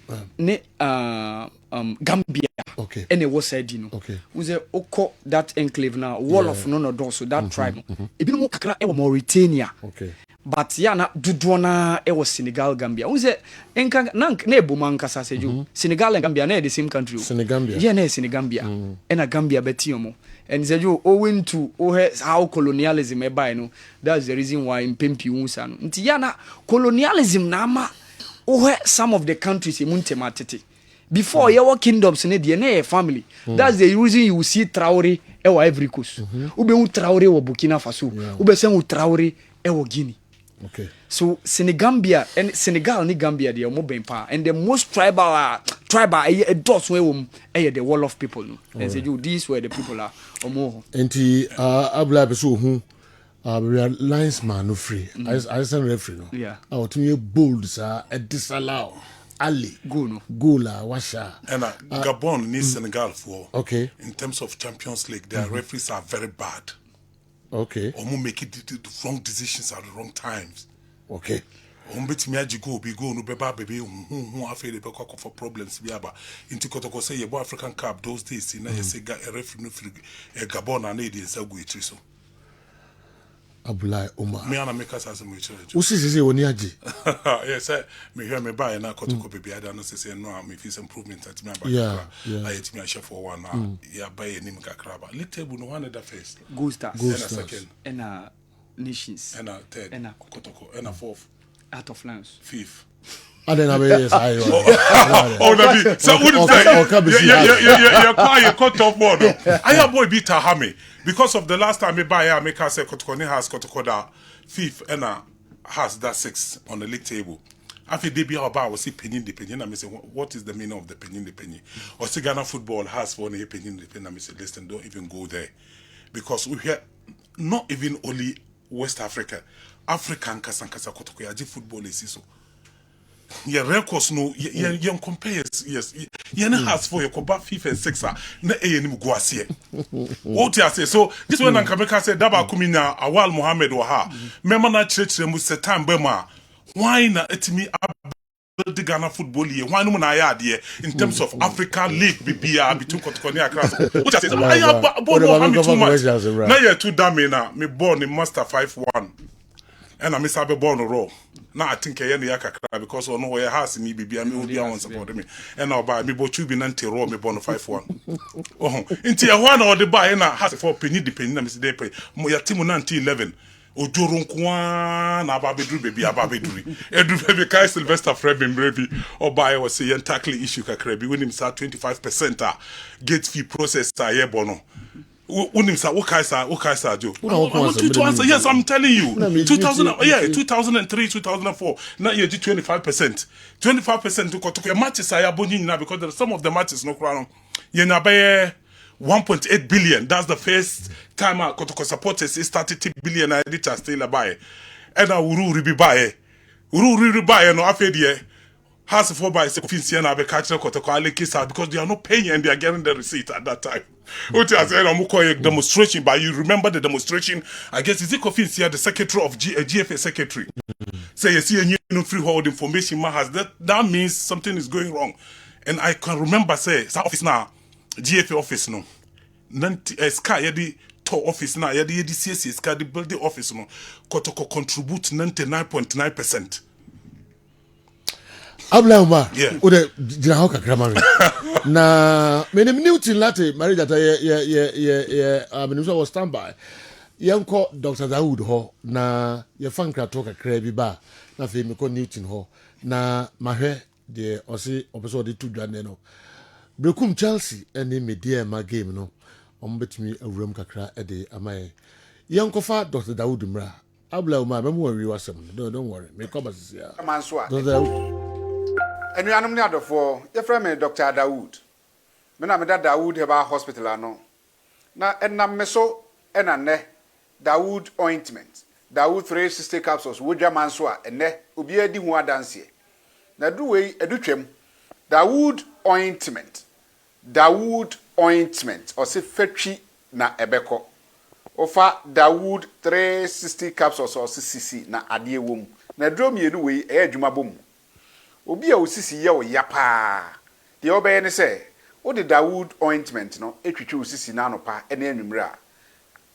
Gambia. Okay. And it was said, okay. Was a Oko that enclave now, wall of no so that tribe. It been kakra e Mauritania. Okay. But yana dudwana e was Senegal Gambia. Was it enka ne bumanka sa seju. Senegal and Gambia na the same country. Senegambia. Yeah, na Senegambia. And a Gambia betiomo. And seju owing to how colonialism e by no. That's the reason why in Pempi unsa no. Nti yana colonialism na ma some of the countries imunte matete. Before your kingdoms in the family. That's the reason you see Traore ewa Ivory Coast. Ube Traore wa Burkina Faso. Ube sen Traore ewa Guinea. Okay. So Senegambia and Senegal ni Gambia they are more power and the most tribal dots where the wall of people no. And say you these were the people are more. Enti abla beso hu linesman no free. I send referee no. Yeah. To me bold sir a disallow. Ali Gola Washa and Gabon needs Senegal for in terms of Champions League their referees are very bad. Okay. Or make it the wrong decisions at the wrong times. Okay. Bet me go no beba baby who afraid the for problems biaba into Kotoko say your African Cup those days in a say a referee no free Gabon and Nadi and Sagu so. Abulai Omar. Me and make us as a mutual. Usi Oniaji. Yes, me hear me buy and I Kotoko baby. I don't say no, me feel improvement at me. Yeah. I hit me a chef for one now. Yeah, buy a name Kakraba. Little no one at the first. Go Stars. And a second. And Nations. And a third. And a Kotoko. And a fourth. Out of Lions. Fifth. And then I mean, yes, I. Nabi. So wouldn't say you're quiet, cut off board. I have boy beat Tahame because of the last time I buy, I make her say Kotoko has Kotoko that fifth and has that six on the league table. After they be about, was see penny the penny. I say, what is the meaning of the penny? Or see Ghana football has one a penny the penny. I say, listen, don't even go there because we hear not even only West Africa, African Kasankasa Kotoko yaji football is so. Your records no young compares yes has for your combat 5 and 6 na enim go ase what you say so this one and Kameka said daba kumina Awal Mohammed wa ha mema na chire mu setan be ma why na etimi the Ghana football here why no na ya de in terms of African League bibia between Kotoko and Accra what you say I have born Mohammed too much na you too damn na me born in master 5-1 and I miss Abe born row. Now I think I am the because I know where has me be me will be on support me. And now by me but you be nanti row me born 5-1. Oh, into a one or the buy na has for penny depending na Mr. Depe. Mo ya timu nanti 11. Ojoro nkwa na ababedru baby ababedru. Edru baby kai Sylvester Fred baby or buy was say tackle issue kakra bi when him start 25% gate fee process ye bono. Ukaisa Joe. Yes, I'm telling you. 2003, 2004. Now you do 25%. 25% to Kotoko matches I aboni now because some of the matches no crown. You na buy 1.8 billion. That's the first time Kotoko supporters started 10 billion I did still buy. And I will ribi buy. Uru buy no afedi. Has for by Sefinciana be catching Kotoko Alekisa because they are not paying and they are getting the receipt at that time. What I said, I'm a demonstration, but you remember the demonstration? I guess is it Kofincia, the secretary of GFA secretary? Say you see a new freehold information has that means something is going wrong. And I can remember say office now, GFA office no. Sky yadi to office now, yadi CSC Sky the building office no. Kotoko contribute 99.9%. Ablama. Ode jina ho kakra ma me. Na me Newton latte marriage that was standby. Yanko Dr. Dawood ho na ye fankra to kakra bi ba na fe me ko Newton ho na mahwe de osi opeso de tu dwane no. Brekum Chelsea ene media ma game no. Ombetimi awuram kakra e de amaye. Yanko fa Dr. Dawood mra. Ablama me mo wi wasem. Don't worry. Me come as ya. Manso a. Enuanom ne adofo, ye frɛ me Dr. Dawood. Me na me da Dawood Heba Hospital ano. Na enam me so ena ne Dawood ointment. Dawood 360 capsules wodwa manso a ene obi adi hu adanse. Na du wei edutwam. Dawood ointment. Dawood ointment o se fatwi na ebeko. Ofa Dawood 360 capsules o se sisi na ade wom. Na dro mienu wei e adwuma bom. Obi a osisi ye o yapa. De obeye ne se, o de Dawood ointment no etwitwe osisi na anopa ene anwumre a.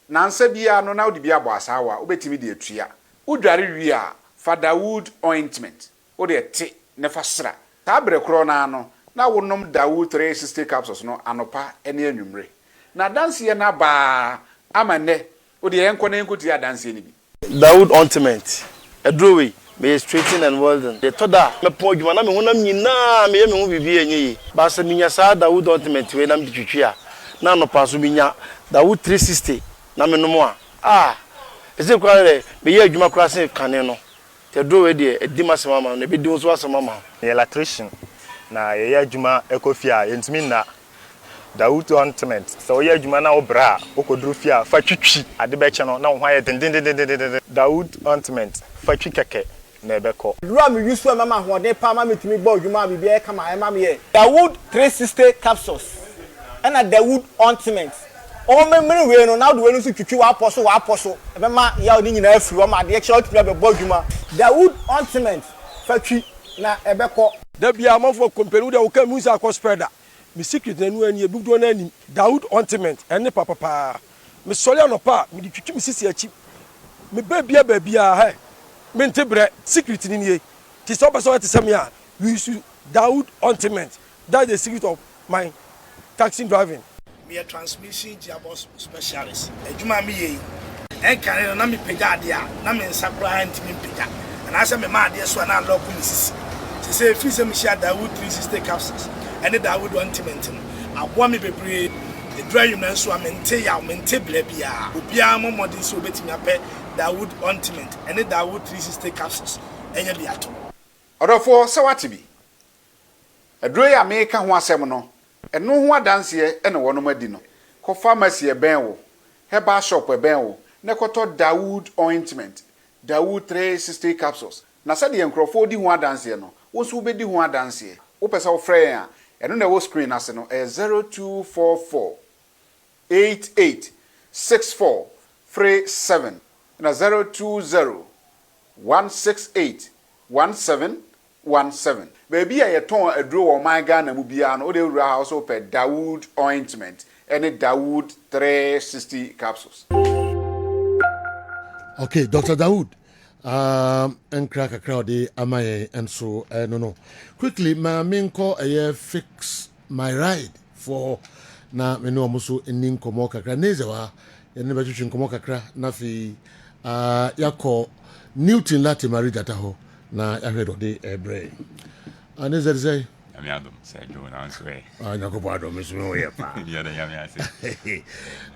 Na nsa bia no na o de bia bo asawa, obetimi de atua. Udware wi a fa Dawood ointment. O de te ne fa sra. Ta bre kro na no, na wonom Dawood 360 capsules no anopa ene anwumre. Na danse ye na ba amane, o de enko na enko ti adanse ni bi. Dawood ointment. Edrowe me straighten and well done. The toda me pon djuma na me honam nyina me ye me ho bibi enye ba se minya sa Dawood ointment we na me twitwi a na no paso minya Dawood 360 na me no mo a ese kwa le me ye adwuma kra se kane no te do we de edi masema ma na be di so asema ma ye electrician na ye adwuma ekofia yentimi na Dawood ointment so ye adwuma na obra okoduru fia fa twitwi ade be che no na ho aye den Dawood ointment fa twi keke na ebeko Lua me yusu mama hoden pa ma metumi gba odwuma bibi e kama e ma me ye Dawood 360 capsules and a Dawood ointment o me mene we no na do we no so twitwi wa aposo e be ma ya oni nyina afiri o ma de e che otumi be gba odwuma Dawood ointment fa twi na ebeko da bia amafo company da o ka musa akọ spreader mi secret na nu ani ebudo na ani Dawood ointment ene papa mi sole anopa mi di twitwi mi sisi achi mi babia he Mentebre secret ni nie. Ti so person te say me a we use Dawood ointment. That's the secret of my taxi driving. Me a transmission gearbox specialist. Ejuma me ye. En kan na me pega ade a na me nsakura antimi pega. And I say me ma ade so na lock me sisi. Ti say fi say me share Dawood 360 capsules. And the Dawood ointment. Abo me bebre the dry you na so amente ya mente bla bia. Obi a mo modern so betimi apɛ Dawood ointment and the Dawood 360 capsules. Enya bi ato. Odofo se wate bi. Aduro ya me ka ho asem no. Eno ho adanse ene wono madi no. Ko pharmacy e ben wo. Herbal shop e ben wo. Ne koto Dawood ointment. Dawood 360 capsules. Na se de enkrofo di ho adanse no. Wo so be di ho adanse. Wo pese wo frɛ ya. Eno na wo screen ase no 0244 88 64 37 na 020 168 1717 baby a yeton aduro wo man Ghana mu bia no o de wura house o pe Dawood ointment and Dawood 360 capsules. Okay, Dr. Dawood. And crack a crowd amaye and so no. Quickly, my main call a fix my ride for na me no muso enin komo kakra nezewa ene ba twetwe komo kakra na fi yakọ Newton lati marriage ataho na yahwedo de ebre aneze say Amiadom say jo na so e nyakobo adom me so we pa ya da yami ase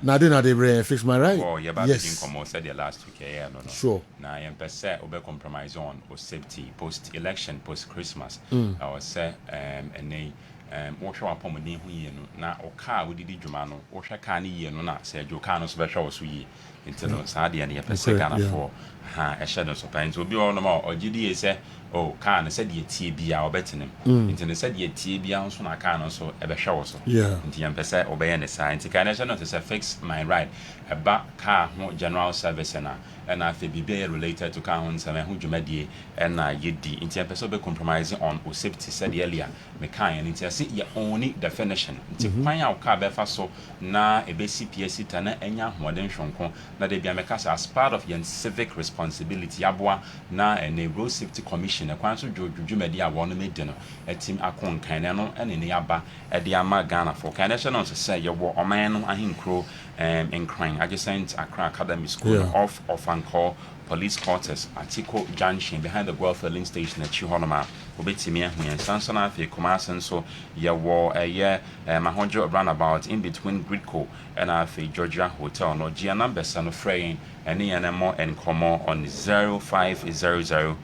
na de ebre fix my ride. Oh ya ba begin komo said the last week here no. Sure. Na yem pese obe compromise on o safety post election post Christmas. I was say ene wohwe apomoni hu yie no na o car wodidi dwuma no wohwe car ne yie no na se jo car no so behwe wo so yie nti no saa de ne yepese Ghana for ha ehye no so pan so obi ono ma ogidi ese o car no se de tie bia obetenem nti no se de tie bia so na car no so ebehwe wo so nti yempese obeye ne saa nti kan ehye no to say fix my ride eba car ho general service na and I feel be related to Kahun and who Jumadi and Yedi in terms of compromising on or safety said earlier. Mekai and it's your only definition. To find out Kabefa so na a basic PSC Tana enya modern shonko na de biamekasa as part of your civic responsibility abwa na a road safety commission a kwanso Jumadi awon made dinner a team akon kanano and in yaba at the Ama Ghana for Canada to say your war or man ahin crow in crying adjacent Accra Academy School off of Anchor Police Quarters Atiko Junction behind the Guelph Link Station at Chihonoma. Obetimia when Sansona fe Kumasan so ya war a year Mahonjo runabout in between Gridco and Afe Georgia Hotel no Gia number son of fraying any animal and commo on 0500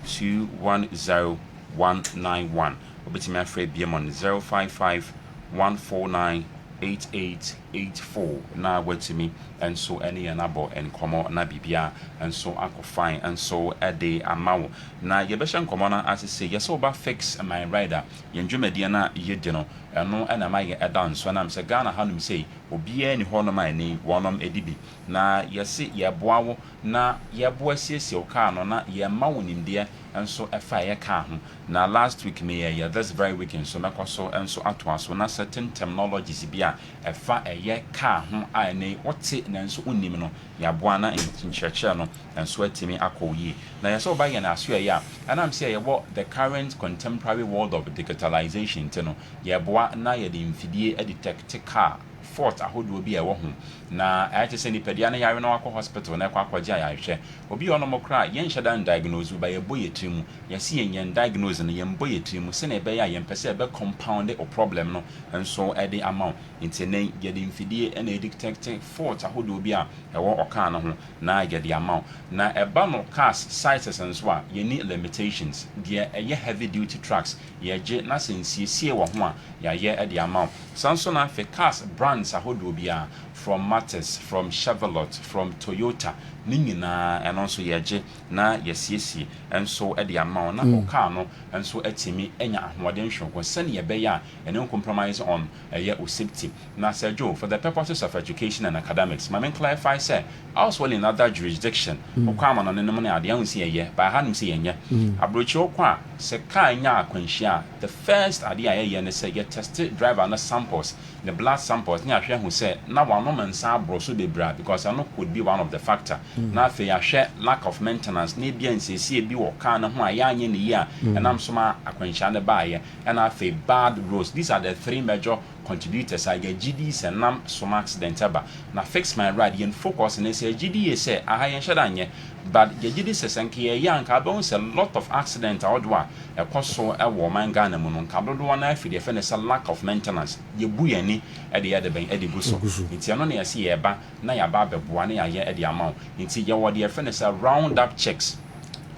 210191. Obetimia Frey BM on 055 149 8884 na wetimi and so any anabo and komo na bibia and so ako fine and so a day amawo na yebeshan komona as say yes oba fix my rider yenjumedi na yedino eno na my edan so na mse Ghana hanum say obi ani hono my ni wonom edibi na yesi yeboawo na yeboa siesie o ka no na yemawo nimde and so efa ye ka ho na last week me ye this very weekend so mekoso and so ato aso na certain terminologies bia efa eye ka ho ane wote na nso unim no yaboa na nchechche no and so atimi akoyi na yeso ba ye na aso ye a anam say ye wo the current contemporary world of digitalization tino yeboa na ye de mfidie detect car fort ahodo bi e wo ho na ayete se ni pedia na yare na wakọ hospital na kwa kwaje ayahwe obi ono mokra yen hyedan diagnose ba ye boye timu yesi yen diagnose na yen boye timu se na ebe ya yen pese ebe compound o problem no enso e de amount intene ye de mfidie na detect fort ahodo bi a e wo oka na ho na ye de amount na eba no cars sizes enso a ye ni limitations de ye heavy duty trucks ye je na sensiesie wo ho a ya ye e de amount sanso na fe cars brands ahodo bi a from Matters, from Chevrolet, from Toyota, Ningina, and also Yaje, na yesiesi, and so at the amount, na Okano, and so at me, Enya, Wadensho, was sending a beya, and no compromise on a year of safety. Na Sergio, for the purposes of education and academics, my man clarify, say, I was well in other jurisdiction, Okama on the money I don't see a year, but I hadn't seen ye. Abrocho qua, Sekanya, Quenchia, the first idea, and say, get tested driver and the samples, the blood samples, near who said, now one man sa brosu be bra because I know could be one of the factor. Na fe ya share lack of maintenance need be and say be wo car na ho aya nye ne year and am so ma akwanhia ne baaye and I fe bad roads. These are the three major contributors. I get GDs and nam some accident aba. Na fix my ride yen focus and say GD say aha yen shadanye but the GD says enke yan ka be a lot of accident outdoor e koso e wo man Ghana mu no ka dodo na afi de fe ne lack of maintenance ye bu yani e de ye de ben e de guso nti ano na ye se ye ba na ya ba beboa na ya ye e de amount nti ye wo de fe ne round up checks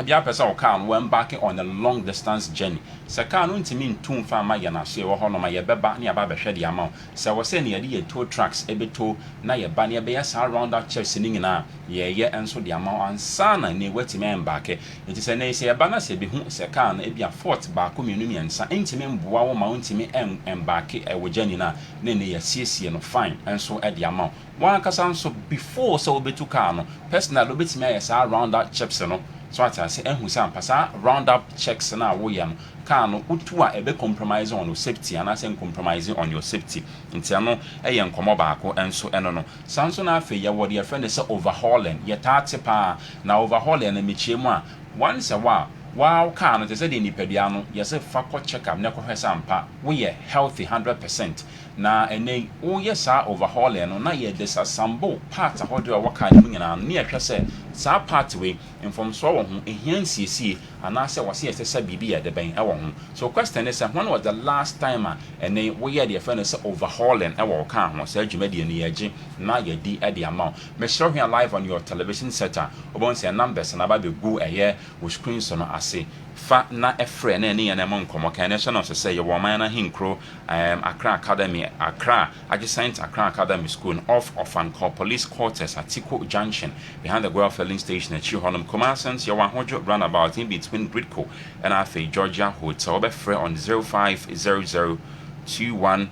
bia pesa o car no embarking on a long distance journey se car no ntimi ntum fa ma ye na so e wo ho no ma ye beba na ya ba behwe de amount se wo se ne ye de tow trucks e beto na ye ba ne be ya sa round up checks ni nyina ye enso de amount ansa na ne watimi embarking nti se ne se ye ba na se bi hu se car no e bia fort ba ko mienu miensa ntimi mboa wo ma ntimi embarking e wo journey na ne ye siesie no fine enso e de amount one kasa nso before so obetu car no personal obetimi ya sa round up checks no so I say who say pasa round up checks na wo yam car no utu a ebe compromise on your safety and I say compromising on your safety nti ano e ye nkomo baako enso eno no sanso na afa ye wo de friend say overhauling ye tate pa na overhauling na mechie mu a once a while wow car no say de nipadua no ye say fa ko check up na ko hwesa ampa wo ye healthy 100% na ene wo ye sa overhauling no na ye disasamble part a hodro wo car no nyina na ye hwe say sa part we inform so wo ho ehia siesie ana se wo se yesesa bibi ya de ben e wo ho so question is when was the last time ene wo ye de friend say overhauling e wo car ho say adwumadi ne ye na ye di e de amount me show here live on your television setter obon say numbers na ba be go eye wo screen so no ase fa na efre na ne ye na mon komo kan national so say ye wo man na hinkro Accra Academy Accra adjacent Accra Academy School off of Anchor Police Quarters at Atiko Junction behind the Guelph Link Station at Chihonum Commercials your 100 runabout in between Gridco and Afe Georgia Hotel be free on 050021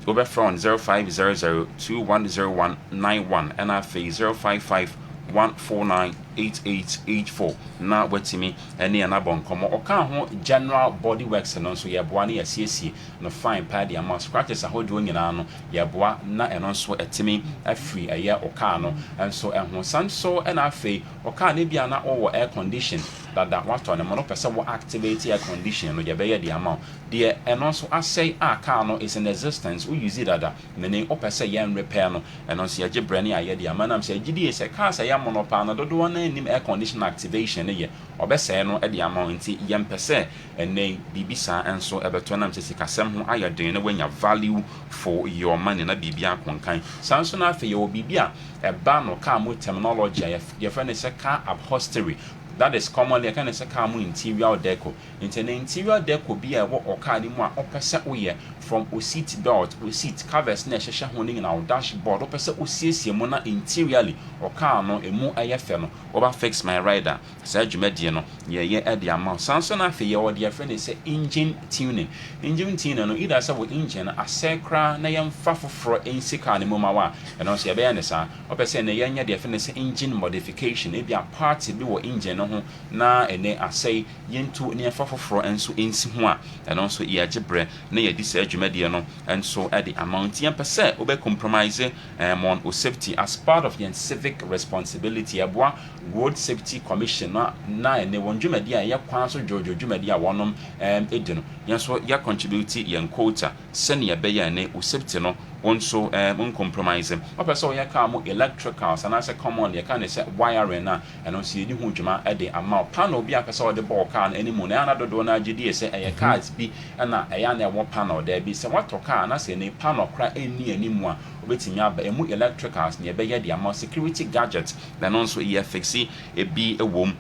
over from 0500210191 and Afe 055149 8884 na watimi ene ya na bonkomo oka ho general body works no so yeboa na yasiesie no fine pad ama scratches ahodo nyina no yeboa na eno so etimi afri eye oka no enso eho sanso ena afei oka na bia na owo air condition that what on no person will activate air condition no yebeye the amount the eno so asay aka no is in existence we use it that many opese yen repair no eno so ye brand aye the amount am say gidi say car say ya monopa no do one nim air condition activation ye obese no e the amount nti yem pese ene bibisa enso ebeto nam say kasem ho ayeden na wanya value for your money na bibia konkan sanso na afi ye obibia eba no car mo terminology ye friend say car upholstery. That is commonly a kind of car interior deco. Into the interior deco be a walk or car in one opposite way from a seat belt, or seat covers near Shasha honing in our dashboard, opposite Usis Mona interiorly or car no a more AFM over fix my rider. Sergio Mediano, ye at the amount. Sanson Afi or dear friend is engine tuning. Engine tuning no either so engine a sacra nayam faffle for in Sika Mumawa and also a bayanesa, opposite the young dear friend is engine modification, it be a party be what engine. Na ene asay yentu ne afafoforo enso ensi ho a eno nso ye agebre na ye di sa adwumade no enso e the amount yen pese obe compromise on safety as part of the civic responsibility aboa road safety commission na ene wondwumade a ye kwan so jojo dwumade a wonom edino yen so ye contribute yen quota sene ye be ye ne safety no also uncompromising. Opesa ya car mo electricals and as a common you can say wiring na and on see the hujuma at the amount panel be apesa the ball can any money another do na gd say a cards be na a ya na one panel there be say what car na say ni panel cry any mu obetimi aba emu electricals na be ya the amount security gadgets then also e fixi e bi ewom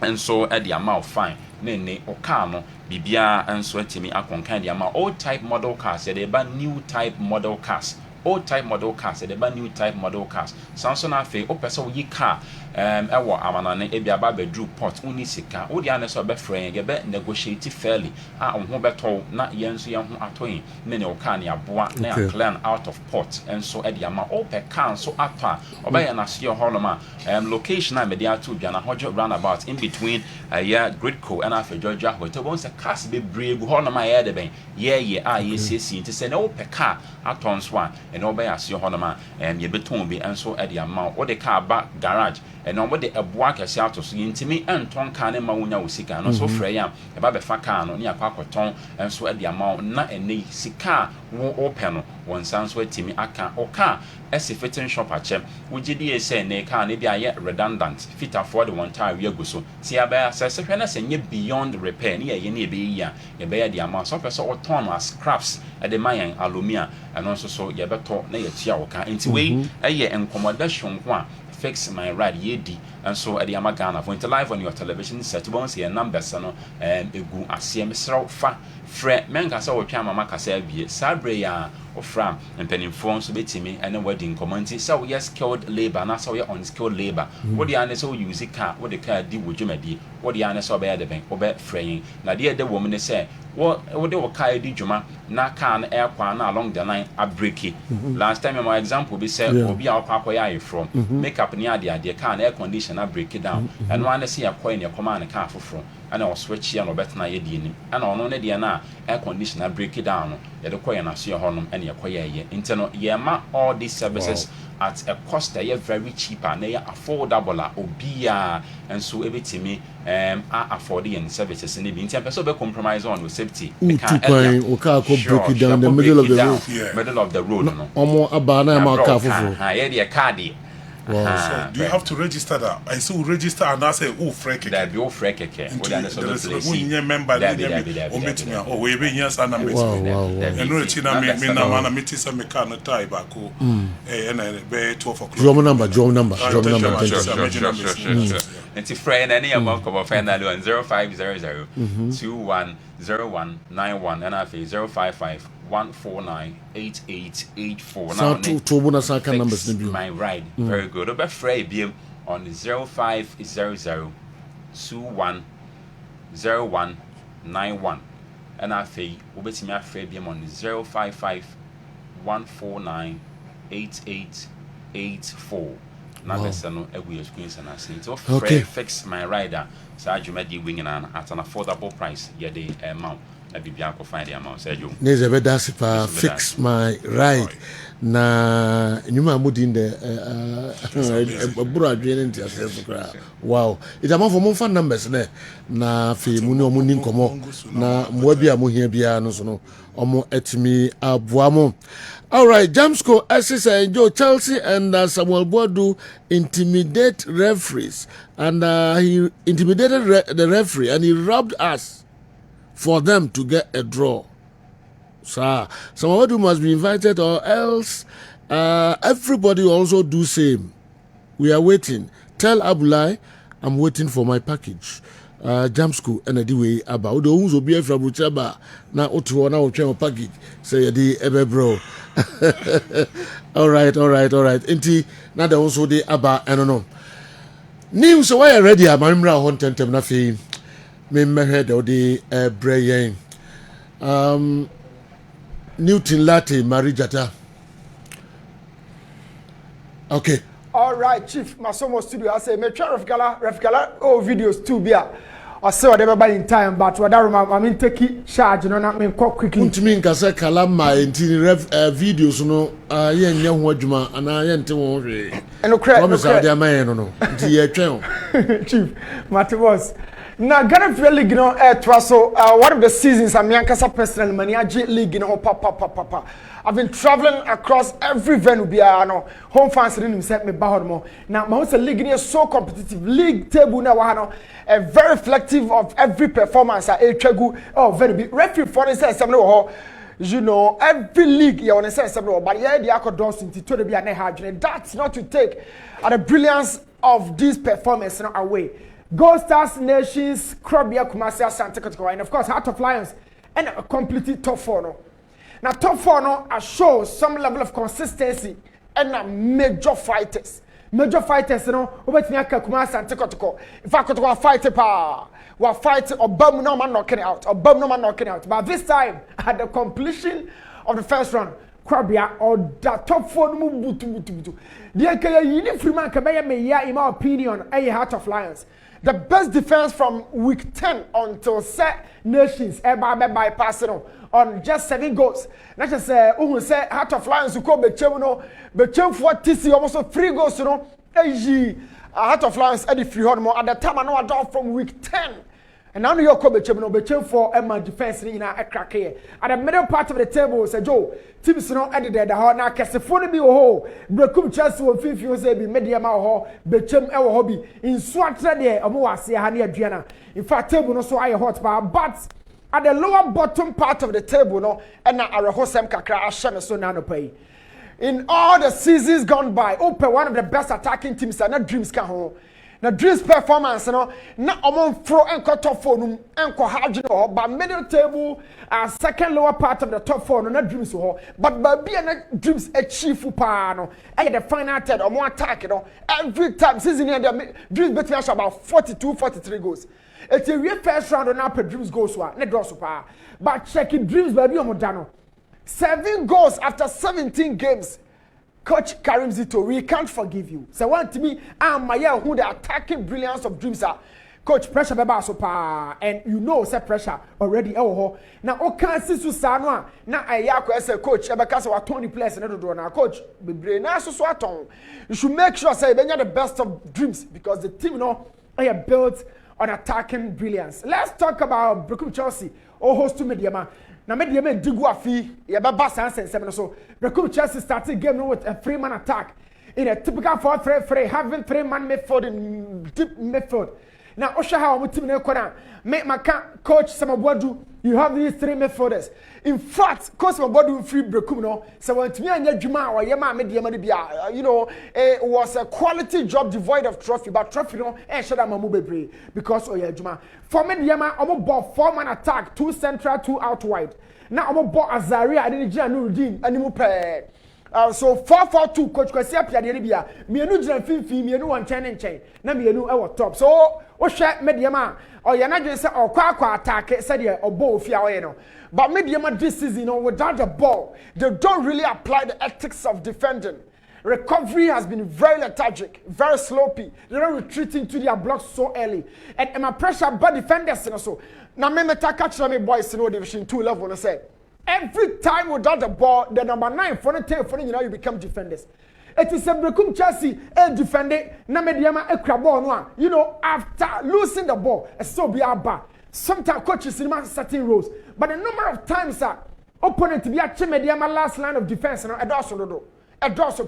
and so at the amount fine nene okano bibia enso atimi akonkan dia ma old type model cars they ba new type model cars old type model cars they ba new type model cars sanso na fe opese wo yi car ewo amanane e bia ba bedru port uni sika wo dia ne so be friend ye be negotiate fairly a wo beto na yenso ye ho atoyin ne ne oka ne aboa na ya clean out of port enso e dia ma ope car so apa oba na se ho no ma location na media to bia na hojo roundabout in between Gridco and after Georgia hotel once a cars be brave ho no ma ye de ben ye a ye sesi nti se na ope car aton so a and oba ya se ho no ma ye beton bi enso e dia ma wo de car ba garage and on the aboa kese ato so yintimi enton ka ne ma wonya wo sika no so frɛ ya e ba be fa ka no ne akwa kɔtɔn enso e de ama na ene sika wo open no won san so atimi aka oka ese fitting shop ache wo gidi ese ne ka ne bia ye redundant fit afford one time we go so ti aba asese hwɛ na se nye beyond repair ne ye ne be ya ye be ya de ama so pɛ so oton as scraps e de mayan alumia and so ye beto na ye tia wo ka enti we eye encommodation ho a fix my ride yedi and so at the Amagana for into live on your television set once here numbers no egu asem sraw fa frɛ menka sɛ wo twa mama kasa bie sabre ya ofram mpanimfo so betimi ene wedding community sɛ wo skilled labor na sɛ wo unskilled labor wo de ane sɛ wo use car wo de car di wo dwumadi wo de ane sɛ wo be ya de ben wo be frɛyin na de wo mu ne sɛ wo de wo car di dwuma na car na air kwa na along the line a break last time my example be say obi a akwa ya from makeup ni ade car na air condition na break down and one say yakwa ne koma na car foforo ana o switch ya no betna ye di ni ana ono ne de na air condition na break down no ye de koye na so ye honom ene ye koye ye nti no ye ma all these services at a cost that is very cheaper na ye affordable obia and so ebetimi afford the services in the nti person be compromise on safety we can break it down in the middle of the road middle of the road no omo abana ma car foforo ye de car de. Wow. So do you have to register that? I still register and I say, oh, freke. There be oh, freke. There is one member. Oh, meet me. Oh, we be yes, and I'm meeting. And no, it's na me na man. Meet is me can not tie back. Oh, and I be 12 o'clock. Drum number. And to friend any amount of final on 0500 210191 and I say 055 149 8884. Now, two bonus account numbers. My ride. Very good. Over Frey on 0500 210191. And I say, Ubeti me Frey on 055 149 8884. na besa no egu screens and as nti offer fix my rider sa adwumadi wing na at an affordable price ye the amount na bibia ko find the amount say you neze bedasipa fix my ride na nyuma mudi de buru adwene nti asese kra wow itama for mon fan numbers na fi mu ni omo ni nkomo na mo bia mo hia bia no so no omo etimi aboamo. All right, Jamsco SSA Joe Chelsea and Samuel Boadu intimidate referees, and he intimidated the referee, and he robbed us for them to get a draw. So Samuel Boadu must be invited, or else everybody also do same. We are waiting. Tell Abulai I'm waiting for my package. Jamsco and the way about the who's be from Buchaba now to now package say the ebe bro. all right. Inti na the also the aba I don't know. News so why ready amamra hon tentem na fe me mehed the brayen. Newton Latte Marijata. Okay. All right, Chief. Masomo studio. I say me try refgala videos too bia. I say whatever in time, but what I mean take charge, no not me quickly. Untimi nkasa kala ma enti videos no ye nya ho adwuma ana ye nte wo hwe. Eno credit. Promise ade amaye no nti ye twɛn. Chief Matibos. Now Ghana Premier League no so one of the seasons I'm yankasa personal money league no papa. I've been traveling across every venue no home fans didn't set me back more. Now my league is so competitive. League table now very reflective of every performance very big. Referee for instance you know every league you want to say something but yeah the accords into to be an hard. That's not to take the brilliance of this performance away. Gold Stars, Nations, Krobia, Kumasi, Asante Kotoko, and of course Heart of Lions, and a completely top four. No. Now top four no shows some level of consistency and major fighters. Major fighters, you know, over Kumasi, Asante Kotoko. If I could fight we're fighting or bomb no man knocking out, But this time, at the completion of the first round, Krobia or the top four move. The uniform can be in my opinion, a Heart of Lions. The best defense from week 10 until set Nations bypassing on just 7 goals. Not just say Heart of Lions who call Bechem for TC almost 3 goals, you know. Heart of Lions Eddie Freehold at the time I know I draw from week 10. And now you're called Bechem for Emma defense in a crack here. At the middle part of the table, say Joe, teams no edited the heart now Kessben be ho. Brekum Chelsea will feel say be media ho, Bechem our hobby. In Swatra there, Omoasi Hani Adriana. In fact, table no so hot bar, but at the lower bottom part of the table, no, and now our hosem kakra ashame so nano pay. In all the seasons gone by, Open one of the best attacking teams and not dreams can hold. Now Dreams performance no na omon throw enko top 4 num enko hard no but middle table second lower part of the top 4 no na Dreams ho but baby na Dreams achieve pa no the final third omon attack no every time season here Dreams between about 42-43 goals. It's a real first round on up Dreams goals wa na draw so pa but checking Dreams baby omodano 7 goals after 17 games. Coach Karim Zito, we can't forgive you. So one to me, who the attacking brilliance of Dreams are. Coach, pressure beba so pa, and you know say pressure already. Now, okay, sisu sanwa. Now I say coach, because we 20 players in the door. Now, coach, be brain so aton. You should make sure say when you're the best of Dreams because the team, you know, are built on attacking brilliance. Let's talk about Brekum Chelsea. Host to media. Now, media men digu afi. Ya baba sanse seven so. Brekum Chelsea started game with a 3-man attack in a typical 4-3-3, having 3-man midfield in deep midfield. Now, Osha how we team na make my coach Samabodu. You have these 3 midfielders. In fact, coach Samabodu free Brekum no. So when me and Juma or Yama media bia, you know, it was a quality job devoid of trophy, but trophy no and shada mamu bebre because oh yeah Juma. For me Yama, I'm ball 4-man attack, 2 central, 2 out wide. Now I'm ball Azaria, I didn't Nuruddin, animal pair. So 4-4-2 coach Kwesi Apia de bia mienu gyina finfin mienu won nchen na mienu e wo top so wo hwe mediama o ye na dwen se okwa attack said the obo ofia o ye no but mediama this season without the ball they don't really apply the ethics of defending. recovery has been very lethargic, very sloppy. They're not retreating to their blocks so early. And my pressure by defenders also. Now, me catch me boys in Division 2 level and say, every time without the ball, the number 9 for the 10 for you become defenders. It is a Brekum Chelsea defending na mediama a ball no. You know, after losing the ball, it's so be our sometimes coaches in certain roles, but the number of times that opponent be a mediama last line of defense no a dorsal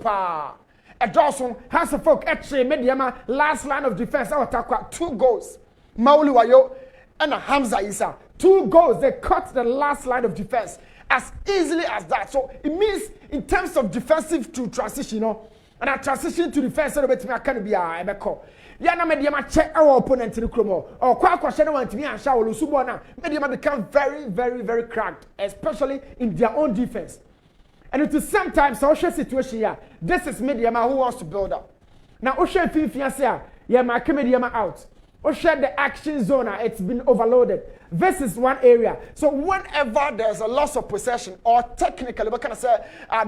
has a folk actually mediama last line of defense our attack 2 goals. Mauli Wayo and Hamza Isa 2 goals, they cut the last line of defense as easily as that. So it means in terms of defensive to transition, you know, and a transition to defense, so that I can be a ebeko. Yana mediama check our opponent in the chromo or quite question want to be and shower Lusubona. Mediama become very, very, very cracked, especially in their own defense. And it is sometimes social situation here. This is mediama who wants to build up. Now, Osha Fifiasia, yeah, my mediama out. Osha the action zone, it's been overloaded. This is one area. So whenever there's a loss of possession, or technically, what can I say,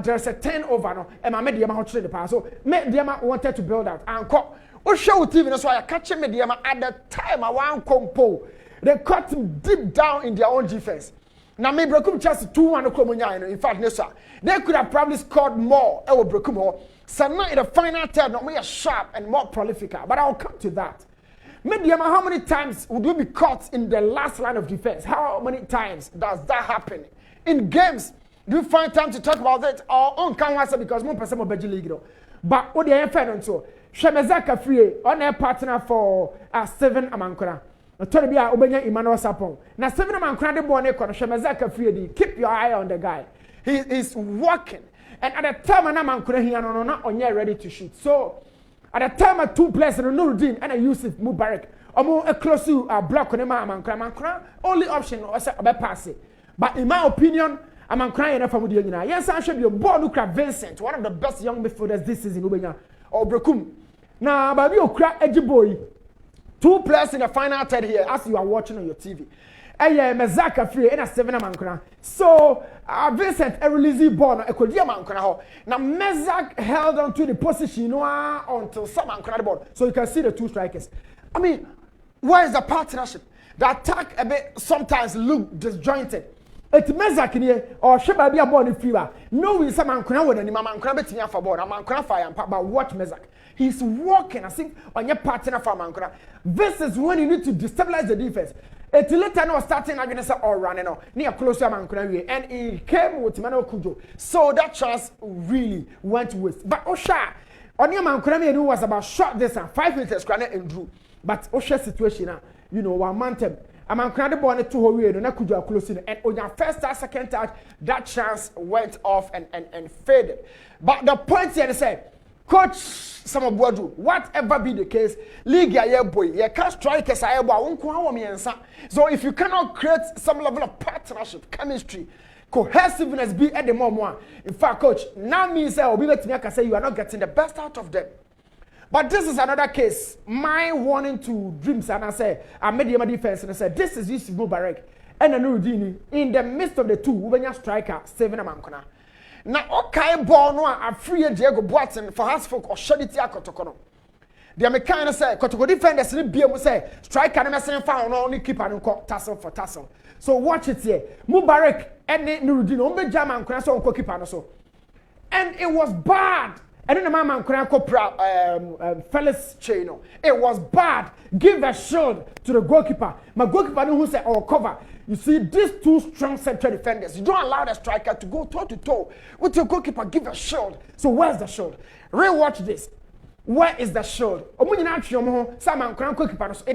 there's a turnover, no, and my mediama hot the pass. So mediama wanted to build out and call. Osha TV, that's why I catch mediama at the time I want compo. They cut him deep down in their own defense. Now maybe Brekum Chelsea 2-1 in fact, no sir. They could have probably scored more. I will Brekum. So now in the final third, not more sharp and more prolific. But I'll come to that. Mediama, how many times would we be caught in the last line of defense? How many times does that happen? In games, do you find time to talk about that? Or on canvas because more person of Belgian League. But what they have so Shemezaka Free on a partner for 7 Amankora. Tony Bia Obenya Emmanuel Sapon. Now 7 Amankora de Bone Kono Shemezaka Free. Keep your eye on the guy. He is working. And at the time Amankora he not on yet ready to shoot. So at the time, 2 players and Nuruddin and a Yusuf Mubarak, or more a close to a block on a man, only option was a pass it. But in my opinion, I'm crying enough from the Union. Yes, I should be a born Lucra Vincent, one of the best young midfielders this season, Ubenya or Brekum. Now, but you crack edgy boy. 2 players in the final third here, as you are watching on your TV. Mezaka free and a 7 Amankra. So Vincent a release ball a could Amankra. Now Mezak held on to the position until some Amankra the ball. So you can see the 2 strikers. I mean, where is the partnership? The attack a bit sometimes look disjointed. It's Mezak in here or Sheba be a ball in fever. No, we some Amankra with any Amankra betting for ball. Amankra fire but watch Mezak. He's walking, I think, on your partner for Amankra. This is when you need to destabilize the defense. It's later no starting against or running near closer and he came with Manuel Kujo. So that chance really went waste. But Osha, on your man who was about short distance, 5 meters granite and drew. But Osha situation, you know, 1 month. A man credit born to Hori and Kujo close in. And on your first touch, second touch, that chance went off and faded. But the point here is said, Coach some of whatever be the case, league ya boy, you can't strike as I won't. So if you cannot create some level of partnership, chemistry, cohesiveness be at the moment. In fact, coach, now means I will be let me say you are not getting the best out of them. But this is another case. My warning to dreams, and I say I made my defense and I said this is Yusuf Mubarak and Nuruddin in the midst of the 2 when you striker 7 Amankona. Now, okay, ball no a free Diego Boateng for Hasfolk or Shaditi Kotokono. The American say Kotoko defenders in BM say striker and messing found only keeper and tassel for tassel. So watch it here. Mubarak and Nuruddin on German Crasso on keeper so. And it was bad. And then the man Cranco Felix Chino. It was bad. Give a shield to the goalkeeper. My goalkeeper who said or cover. You see, these 2 strong central defenders, you don't allow the striker to go toe to toe with your goalkeeper. Give a shield. So where's the shield? Rewatch this. Where is the shield? It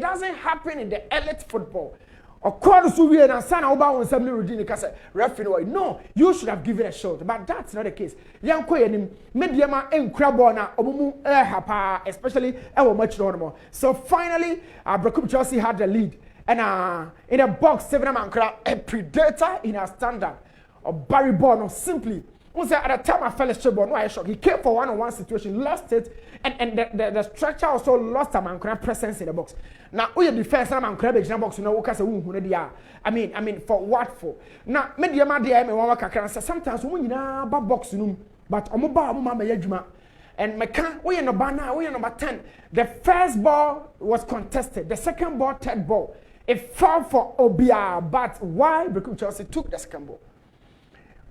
doesn't happen in the elite football. No, you should have given a shield, but that's not the case. Especially much more. So finally, Brekum Chelsea had the lead. And in a box, 7 Amankra, a predator in a standard of Barry Bono simply. At the time I fell asleep, no, I shocked. He came for 1-on-1 situation, lost it, and the structure also lost Amankra presence in the box. Now, we defense Amankra in the box, you know, I mean, for what for? Now, media sometimes we box, but And Mekan, we are number 10. The first ball was contested. The second ball, third ball. It fell for Obia, but why? Because Chelsea took the second ball.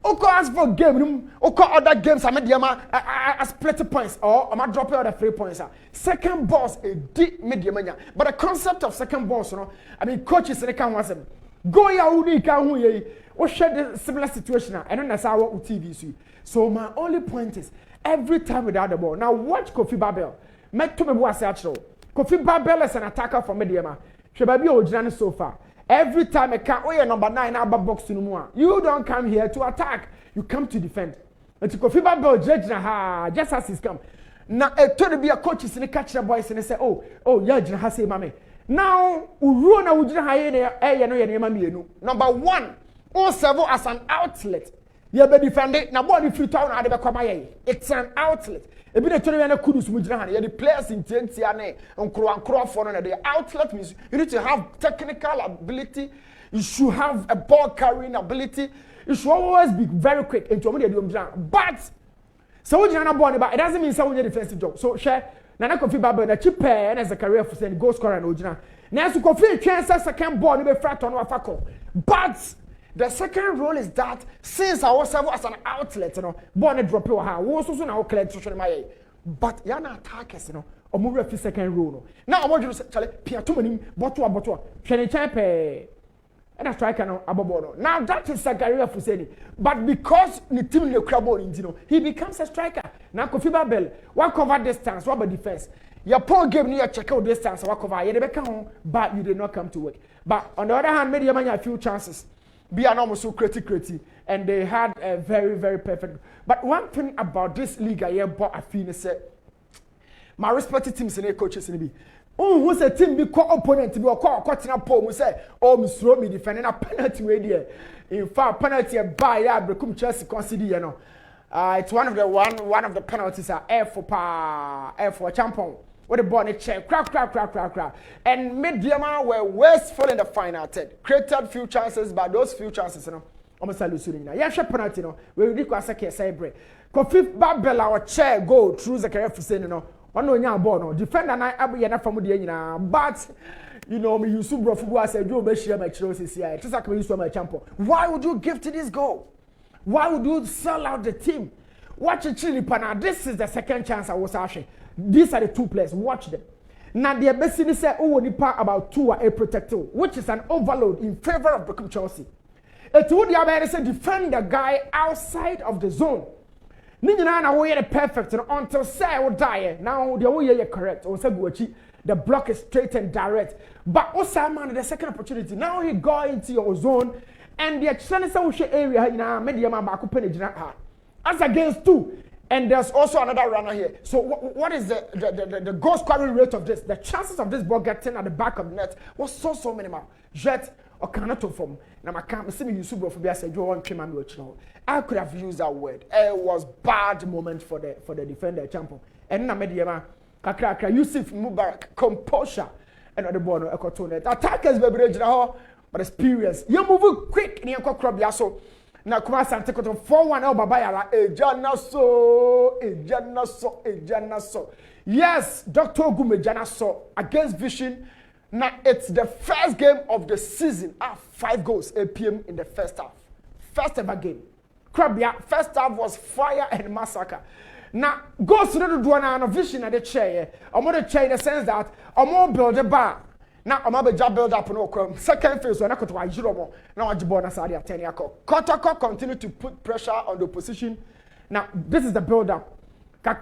Oko as for game, Oko other games, I made a split points or I'm dropping out the 3 points. Second balls a deep medium. But the concept of second balls, you know, I mean, coaches they can want them. Go ya uni can we share the similar situation and then that's our TV. So my only point is every time without the ball. Now watch Kofi Babel. Met to me was actual. Kofi Babel is an attacker for Mediama. Shebabi original so far. Every time I come, number 9 out box to no you don't come here to attack. You come to defend. And to Kofi Babel judge na just as he's come. Now it told to be a coach is in the catch the boys and they say, oh, yeah, has say mame. Now Urona Ujina Haye number 1, all serve as an outlet. You be defended na body free town ade be kwamaye. It's an outlet. E be the tory na kudus mujina han. The players in tentia ne nkro for no the outlet means you need to have technical ability. You should have a ball carrying ability. You should always be very quick into what they do. But so we na ball it doesn't mean so we defensive job. So share na Kofi Babel na cheap and as a career for send goal scorer na ojina. Na so Kofi chance second ball ni be frat on afako. But the second role is that since I was serve as an outlet, you know, born a drop your hand, we also now clear to my. But yana attackers, you know, or move referee second role. No. Now I want you to say, Charlie, Pia too many, bottle, training champion, and a striker no abobono. Now that is a career for Seni. But because the team the crab ball, he becomes a striker. Now Kofi Babel, what cover distance, what about defense? Your poor game near check out distance, what cover, you never come, but you did not come to work. But on the other hand, maybe you a few chances. Be an almost so critical, and they had a very, very perfect. But one thing about this league, I bought a feeling said, my respected teams and coaches in the who's a team be called opponent to be caught in a poem, we say, oh, Miss Romy defending a penalty radio. In fact, penalty by become Chelsea consider, you know. It's one of the penalties are air for champion. What the ball check, crack. And Mediama were wasteful in the final third. Created few chances, but those few chances, you know, almost a losing. Yeah, penalty, you know, we require a celebrate. Kofi Babel our chair go through the career for saying, you know, one no ball, no defender and I be enough from the but you know, me you super football I said, you be share my choices here. Just like me use my champion. Why would you give to this goal? Why would you sell out the team? Watch it, Chili Pana. This is the second chance I was asking. These are the two players. Watch them. Now the best say oh nipa about 2 are a protector, which is an overload in favor of Beckham Chelsea. It would say defend the guy outside of the zone. Nina na way the perfect until say will die. Now the way you correct. Or say the block is straight and direct. But Osama the second opportunity. Now he go into your zone and the external area in media back up as against 2. And there's also another runner here. So what is the goal scoring rate of this? The chances of this ball getting at the back of the net was so minimal. Jet or cannot form. Now I can't see me use for I said you want to I could have used that word. It was bad moment for the defender champion. And na mediama kakra Yusuf Mubarak composure and the ball no ekotone. Attackers be brejina but experience. You move quick ni enko crop so. Na kuma sante koto 4-1 el baba yara ejana so. Yes, Dr. Ogume ejana so against Vision. Now it's the first game of the season. 5 goals 8 p.m. in the first half. First ever game. Krabia first half was fire and massacre. Now goals to do one Vision at the chair. I'm on the chair in the sense that I'm more build a bar. Now I'm about to build up no second phase when I got to Ajiro. Now I jibona Sadia 10 year Kotoko continue to put pressure on the opposition. Now this is the build up. But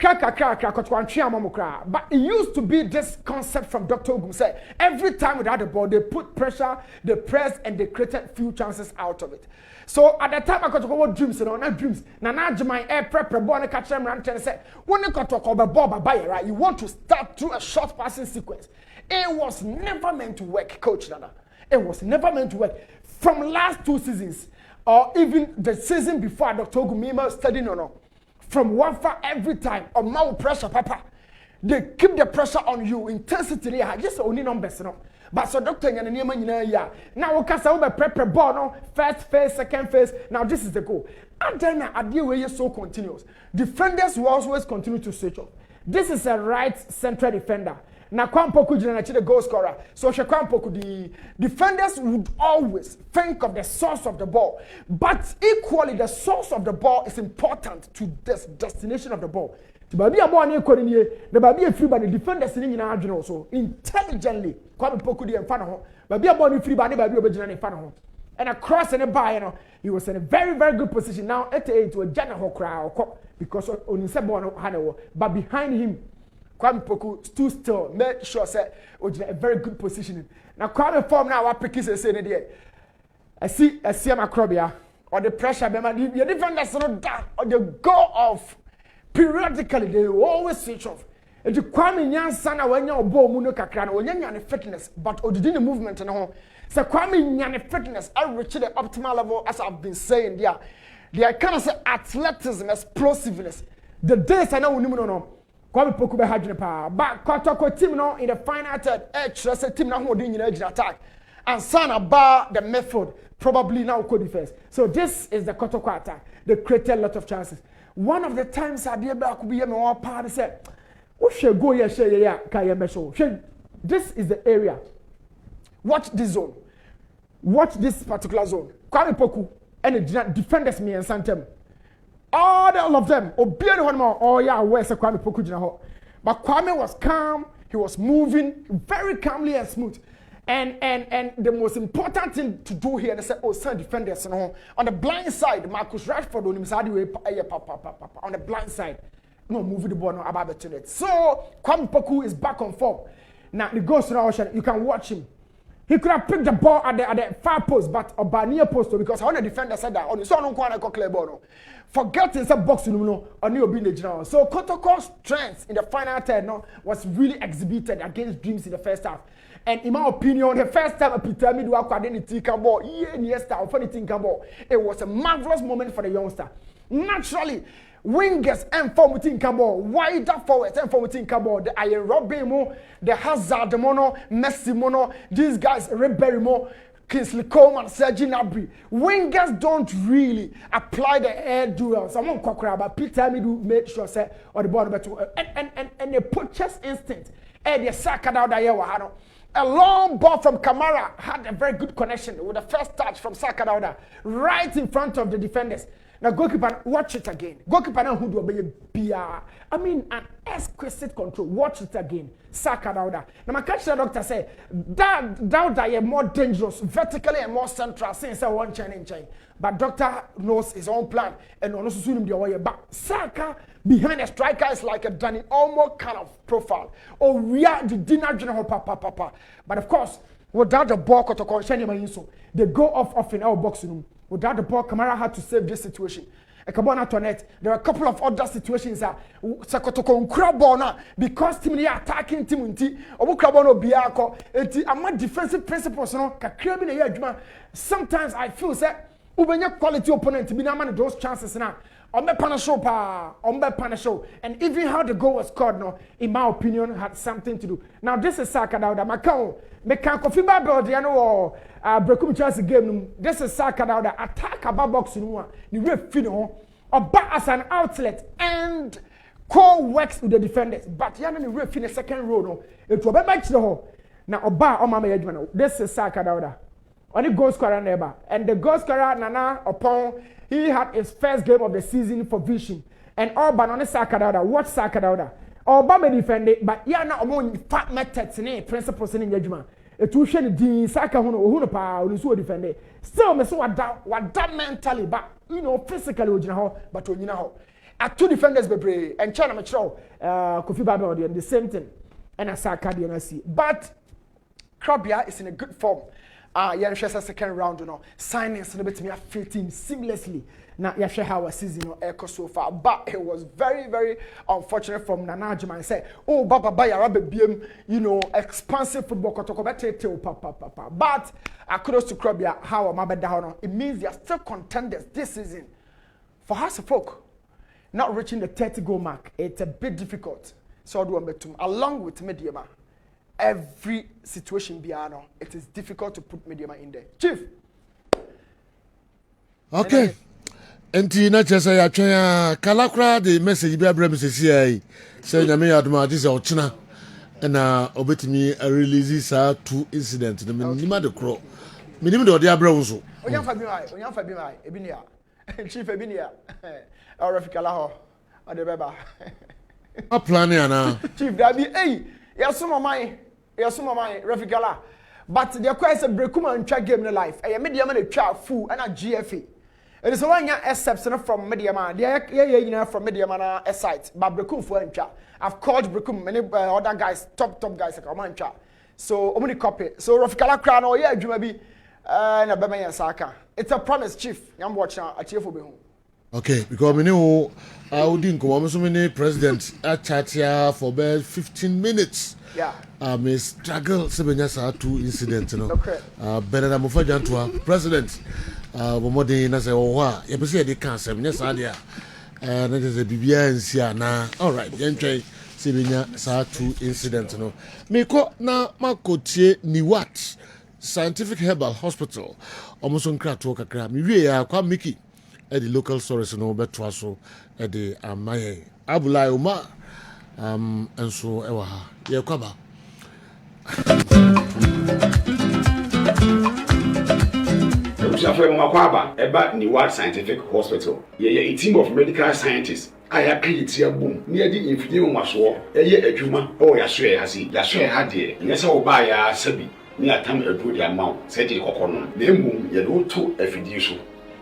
it used to be this concept from Dr. Ogum say every time without the ball they put pressure, they press and they created few chances out of it. So at the time I got to go dreams, you know, not dreams. Now my air prep ball and catch them and say when you got to call the ball by right, you want to start through a short passing sequence. It was never meant to work, Coach Nana. It was never meant to work. From last 2 seasons, or even the season before, Dr. Ogumima studying or no. From Wafa every time, or more pressure, Papa. They keep the pressure on you, intensity. Just only numbers, you know. But so Dr. Yanima, yeah. Now, we can say, prep ball, no? First phase, second phase. Now, this is the goal. And then idea where so continuous. Defenders will always continue to switch off. This is a right central defender. Na Kwampoku Jina the goal scorer. So Kwampoku, the defenders would always think of the source of the ball. But equally, the source of the ball is important to the destination of the ball. The baby a ball near the baby a free by the defenders in the so intelligently. Kwampoku di enfano. Baby a ball free by the baby obejina enfano. And across and a bar, you know, he was in a very, very good position. Now, to a general crowd because on his but behind him, Kwame Poku stood still, made sure said, a very good positioning. Now, Kwame form now, what pick is a saying there. I see my crobia or the pressure, the defenders not down or the go off periodically, they always switch off. And to Kwame Nyansana when you're Muno Kakran or Yan fitness, but or the movement and all. So Kwame Nyane fitness, I reach the optimal level as I've been saying there. They kind of say athleticism, explosiveness. The days I know no. Kwame Poku be hajine pa. But Kotoko team no in the final third edge, let's say team now who doing in attack. And Sana bar the midfield, probably now could defense. So this is the Kotoko attack. They created a lot of chances. One of the times I did back could be more part of said, we should go here, this is the area. Watch this zone. Watch this particular zone. Kwame Poku and the defenders me and Santem. All of them. Obiani one more. Oh yeah, where's Kwame Poku Jina? But Kwame was calm. He was moving very calmly and smooth. And the most important thing to do here, they said, oh, some defenders, you know, on the blind side, Marcus Rashford on him on the blind side. No, moving the ball, no, about it. So Kwame Poku is back on form. Now the ghost ocean, you can watch him. He could have picked the ball at the far post, but or near post because when the defender said that on his own clear ball. Forget it's a box on your being the general. So Kotoko's strength in the final third was really exhibited against Dreams in the first half. And in my opinion, the first time Peter made work identity ball, it was a marvelous moment for the youngster. Naturally, wingers and form within Cabo, wider forwards and form within Cabo, the Iron Robin Mo, the Hazard Mono, Messi Mono, these guys, Red Mo, Kingsley Coleman, Sergi Gnabry. Wingers don't really apply the air duels. I won't cock but Peter made sure say or the ball better and the poacher's instinct. And the Saka down there, a long ball from Kamara had a very good connection with the first touch from Saka down right in front of the defenders. Now goalkeeper, watch it again. Goalkeeper now who do obey PR. I mean an exquisite control. Watch it again. Saka Dauda. Now my catch the doctor say that Dauda is more dangerous vertically and more central since one chain. But doctor knows his own plan and also soon him the way. But Saka behind the striker is like a Danny Olmo kind of profile. Or we are the dinner general papa. But of course, without the ball, they go off in our box room. Without the ball, Kamara had to save this situation. There are a couple of other situations that because team is attacking team defensive principles. Sometimes I feel that quality opponent those chances now. And even how the goal was scored, in my opinion, had something to do. Now this is Saka Dauda. Brekum Chelsea game. This is Saka Dauda. Attack about box in one. The ref as an outlet and co-works with the defenders. But the ref in the second row. It will be back to the hole. Now this is Saka Dauda. Only goal scorer never. And the goal scorer Nana upon he had his first game of the season for Vision. And Orban on the Saka Dauda. Watch Saka Dauda. Orban may defend it, but yeah, now among fat methods and principles in engagement. It will show the Saka who so defend it. Still, me so what that mentally, but physically, but you know, at two defenders be brave and China Metro, Kofi Babel and the same thing. And a Saka DNC. But Krabia is in a good form. Yashua second round, signings a bit me fitting seamlessly. Now Yashua how a season echo so far, but it was very, very unfortunate from Nana Juma say, oh Baba Baya Rabbe BM, expansive football papa. But kudos to Krabia how a Mabed down. It means they are still contenders this season. For House folk, not reaching the 30 goal mark, it's a bit difficult. So do along with Mediama. Every situation piano, it is difficult to put Mediama in there. Chief. Okay. enti na chesa ya twa kalakra the message bi abrem sesi ai say nyame adoma adi se ochina na obetimi release sa two incident na minima de kro minim de odi abrem so onya fa bi mai ebi ni a chief ebi ni a Rafikala ho ade beba a plan ana chief dabi yasuma mai Rafikala but the question brekuma ntwa game in life e media man twa full na GFA it is one exception from media man yeah from media man site but brekum for ntwa I've called brekum many other guys top guys like ntwa so omuni copy so Rafikala kra no yeah adwuma bi na bema yan saka it's a promise chief yam watch na atiefo be hu. Okay, because we know I didn't come so many presidents at chat here for about 15 minutes. Yeah. May struggle 7 years two incidents, you know. Okay. Better than Mufajantua, president. Momodi na say, oh, you see the cancer, yes, idea. And it is a BBI and Siana. All right, enjoy 7 years two incidents, you know. Meko na makotie ni what? Scientific Herbal Hospital. Almost on crack to kakra. Mi ya kwa Mickey. At the local source no better so at the Maye Abulai Omar and so ewa ya kwaba Msafwe Mwakwaba eba ni World Scientific Hospital ye a team of medical scientists aya create ya boom ni adi infidie mwaso eye adwuma o ya so ya hasi ya so ya hade nyesa oba ya sabi ni atam edu di amaw se di kokono na emum ye do to afidie so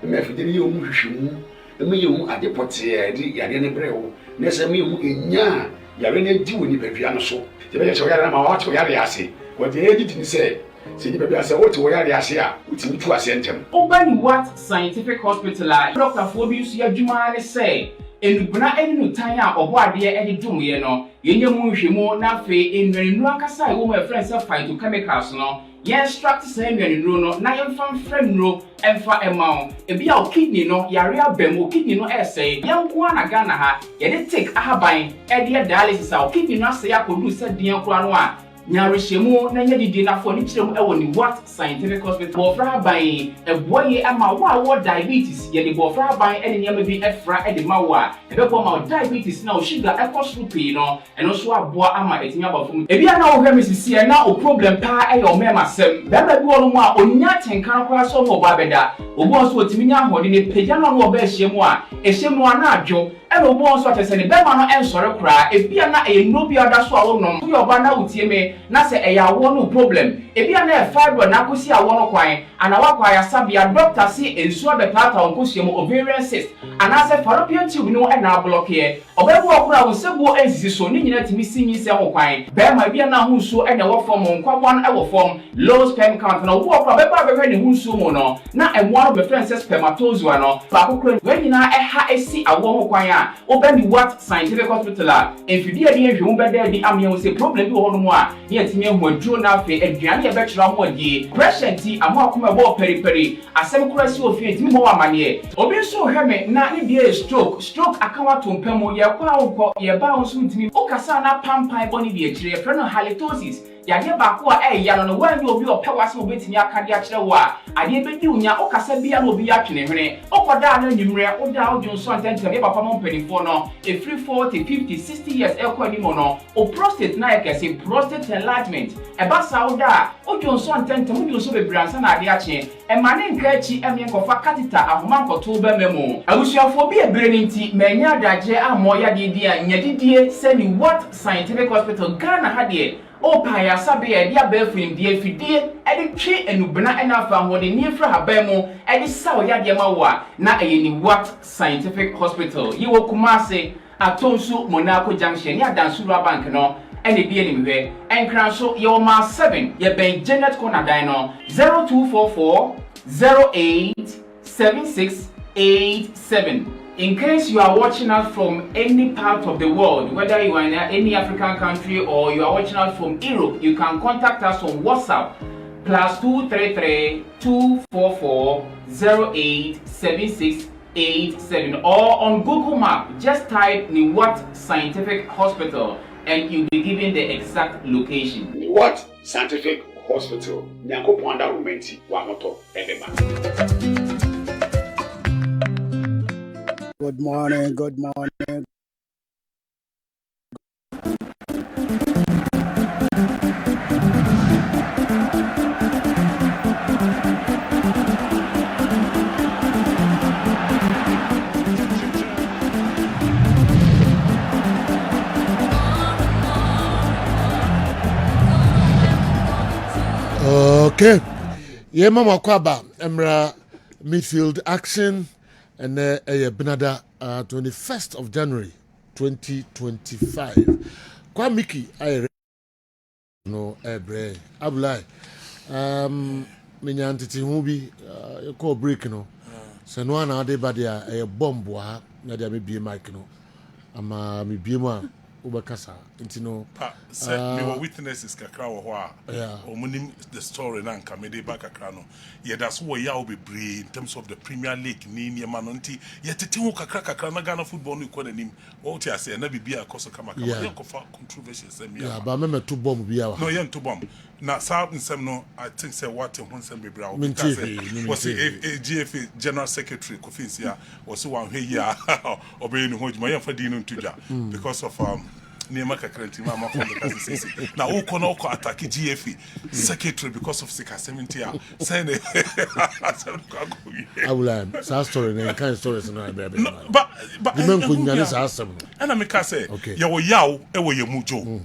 me afidie ye omu hwehwemu me ye omu adepote di yade ne brewo na se me omu enya yare ne di woni badua no so ye be che yare ma wato yare ase wo de edi ni se ni badua se wo to yare ase a utimi tu ase ntem Obani What Scientific Hospital Dr. Fobius ya dwuma ne se enubuna enu tan a obo ade e dwum ye no yenye mu hwemu na fe enwenu akasa e wo ma friends phytochemicals no ye extract say enwenu no na ye fam frem no emfa emao e bia o kidney no yare abem o kidney no say yanko na Ghana ha ye de take ahaban e de dialysis a o kidney no say akodu se den kura no a nyarehemu na nya didi na fo ni kirem e woni What Scientific Hospital bofra ban e boye ama wo diabetes ye de bofra ban e ne nyama bi efra e de mawo a e be bo ma diabetes na o sugar e koso pii no e no so aboa ama etimi abafum e bia na wo hwe misisi e na o problem pa e yo mema sem be ba bi wo no a onya tenkan kwa so mo ba beda obo so otimi nya hode ne pagya no no ba hyiemu a e hyemu ana adwo e no obo so atese ne be ma no ensore kra e bia na e no bia da so a wo nom yo ba na utie me na se e ya wo no problem e bia na e fibroid na kosi a wo no kwan ana wa kwa ya sabia doctor si ensuo be tata on kosiemu ovarian cyst ana se fallopian tube no e na block ye obebu okura wo sebu ensisi so ni nyina timi sinyi se ho kwan be ma bia na hu so e na wo form nkwawan e wo form low sperm count na wo okura be ba be ni hu so mu no na emwa be friends spermatozoa no ba kokura we nyina e ha esi awo ho kwan a obani What Scientific Hospital a enfidie de ehwe be da di amia wo se problem bi wo no mu a ne atimi ehu aduro na afi aduane e be kyerɛ ho adie pressure nti amo akoma bo periperi asem kura si ofi ntimi mo amane obi so hwe me na ne bia stroke akawa to mpam ye kwa wo ye ba wo so ntimi o kasa na pampan boni bi akyire ye no halitosis yade ba ko a ya no wan obi opewase obetimi akade akyere wo a ade bedi unya o kasa bia no obi atwene hwene okoda na nyimre o da o jonso antentem e papa mo mpanifo no e free 40 50 60 years e ko animo no o prostate na e kese prostate enlargement e ba sa o da o jonso antentem o jonso bebransa na ade akye e mane nka achi eme nkofa catheter ahoma nkoto ba memo abusuafo bi ebere nti manya adagye amo ya didi a nyadidie se ni What Scientific Hospital Ghana ha de o pa ya sabe ya dia ba fim die fidie e de twe enubena na afa ho de ni fra haban mu e de saw ya de ma wo a na e ni What Scientific Hospital yi wo Kumase Atonsu Monaco Junction ya Dansuru Bank no ene bi ene mhwe enkran so ye o ma 7 ye ben Janet Corner dan no 0244 087687. In case you are watching us from any part of the world, whether you are in any African country or you are watching us from Europe, you can contact us on WhatsApp +233 244 087687 or on Google Map. Just type the What Scientific Hospital and you'll be given the exact location. What Scientific Hospital? Nyanko Pwanda Rumenti, Wamoto, Edema. Good morning. Good morning. Okay. Yeah, Mama Kwaba, Emra midfield action, and Benada 21st of January 2025. Kwa Miki, I no Ebre Abulai. Minya antiti hubi call break no. So no one ade badia a bomb wa na dia me bie mic no. Ama me bie mu a ubakasa intino say me were witnesses kakra wo ho a omunim the story na nka me dey back kakra no yeah that's what ya will be in terms of the Premier League ni niema no nti ye tete ho kakra na Ghana football no iko nanim o ti ase na bibia akoso kama ye ko fa controversies say me yeah ba me to bomb bia wa no ye to bomb na sa nsem no I think say what ho nsem bibra o because was a GFA General Secretary Kofi Nsia was one hwe ya obey no ho juma ye fa di no ntudwa because of Niema Kakrenti, Mama from the Cassis. Now, who can also attack GFE secretary because of 70 years? Send it. I will learn. Sad story, and kind of stories. But the men could not ask them. And I make her say, okay, Yaw, Ewa Yamujo.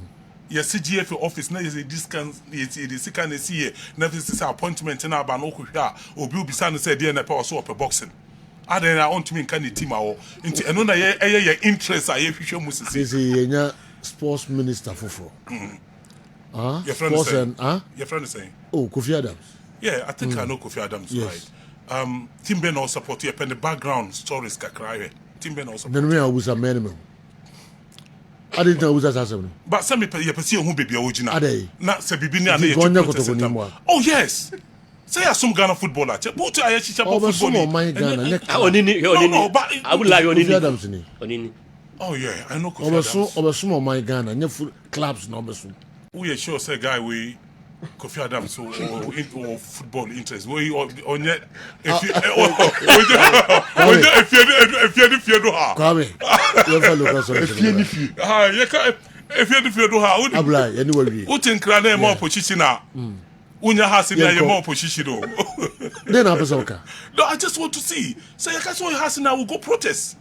Yes, GFE office, now is a discount, it's a second year, never is appointment in our Banoko, or Bill Bissan said, dear Nepal, so up a boxing. I don't want to mean can team or into another interest. I future must say, sports minister Fufro. Your friend sports saying, and your friend is saying, oh, Kofi Adams. Yeah, I think I know Kofi Adams, yes. Right? Tim Ben also support you, and the background stories can cry. Tim Ben also. Then we are with a minimum. I didn't know who's assassin. But some people, you perceive who be original. Are they? Not say Bibini and oh, yes. Say some Ghana footballer. Put I football. My Ghana. No, but I would like Onini. Oh yeah, I know. Kofi Adams. My Ghana. Nye clubs no beso. We are sure say guy we Kofi Adams so or football interest. We on yet if you do ha. Come. You follow us. If you do ha. Abla anyway. Who think crane more position na? Unya has in your more position. Then I okay. No, I just want to see. So you can so has now will go protest.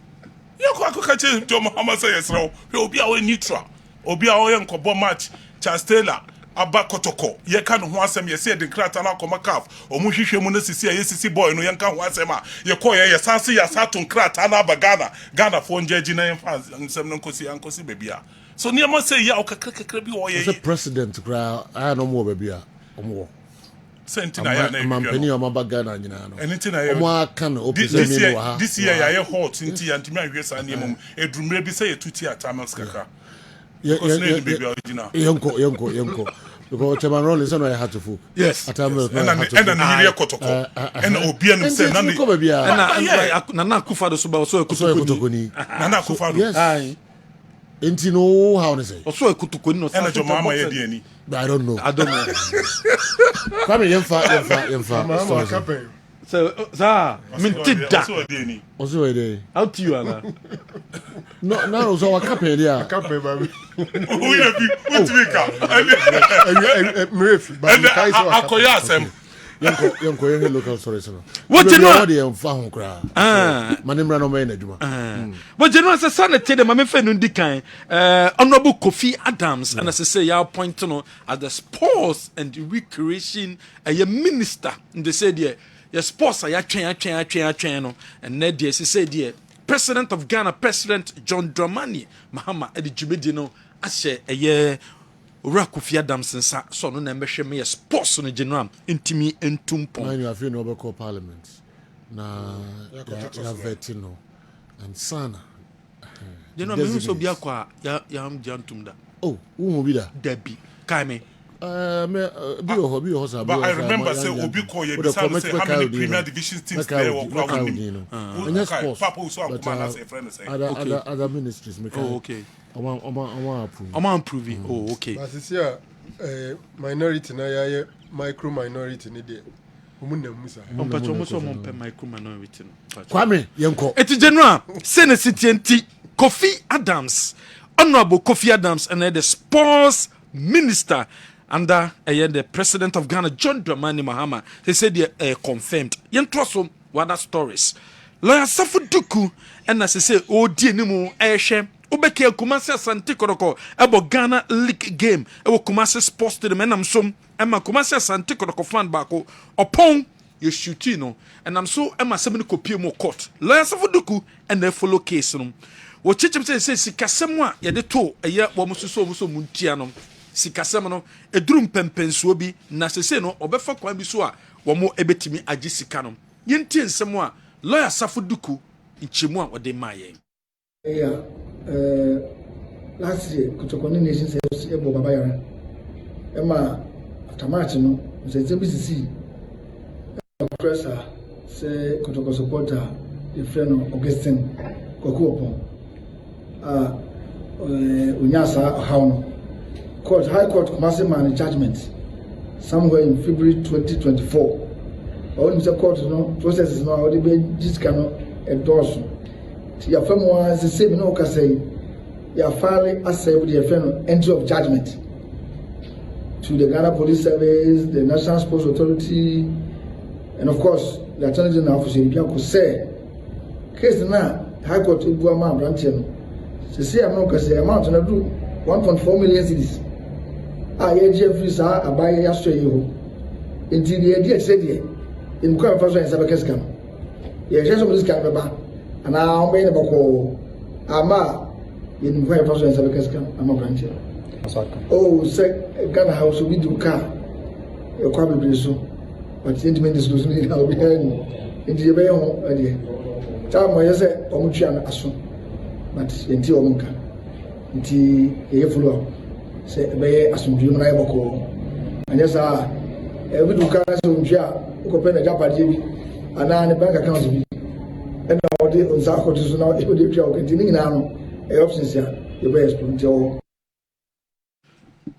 You go catch to Muhammad say yes now. He will be our neutral. Obi our yanko match. Charles Taylor aba kotoko. Ye kan ho asem ye say the krata na koma caf. Omu hwehwe mu na sisi yesisi boy no ye kan ho asem a ye ko ye sanse ya satun krata na aba Ghana fo njeji na ye fans nsem no nkosi bebia. So niam say ya okakra bi wo ye. The president kra I no more bebia. Omo. Sentina ya na mampeni o maba Ghana nyina no. Anything na ye. Omo aka no opese mi no ha. This year ya hot nti ya ntimi ahwe sa niam edrumre bi say etuti atamas kakra. Yanko. Because Chairman Rollins and I had to fool. Yes. And kotoko. And Obian said, Nana Kufado Suba, so Kutokoni. Nana Kufado. Yes. And you know how to say. Also a Kutukuni. And your mama, I don't know. Come here, Yemfa. So, Mintida. Also, a day. Out to you, Anna. No, so a couple, yeah. A couple, baby. Murphy, but I call you Yanko, local stories. What you know? My name no man aduma. But you know, as a son, tell them, I'm friend Undikan, Honorable Kofi Adams, and as I say, you point to as the sports and recreation, a minister, and they said, yeah. Your sports are train, and Ned, yes, he said, dear, President of Ghana, President John Dramani Mahama, Eddie Jumedino, I say, a year, Kofi Adams and so no number share me a sports on a general, intimi and tumpo. I have no local parliament. Na, Vetino and Sana. You know, me so be a qua, yam jantumda. Oh, who will be there? Debbie, Kaime. But I remember say Obi Koye beside say how many Premier Division teams there were crowding. Other ministries. Oh, okay. I want approving. Oh, okay. But it's here minority na ya micro minority ni there. Kwame yenko. Eti general Senate Kofi Adams, Honorable Kofi Adams, and the sports minister under the president of Ghana, John Dramani Mahama. He said they confirmed. Yentroso wada stories. Lawyer Safu Duku and as I say, oh dear nimu Eshe. Obeke Kumasi Asante Kodoko abo Ghana League game. Ewo Kumasi Sports to the menam som. Emma Kumasi Asante Kodoko fan bako. Opong you shoot no. And I'm so Emma 7 copy more court. Lawyer Safu Duku and they follow case no. What Chichim says Sikasemwa ya de to a year wamuso muntiano. Sikasem no a drum pempensuobi na se no obefa kwa bisua wamo ebetimi ajisikano. Yentien semwa Lawyer Safu Duku inchimwa wade maye. Yeah, last year, Kutokoni Nation says, Ebo Babaya, Emma, after March, no, says, MBCC, Cressa, say, Kutoko supporter, the friend of Augustine, Kokuopo, Unyasa, Hauno, Court, High Court, Commercial Man judgment, somewhere in February 2024. All the court, no, processes now, already been this cannot endorse. Your firm was the same, no, can say, your father as with your friend entry of judgment to the Ghana Police Service, the National Sports Authority, and of course, the Attorney General of Nigeria could say, case now, High Court in Buama Brantian. To say, I'm not going to say, amount to do 1.4 million cities. I hear Jeffrey Sir, I buy a straight you. Until the idea said, in Quam Fashion and Sabakascam. Yes, some of this kind of and now I'm bako ama in quite person as a cascam. I'm a branch. Oh, say Ghana House we do car. A quabby so, but intimate is losing how behind into your home idea. Time I say, Omuchian Asso, but until Omunka, until a follow up. Say, Bay Assum Jim Bako. And yes, every do car so open a Japadi and now the bank account. And now the Zako is now able to continue now. A option here, the best until.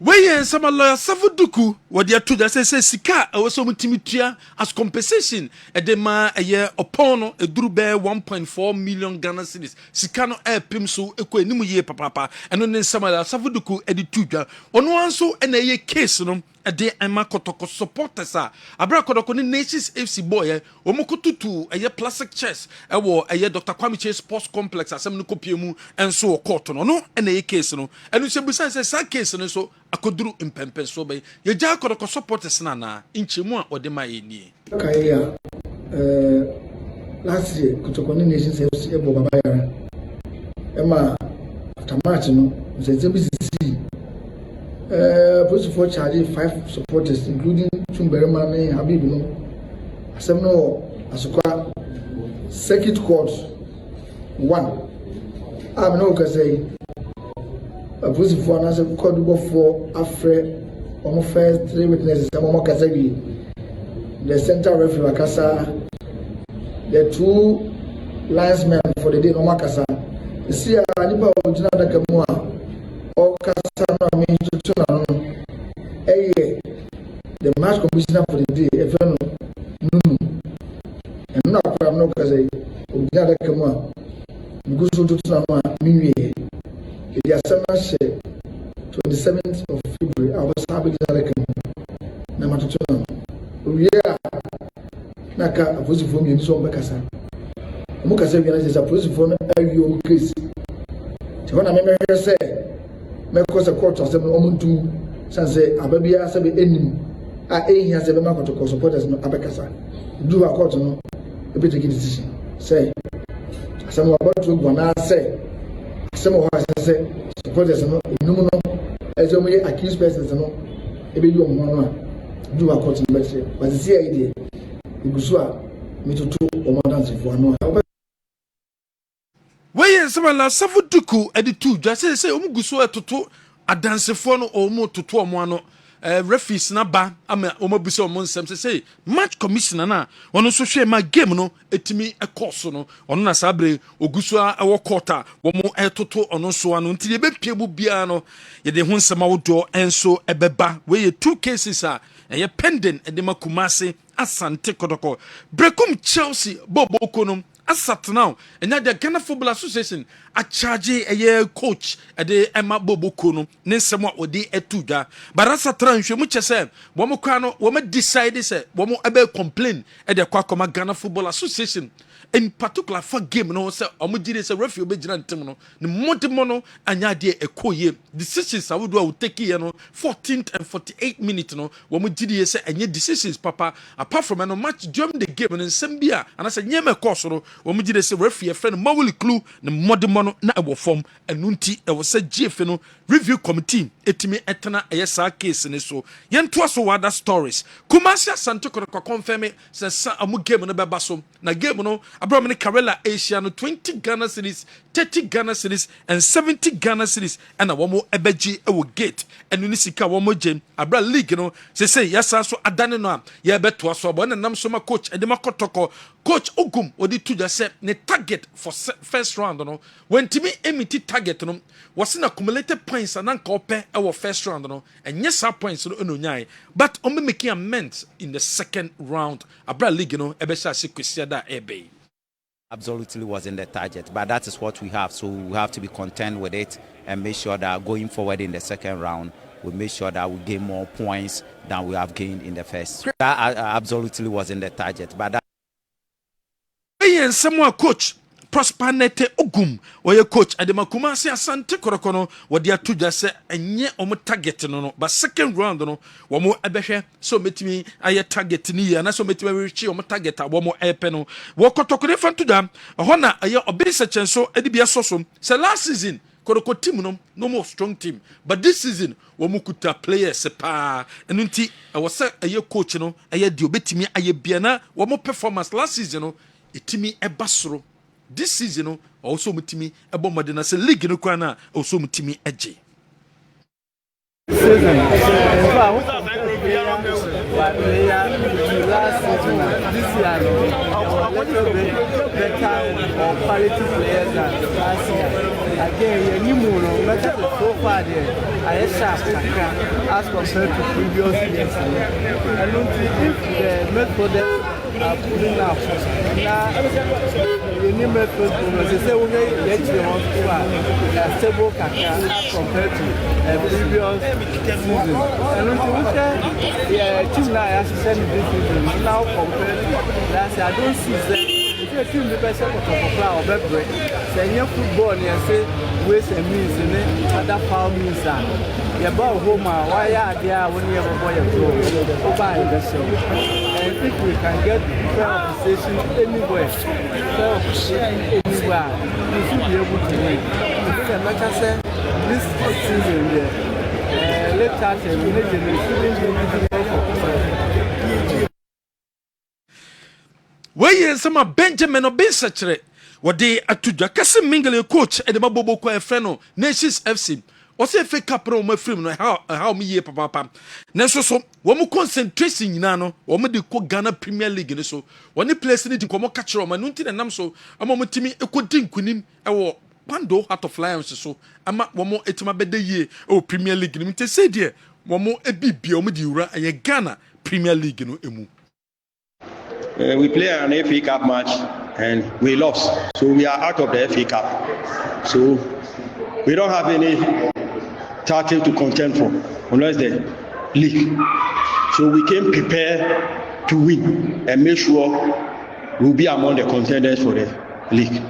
Weye sama Lawyer Safu Duku what they to say sika e so mutimitua as compensation e de ma eye opono e duru be 1.4 million Ghana cedis sika no e pim so ekọ enimu ye papa eno ne sama Lawyer Safu Duku e de tudwa ono anso e na ye case no e de ema kotoko supporters a abra kotoko ne Nations FC boy omokotutu eye plastic chess e wo eye Dr. Kwame Chase Sports Complex asem no kopiemu enso court no no e na ye case no eno se busan se sa case no so akoduru impempen so be ye ja kodoko supporters na inchemu a ode ma eni okay ya last year Kutokoni Nations FC Ebo Babaya Emma after March no the MBCC police for charging 5 supporters including Chumberema and Habib no asem no asukwa circuit court 1 am no ka say a police for na say court go for afre on first 3 witnesses am ka say the central referee Akasa, the 2 linesmen for the day no Makasa. You see, Aliba original da Kamua, or Kasana means to turn the match commissioner for the day, if you know, and not I'm not Kazay, original da Kamua, because to turn Mimi, the Asana 27th of February, I was happy to Nakam, Namatuan. Yeah, Naka, a positive for me in so Bakasa. Mukasa is a positive for your case. So when I remember her say, Mercos a court of 7 Omuntu, Sanse, Ababia, Sabi Enim, I has a market to supporters no Abacasa. Do a court no, a bit of decision. Say, some about to go say, some of us say, supporters no, no, as only accused persons no, a big young one. Do a court in Betsy, but the CID, the Gusua, me to 2 or more dancing for no. Weye sama Lawyer Safu Duku e de tu dwa say Gusua to a dance for no or more to 2 or more no referees na ba ama omabusa omo nsem say match commissioner na ono so hwe ma game no etimi e course no ono na sabre Ogusua e wo quarter wo mo etoto ono so ano ntire be piegu bia no ye de ho nsem awodo enso ebeba we 2 cases a eye pending e de makumase Asante Kotoko. Brekum Chelsea Bobo Konom. Asat now, and now the Ghana Football Association a charge a year coach at the Emma Bobo Kono, Nensamo or the Etuga. But as a tranche, much as said, Womokano, Woma decided, Womo Abe complain at the Kwakoma Ghana Football Association. In particular, for game, no, sir, Omujid is a refuge, Bejan, the Montemono, and Yadia a coye. Decisions I would take here, 14th and 48 minutes, no, Womujid say, and yet decisions, Papa, apart from a match during the game and in Sambia, and I said, Yama Koso, Womujid is a refuge, a friend, Mawuli Clue, the Modemono, na ewo form, and Nunti, I was said GFNO review committee, etime etana, a case in so. Yan twaso wada stories. Kumasia Santo confirm it, says Amu game on the Babaso, na game no. Abramani Karela Asia no 20 Ghana cities, 30 Ghana cities, and 70 Ghana cities, and a womo ebeji ewo gate, and unisika womo jem, Abra League, you know, say, yes, so adane no, ya beto so, but and nam soma coach, and the makotoko, Coach Ogum, or the two just said, ne target for first round, no, when Timmy emiti target, no, was in accumulated points and uncle our first round, no, and yes, our points, no, but only making amends in the second round, Abra League, you know, ebesha sequencia da ebe. Absolutely wasn't the target, but that is what we have. So we have to be content with it and make sure that going forward in the second round, we make sure that we gain more points than we have gained in the first. That absolutely wasn't the target, but that. Hey, someone coach Prosper Nete Ogum, or your coach Ademakuma say Asante Korokono, what they are to just say, and yet on target no, but second round no, one more Abeshe, so met me I target ni, and I so met me reach on target at one more airpeno. Walk to different to them, a honor a year of basic and so Edibia Sosum. So last season, Koroko team no more strong team, but this season, Wamukuta players sepa, and unti I was a year coach no, a year diobetimi, a year biana, one more performance last season no, itimi a basro. This season, also mutimi a bombardina se league no kwana also mutimi eje. Season. Last season, this year, a little bit better or quality players than last year. Again, you know, better so far there. I sharp as compared to previous years. I don't think if the Midfield are pulling up. Now, you need Midfield to say, okay, let's go stable as compared to previous season. I don't think team now has to send this season now compared to last year. I don't see that. If you team the best of flower or break, say your football and say waste and means in other foul means that you're about home. Why are there when you have a boy or buy the show? And if we can get fair appreciation anywhere, fair appreciation anywhere, we should be able to win. If you like I said, this season there, let's start a religion. Where some Benjamin Obinsachere, what they are to Kessben mingle coach at the Mabobo Freno, Nations FC. What's a fake capital my film? How me ye papa. Neso so, one more concentration in Nano, one more the Ghana Premier League in so. One the place in Como catcher on my nuntin and Namso, a moment to me a good thing with him, a Pando Heart of Lions so. I'm at one more etima bede ye, oh Premier League. Let me say, dear, one more a big biomedura and a Ghana Premier League in Emu. We play an FA Cup match and we lost. So we are out of the FA Cup. So we don't have any title to contend for unless the league. So we came prepared to win and make sure we'll be among the contenders for the league.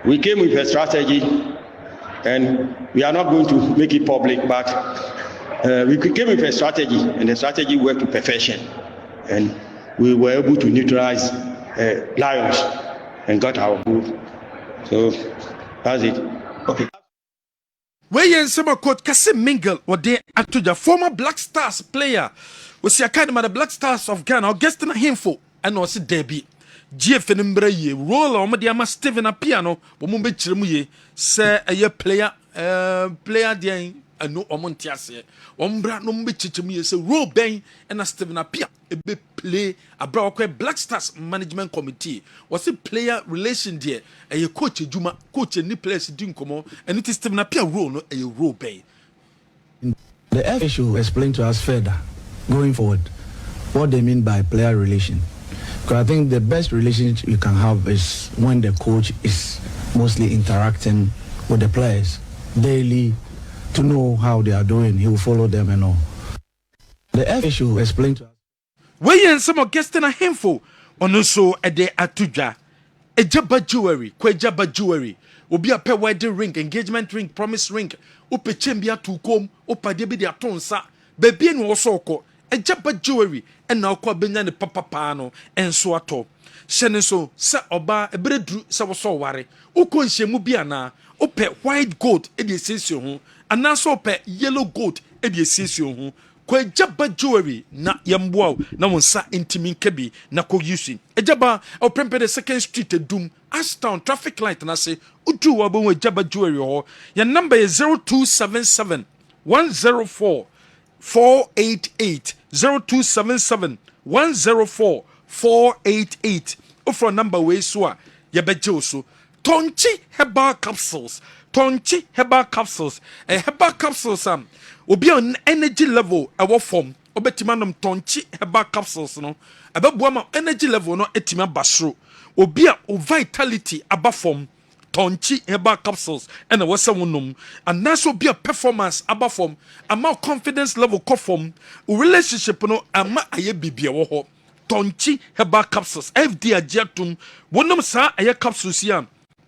We came with a strategy and we are not going to make it public, but we came with a strategy and the strategy worked to perfection. And we were able to neutralize Lions and got our goal. So that's it. Okay. Where you some coach Kessben Mingle what they to the former Black Stars player was the academy the Black Stars of Ghana or guesting a handful and also Debbie. GFN Mbraye roll on Madiama Steven a piano, but Mumbe Chimuye say a year player there. And no Omontiase, Ombra no Michimi is a row bang and a Steven Apia, a big play, a Broadway Black Stars Management Committee. Was a player relation there, a coach Juma, coach and players doing come and it is Steven Apia role, not a row bang. The FA should explain to us further, going forward, what they mean by player relation. Because I think the best relationship you can have is when the coach is mostly interacting with the players daily to know how they are doing. He will follow them and all. The FA should explain to us. We and some of guests in a handful on also a day at Tuja. A jabba jewelry, jabba jewelry. Obi a wedding ring, engagement ring, promise ring. Upe chembia to come, upa debi de atonsa. Baby and wasoko. A jabba jewelry. And now kwa benya ne papa pano. And so ato. Shene so, sa oba, a breadru, sa waso ware. Uko nshe mubiana. Upe white gold, edi esensio hu. Anaso upe yellow gold, edi esensio hu. Kwa jabba jewelry na yambuao na wonsa intimi kebi na ko yusi. Ejaba au prempe de second street edum Ashtown traffic light na se utu wabo we jabba jewelry ho. Ya number is 0277 104 488 0277 104 488. Offer number we so ya beje so. Tonchi herbal capsules. Tonchi herbal capsules. Herbal capsules obi on energy level ewo form obetimanum tonchi herbal capsules no ababuama energy level no etima basro obi a vitality aba form tonchi herbal capsules and wasa wonum and naso obi a performance aba form ama confidence level ko form relationship no ama aye bibia wo ho tonchi herbal capsules fd agiatum wonum sa aye capsules ya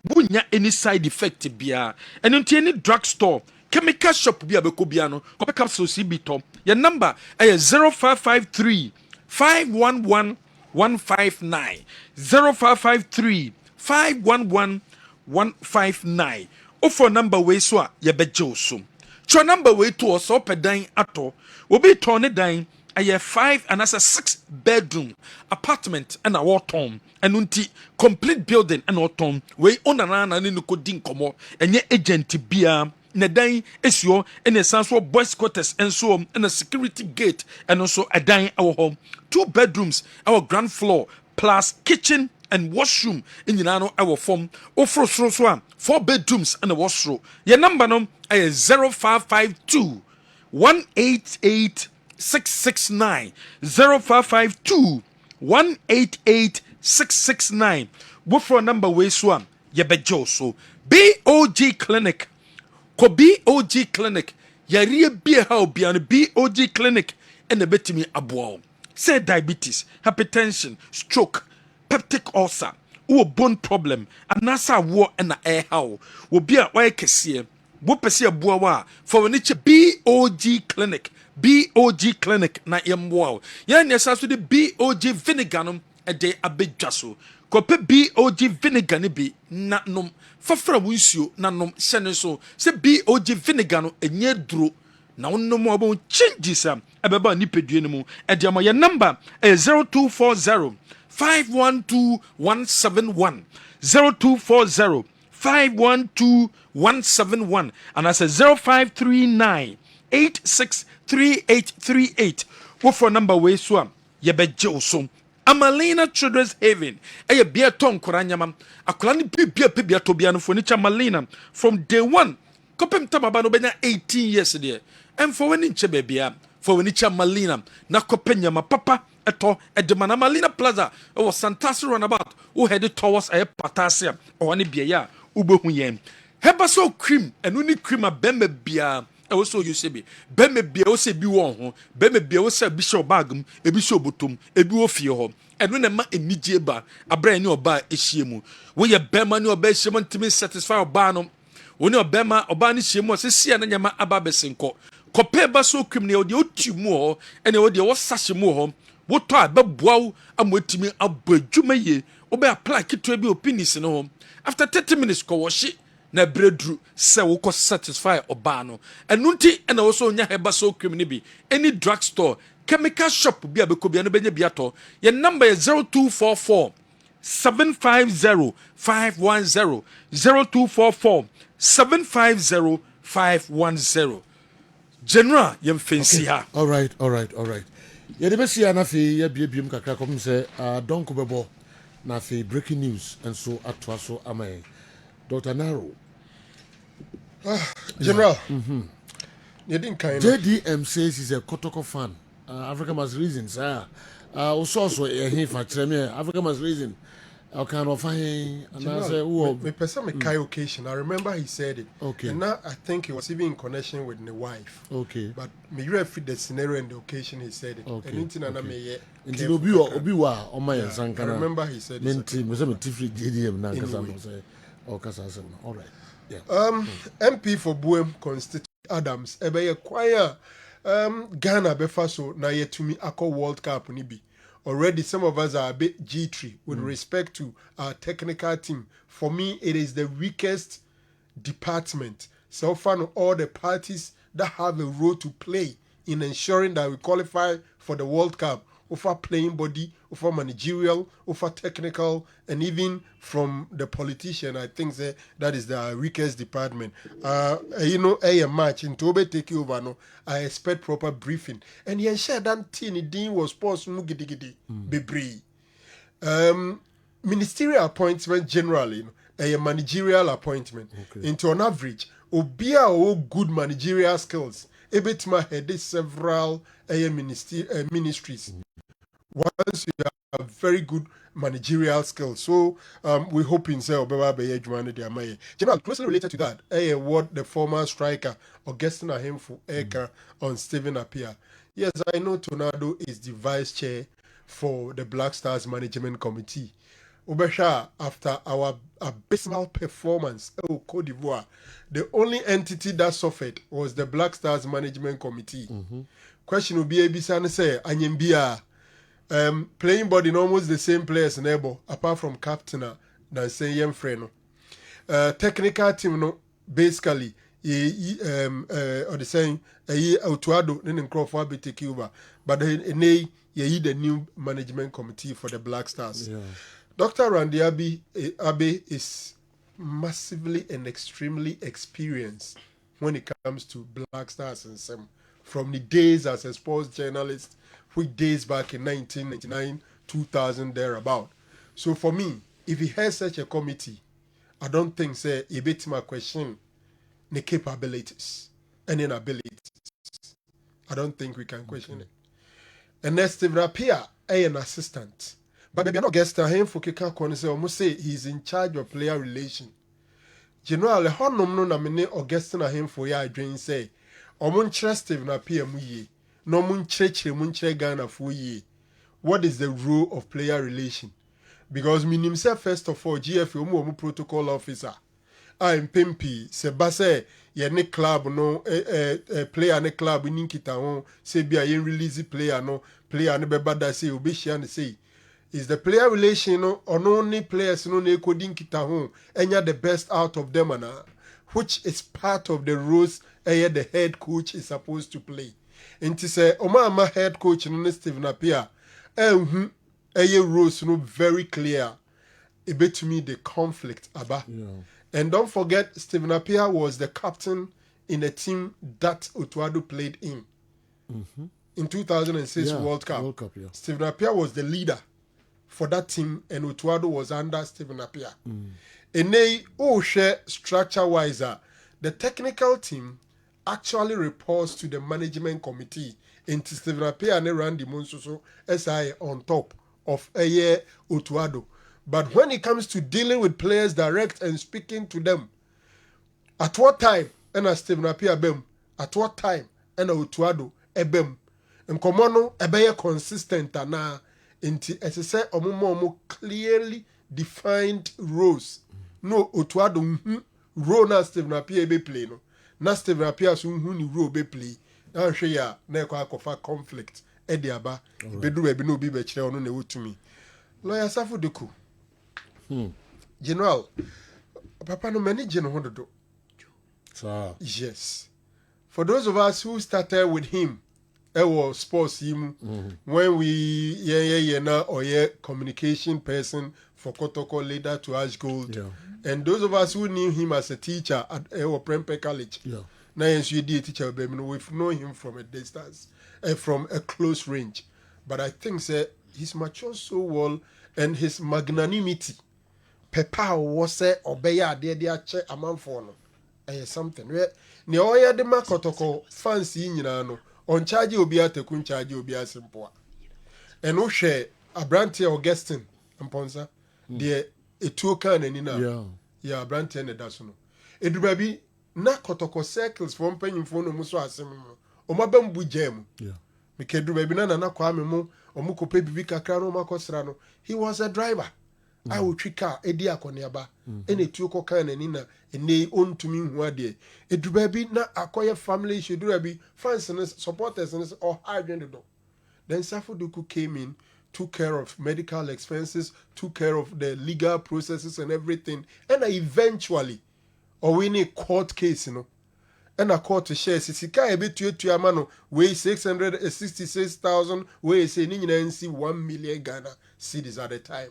bunya any side effect bia and any drug store chemical shop bi abeko bia no ko capsules bi to your number is 0553 511 159 0553 511 159 offer number we so a ye beje so cho number we to so pedan ato obi to ne dan aye 5 and as a 6 bedroom apartment and a waton enunti complete building and waton we onana na ne ko din komo enye agent bia na dan esio ene sanso boys quarters enso and a security gate and also a dan our home 2 bedrooms our ground floor plus kitchen and washroom in Yinano our form ofro so 4 bedrooms and a washroom your number no is 0552 188 669 0552 188 669 wofro number we so ye bejo so BOG clinic ko BOG clinic yare bia ha obiano BOG clinic and betimi aboa say diabetes hypertension stroke peptic ulcer or bone problem anasa wo na air how wo bia why kese wo pese aboa wa for ni che BOG clinic BOG clinic na yemwo ya ne sa so de BOG vinegar no e de abedwa so ko pe BOG vinegar ne bi na nom fafra wunsuo na nom hyene so se BOG vinegar no enye duro na wonnom obo changes abeba ni pedue ne mu e de ma ye number 0240 512 171 0240 512 171 and I say 0539 863838 what for number way so ye beje so Amalina Children's Haven eye bia ton koranyama akola ni bia to bia no furniture Malina from day 1 kopem tababa no benya 18 years there and for when nche bebia for when nche Malina na kopenya papa eto edemana Malina Plaza o Santasi runabout o head towards a patasia o ani bia ya ubehu yen heba so cream enu ni cream a bembe bia e wo so you say be bembe bia wo se bi won ho bembe bia wo se bi show bagum e bi show botom e bi wo fie ho enu na ma enije ba abra ni oba ehiemu wo ye bema ni oba ehiemu ntimi satisfy oba no wo ni obema oba ni hiemu se sia na nyama aba besenko kope ba so cream ne odi otimu ho ene odi wo sahye mu ho wo to ababuaw amotimi abadwuma ye wo be apply kitwa bi opinis no ho after 30 minutes ko wo hye na breadru se wo ko satisfy oba no enunti ena wo so nya heba so cream ni bi any drug store chemical shop bi abeko bia no benya bia to your number is 0244 750 510 0244 750 510 general yem fancy ha all right ye de besi anafi ye biebiem kakra kom se donko bebo na fi breaking news and so atwa so amay Dr. Naro. General. JDM says he's a Kotoko fan. Africa must reasons. also he for Africa must reason. I kind of find and I say, me person me kai occasion. I remember he said it. Okay. And now I think it was even in connection with the wife. Okay. But me you fit the scenario and the occasion he said it. Okay. And into na me ye. Into obi wa on my I remember he said it. Menti me say me tifri JDM na kasa no say o kasa say all right. Yeah. MP for Buem constitute Adams ebe ye kwaya Ghana befa so na ye tumi akọ World Cup ni bi. Already some of us are a bit G3 with respect to our technical team. For me, it is the weakest department. So far, all the parties that have a role to play in ensuring that we qualify for the World Cup, over playing body, over managerial, over technical, and even from the politician, I think that is the weakest department. A match in Tobe take over, no, I expect proper briefing. And yen share that Tini Dean was supposed to gidi bebree. Ministerial appointment generally, a managerial appointment. Into on average, obia o good managerial skills. Ebetima headed several ministries. Once you have very good managerial skills, so we hope in General, closely related to that, what the former striker Augustine Ahemfo Eka on Stephen Appiah. Yes, I know Tornado is the vice chair for the Black Stars Management Committee. Ubesha, after our abysmal performance in Cote d'Ivoire, the only entity that suffered was the Black Stars Management Committee. Question will be Ebisane say, Anyembia. Playing body in almost the same players neighbor apart from captain than say young friend. Technical team no basically or the saying Otuado then Crawford be take over, but the new management committee for the Black Stars. Yeah. Dr. Randy Abe is massively and extremely experienced when it comes to Black Stars and some from the days as a sports journalist, which days back in 1999, 2000, thereabout. So for me, if he has such a committee, I don't think, say, he bet my question, the capabilities and inabilities. I don't think we can question it. And next, Steve Appiah, an assistant. But maybe not guest him for Kika Kwan say, almost say he's in charge of player relation. General, honum no namine Augustine Ahemfo ya adwen say, omun chere Steve Appiah mu ye. No mun chere Ghana for ye. What is the role of player relation? Because me himself first of all GFA omu protocol officer. I'm Pimpi se base ye ne club no player ne club ni kita ho se bia ye release player no ne beba da say obehia ne say is the player relation no or only players no na ekodin kita ho enya the best out of them ana, which is part of the roles the head coach is supposed to play. Nti say oma head coach no Stephen Appiah roles no very clear. It bet to me the conflict aba. Yeah. And don't forget, Stephen Appiah was the captain in a team that Otuado played in. In 2006 World Cup. Yeah. Stephen Appiah was the leader for that team, and Otuado was under Stephen Appiah. And they all share structure-wise. The technical team actually reports to the management committee, and Stephen Appiah and Randy Monsoso SI on top of Otuado. But when it comes to dealing with players direct and speaking to them, at what time, and as Stephen Appiah bem, at what time, and Otuado ebem, and Komono ebeye consistent na, inti say omo clearly defined roles. No Otuado role na Stephen Appiah be play no, na Stephen Appiah so ni role be play. Na hwe ya na kwa kofa conflict ediaba, bedu be no bi be kire ono na wotumi. Lawyer Safo Deku. General, Papa no many general do. Yes. For those of us who started with him, was sports him when we now or communication person for Kotoko later to Ash Gold. Yeah. And those of us who knew him as a teacher at Prempeh College. Yeah. Now you did teacher, we've known him from a distance, from a close range. But I think he's matured so well, and his magnanimity. Pepa was say obeya de ache amanfo no something ne oya de makotoko fancy nyina no on charge obi atekun charge obi asimpoa and no share Abrante Augustine Mponsa the etuo kan ani na yeah Abrante na da so no eduba bi na kotoko circles for mpanyimfo no muso asem no omabam bu jam because eduba bi na kwa me mu omukope bibi kakra no makosra no he was a driver I will trick car edi akoniaba ene etuo ko kan ani na ene ontumi hu ade eduba bi na akoye family issue eduba bi fans and supporters and all hard do. Then Safuduku came in, took care of medical expenses, took care of the legal processes and everything. And eventually, or we need court case, and a court to share. Sika a bit to Amano, weigh 666,000, weigh say NC 1 million Ghana cedis at the time.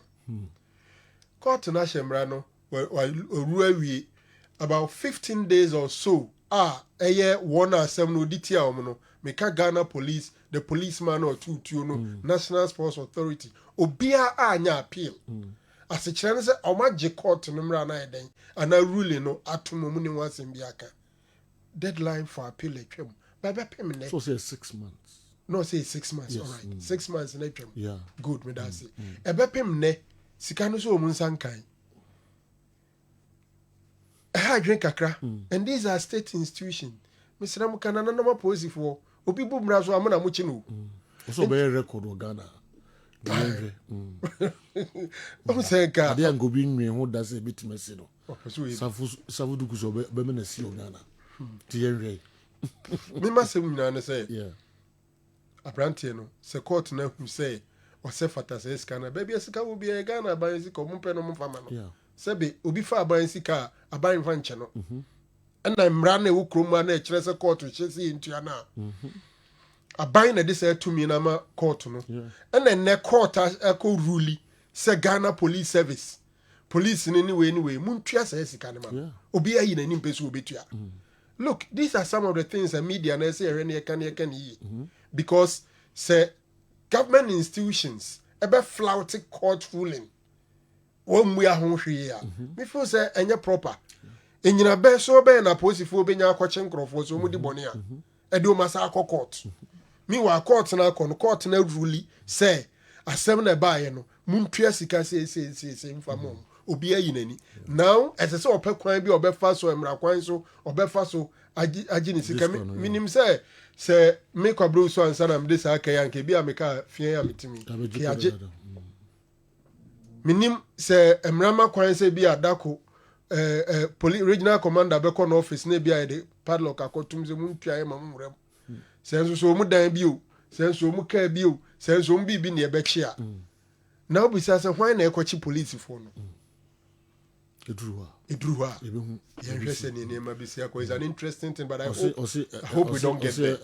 Court to Nashembrano, well, about 15 days or so, a year 1 or 7 no DTI Meka Ghana police, the policeman or two, National Sports Authority. Obia anya appeal. As a chance, I might J court to number and I really know atumumuni once in Biaka. Deadline for appeal a trim. Baba payment. So say 6 months. No, say 6 months. Yes. All right. 6 months in a trim. Yeah. Good, me that's it. A bepim ne, Sikano so munsankai. I drink akra, and these are state institutions. Mr. Namukana, no more positive for. People brazo amuna muchinu. Also be record o Ghana. I'm saying ka. Ade an go bi nwe ho da se bit mesi no. Safu du kuso be me na si o Ghana. Ti yenre. Me ma se nyina ne say. Yeah. Abrante no, se court na hu say o se fata se scanner. Baby esika wo bi e Ghana ban sika mo pe no mo fama no. Yeah. Sebe obi fa ban sika aban fa nche no. Na mmara na ewu kroma na ekire se court chesi ntua na aban na this to me na ma court no na ne court eko ruli se Ghana police service police ni anyway muntua se sika ne ma obi ayi na nim peso obetua. Look, these are some of the things the media na say ere na can yi because say government institutions ebe flout court ruling one we ahonhwe ya me feel say enye proper. Enyina be so be na posifo be nya akwache nkrofo so mu di bone a e de o masa akọ court mi wa court na akọ no court na ruli say asem na ba ye no muntua sika se mfamo obi ayi nani now ese se opɛ kwan bi obɛfa so emra kwan so obɛfa so agi ni sika minim say me kwabro so ansa na me de sa aka ya nke bi ameka fie ya metimi ki agi minim say emra ma kwan se bi adako police regional commander be no office na bia de padlock akotum ze muntua e mamurem senso so mu dan bio senso mu ka bio senso mu bibi ne be chia na obisa se hwan na ekochi police fo no edruwa ebehu ye ni nema bi se is an interesting thing, but I hope we don't get there.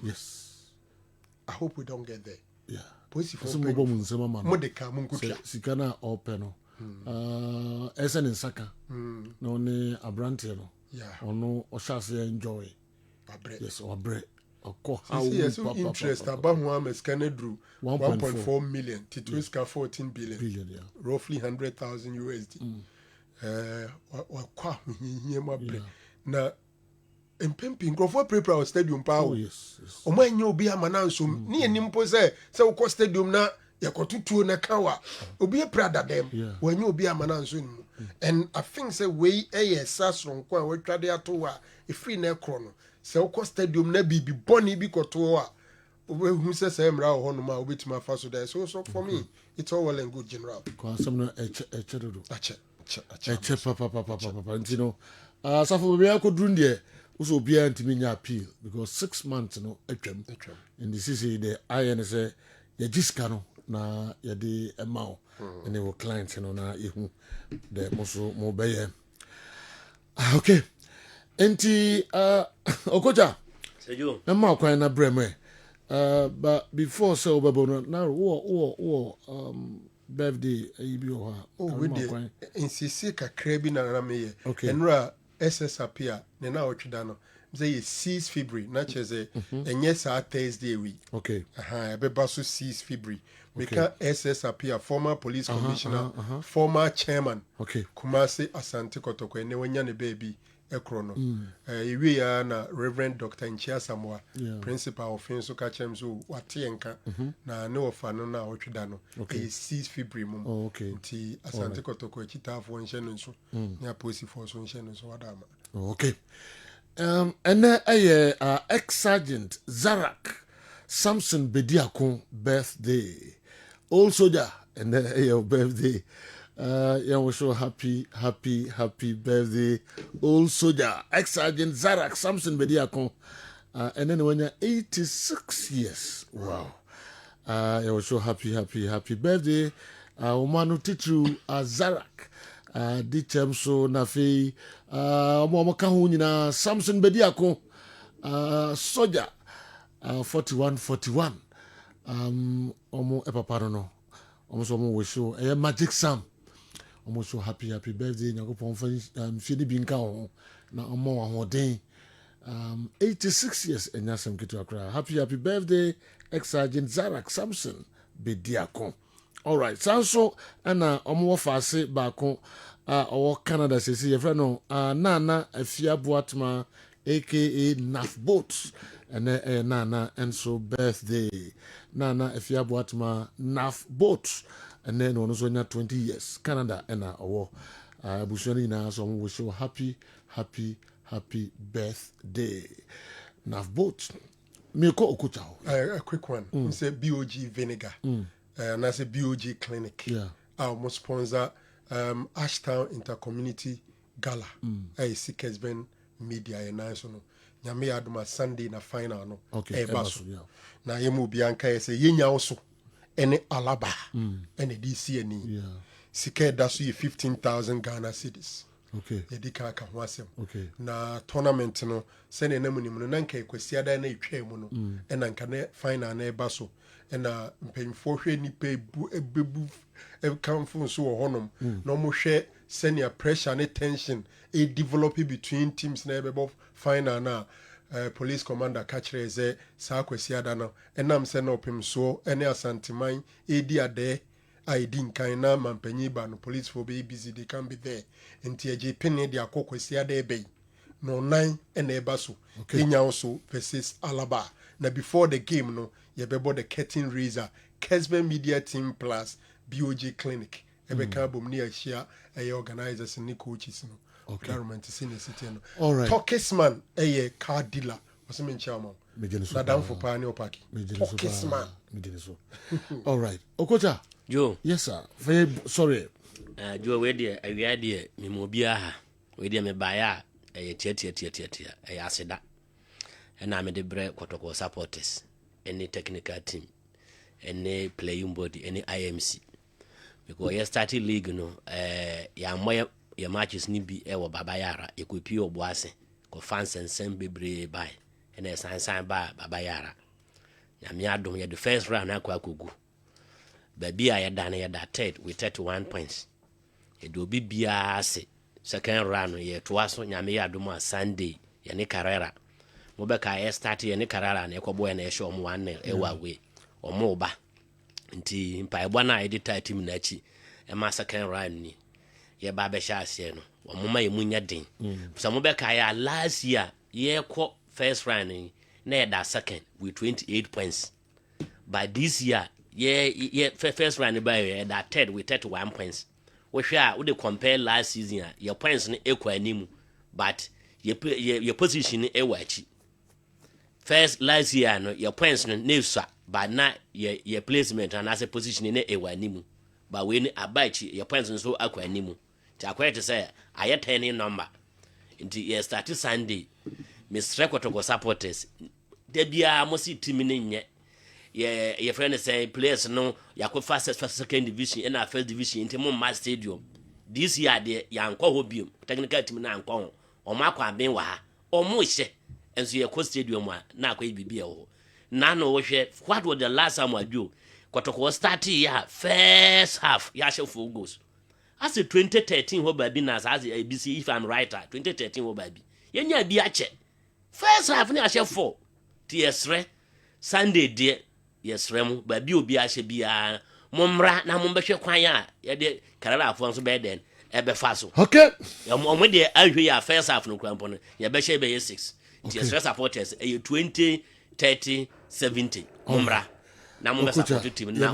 Yes, I hope we don't get there. Yeah, police fo mo de ka munkutia sikana open no esen nsaka no ne abrante no ono oshase enjoy abre yes obre okọ how interest about ho am scanedru 1.4 million tituska 14 billion yeah. Roughly 100,000 USD kwa hihie mabre na empempi nkrofo prepare stadium pa o yes o manyo obi amana nsom ne enimpo se ukọ stadium na yakotutuo na kawa obi e prada dem wanyo obi amana nsom and I think say we sasron kwa we twade ato a e free na ekro no se ukọ stadium na bibi boni bi koto a we hu se mra ho no ma obetima fa so there so for me it's all well and good general kwa some no echedodo ache papa ntino safo be akodru ndie uso bia ntimi nya appeal because 6 months no atwam in the city the iron say ya jiska no na ya de emao and our clients no na ehu the moso mo beye okay enti okocha sejo emma kwan na breme but before so babo na wo birthday ibi o ha we dey insisi kakra bi na me enra SSAP a ne na otweda no say 6 February na cheze enye sa Thursday week okay ebeba so 6 February Meka SSAP a former police commissioner former chairman okay Kumasi Asante Kotoko ne wanya ne baby ekro no ewie ya na Reverend Dr. Nchia Samoa principal of so ka chem so wate enka na ne ofa no na otweda no e sees fibri mum nti asante kotoko ekitafo nhye no so ne aposi for so nhye no so wadama. Okay. And ex-sergeant Zarak Samson Bediakon birthday. Old soldier, and your birthday. Yeah, we're so happy birthday, old soldier, ex-sergeant Zarak Samson Bediakon. And then when you're 86 years, wow. Yeah, we're so happy birthday. Omanu Titru Zarak. Dichem so nafi mwaka hunyina Samson Bediako soldier 41 omo epaparo no omo so omo wisho Magic Sam omo so happy birthday nyakopon fie bi nka ho na omo ahoden 86 years enyasem kitu akra. Happy birthday ex-sergeant Zarak Samson Bediako. All right, so ana omo fase baako or Canada says your friend no Nana Afia Boatma aka Naf Boats and Nana and so birthday Nana Afia Boatma Naf Boats and then on also 20 years Canada and our Bushoni na so we show happy birthday Naf Boats. Miko Okuchao. A quick one. Say BOG vinegar. And that's a BOG clinic. Yeah. Our sponsor Ashtown Intercommunity Gala. I see Kessben media and national. Nyame aduma Sunday na final no. Okay. Na yemu bianca say yenya also any alaba any DC any. Yeah. Sike dasu 15,000 Ghana cedis. Okay. Yedika ka ho asem. Okay. Na tournament no sene na munim no nanka ekwasi ada na etwa mu no e na nka na final na eba so e na mpanyimfo hwe nipa ebebu kamfo so wo honom na mo hwe senior pressure and tension e develop between teams na ebebo final na police commander catcher ze sa kwasi ada no enam se na opim so ene asanteman edi ade I didn't kind of mampenyi ba no police for be busy, they can be there. And TJ Penny de Akoko Sia de Bay. No 9 and Ebasu. Kenya also versus Alaba. Now before the game, no, you be the curtain raiser, Kessben Media Team Plus, BOG Clinic. Ebe kabum near share a organizers and coaches. No. Okay. All right. Talkisman, a car dealer. What's the chairman? Madam for Pioneer Party. Talkisman. All right. Okocha. Joe. Yes, sir. Very sorry. Joe, where dear, I read dear, Mimobia, where dear me buy a tia, a acida. And I'm a debre Kotoko supporters, any technical team, any playing body, any IMC. Because you started league, you know, your matches need be ewa babayara, you could pure boise, go fans and send be by, and a sign by babayara. Yamiadum, ya the first round, I go. Baby, I had done that third with 31 points. It will be biase. Second round, ye to us on Yamia Duma Sunday, Yanni Carrera. Mobeka, I started Yanni Carrera and Ecobo and Esho 1 way or Moba. Until in Paiwana, I did team Nachi, and my second round ni. Ye Babesha Sieno, or Mumma Munya Ding. Some Mobeka last year, ye quote first round, near that second with 28 points. But this year, yeah, first round by that third with 31 points. We share would compare last season, your points in equal anymore, but your position a watch. First last year, no, your points no nifsa, but not your placement and as a position in a anymore. But when I bite your points and so aqua anymore. To say, I had 10 number. Into your started Sunday, Miss Rekotoko supporters. There be a most team yet. Yeah, your friend say players no ya ko first second division and first division into Mumma Stadium. This year the yanko hobium technical team na anko o makwa ben wa ha o mo hye enso ye ko stadium na akwa bibi e ho na no wo hwe what was the last time I do Kotoko start ya first half ya she 4 goals as a 2013 ho baby na as ABC if I'm right 2013 ho baby yenya bi a che first half na she 4 TS3 Sunday there. Yes, Remu, but you be a shebia, Mumra, na Mumbasha Quaya, Yade, Carala for so bad then, ebe faso okay omo de ahwe ya first half no krampo no ye be share be 6 the stress supporters 20 30 70 umra na mo support team na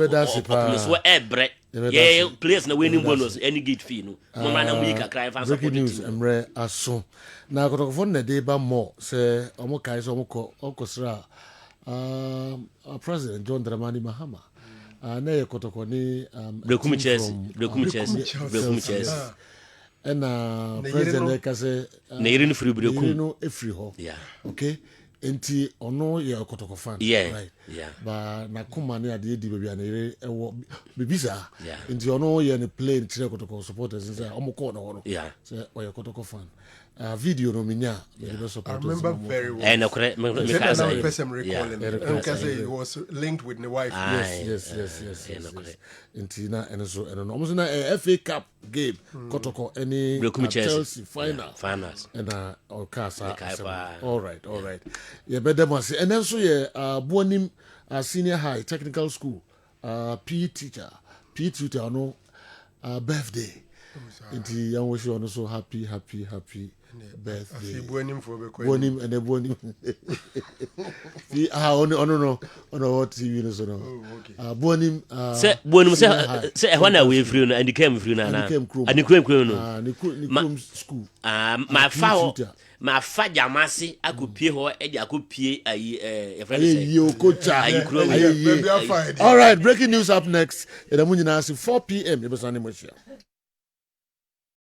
so ebre ye players na winning bonus any gate fee no umra na mo yi kakra fan support team emre aso na kotokofo na de ba mo se omo kai so omo okosra President John Dramani Mahama na ye kotoko ni Brekum Chelsea and President Kase na yirin free Brekum no free ho okay enti ono ye kotoko fan right ba na kuma ne ade di bia na yire ewo bibisa enti ono ye ne play tire kotoko supporters say omo ko na ho no say oye kotoko fan video no minya I remember very well. And because he was linked with the wife. Yes. Intina and so and almost na FA Cup game kotoko any Chelsea finals and Okasa. All right. Yeah, better must and then so yeah Buonim senior high technical school PE tutor no birthday. Inti young wish you so happy birthday. Buonim and the Buonim. No what TV no so no. Buonim say when are we free and came free na and came no school. My fa jamasi akopie ho e akopie ayi All right, breaking news up next. 4 p.m.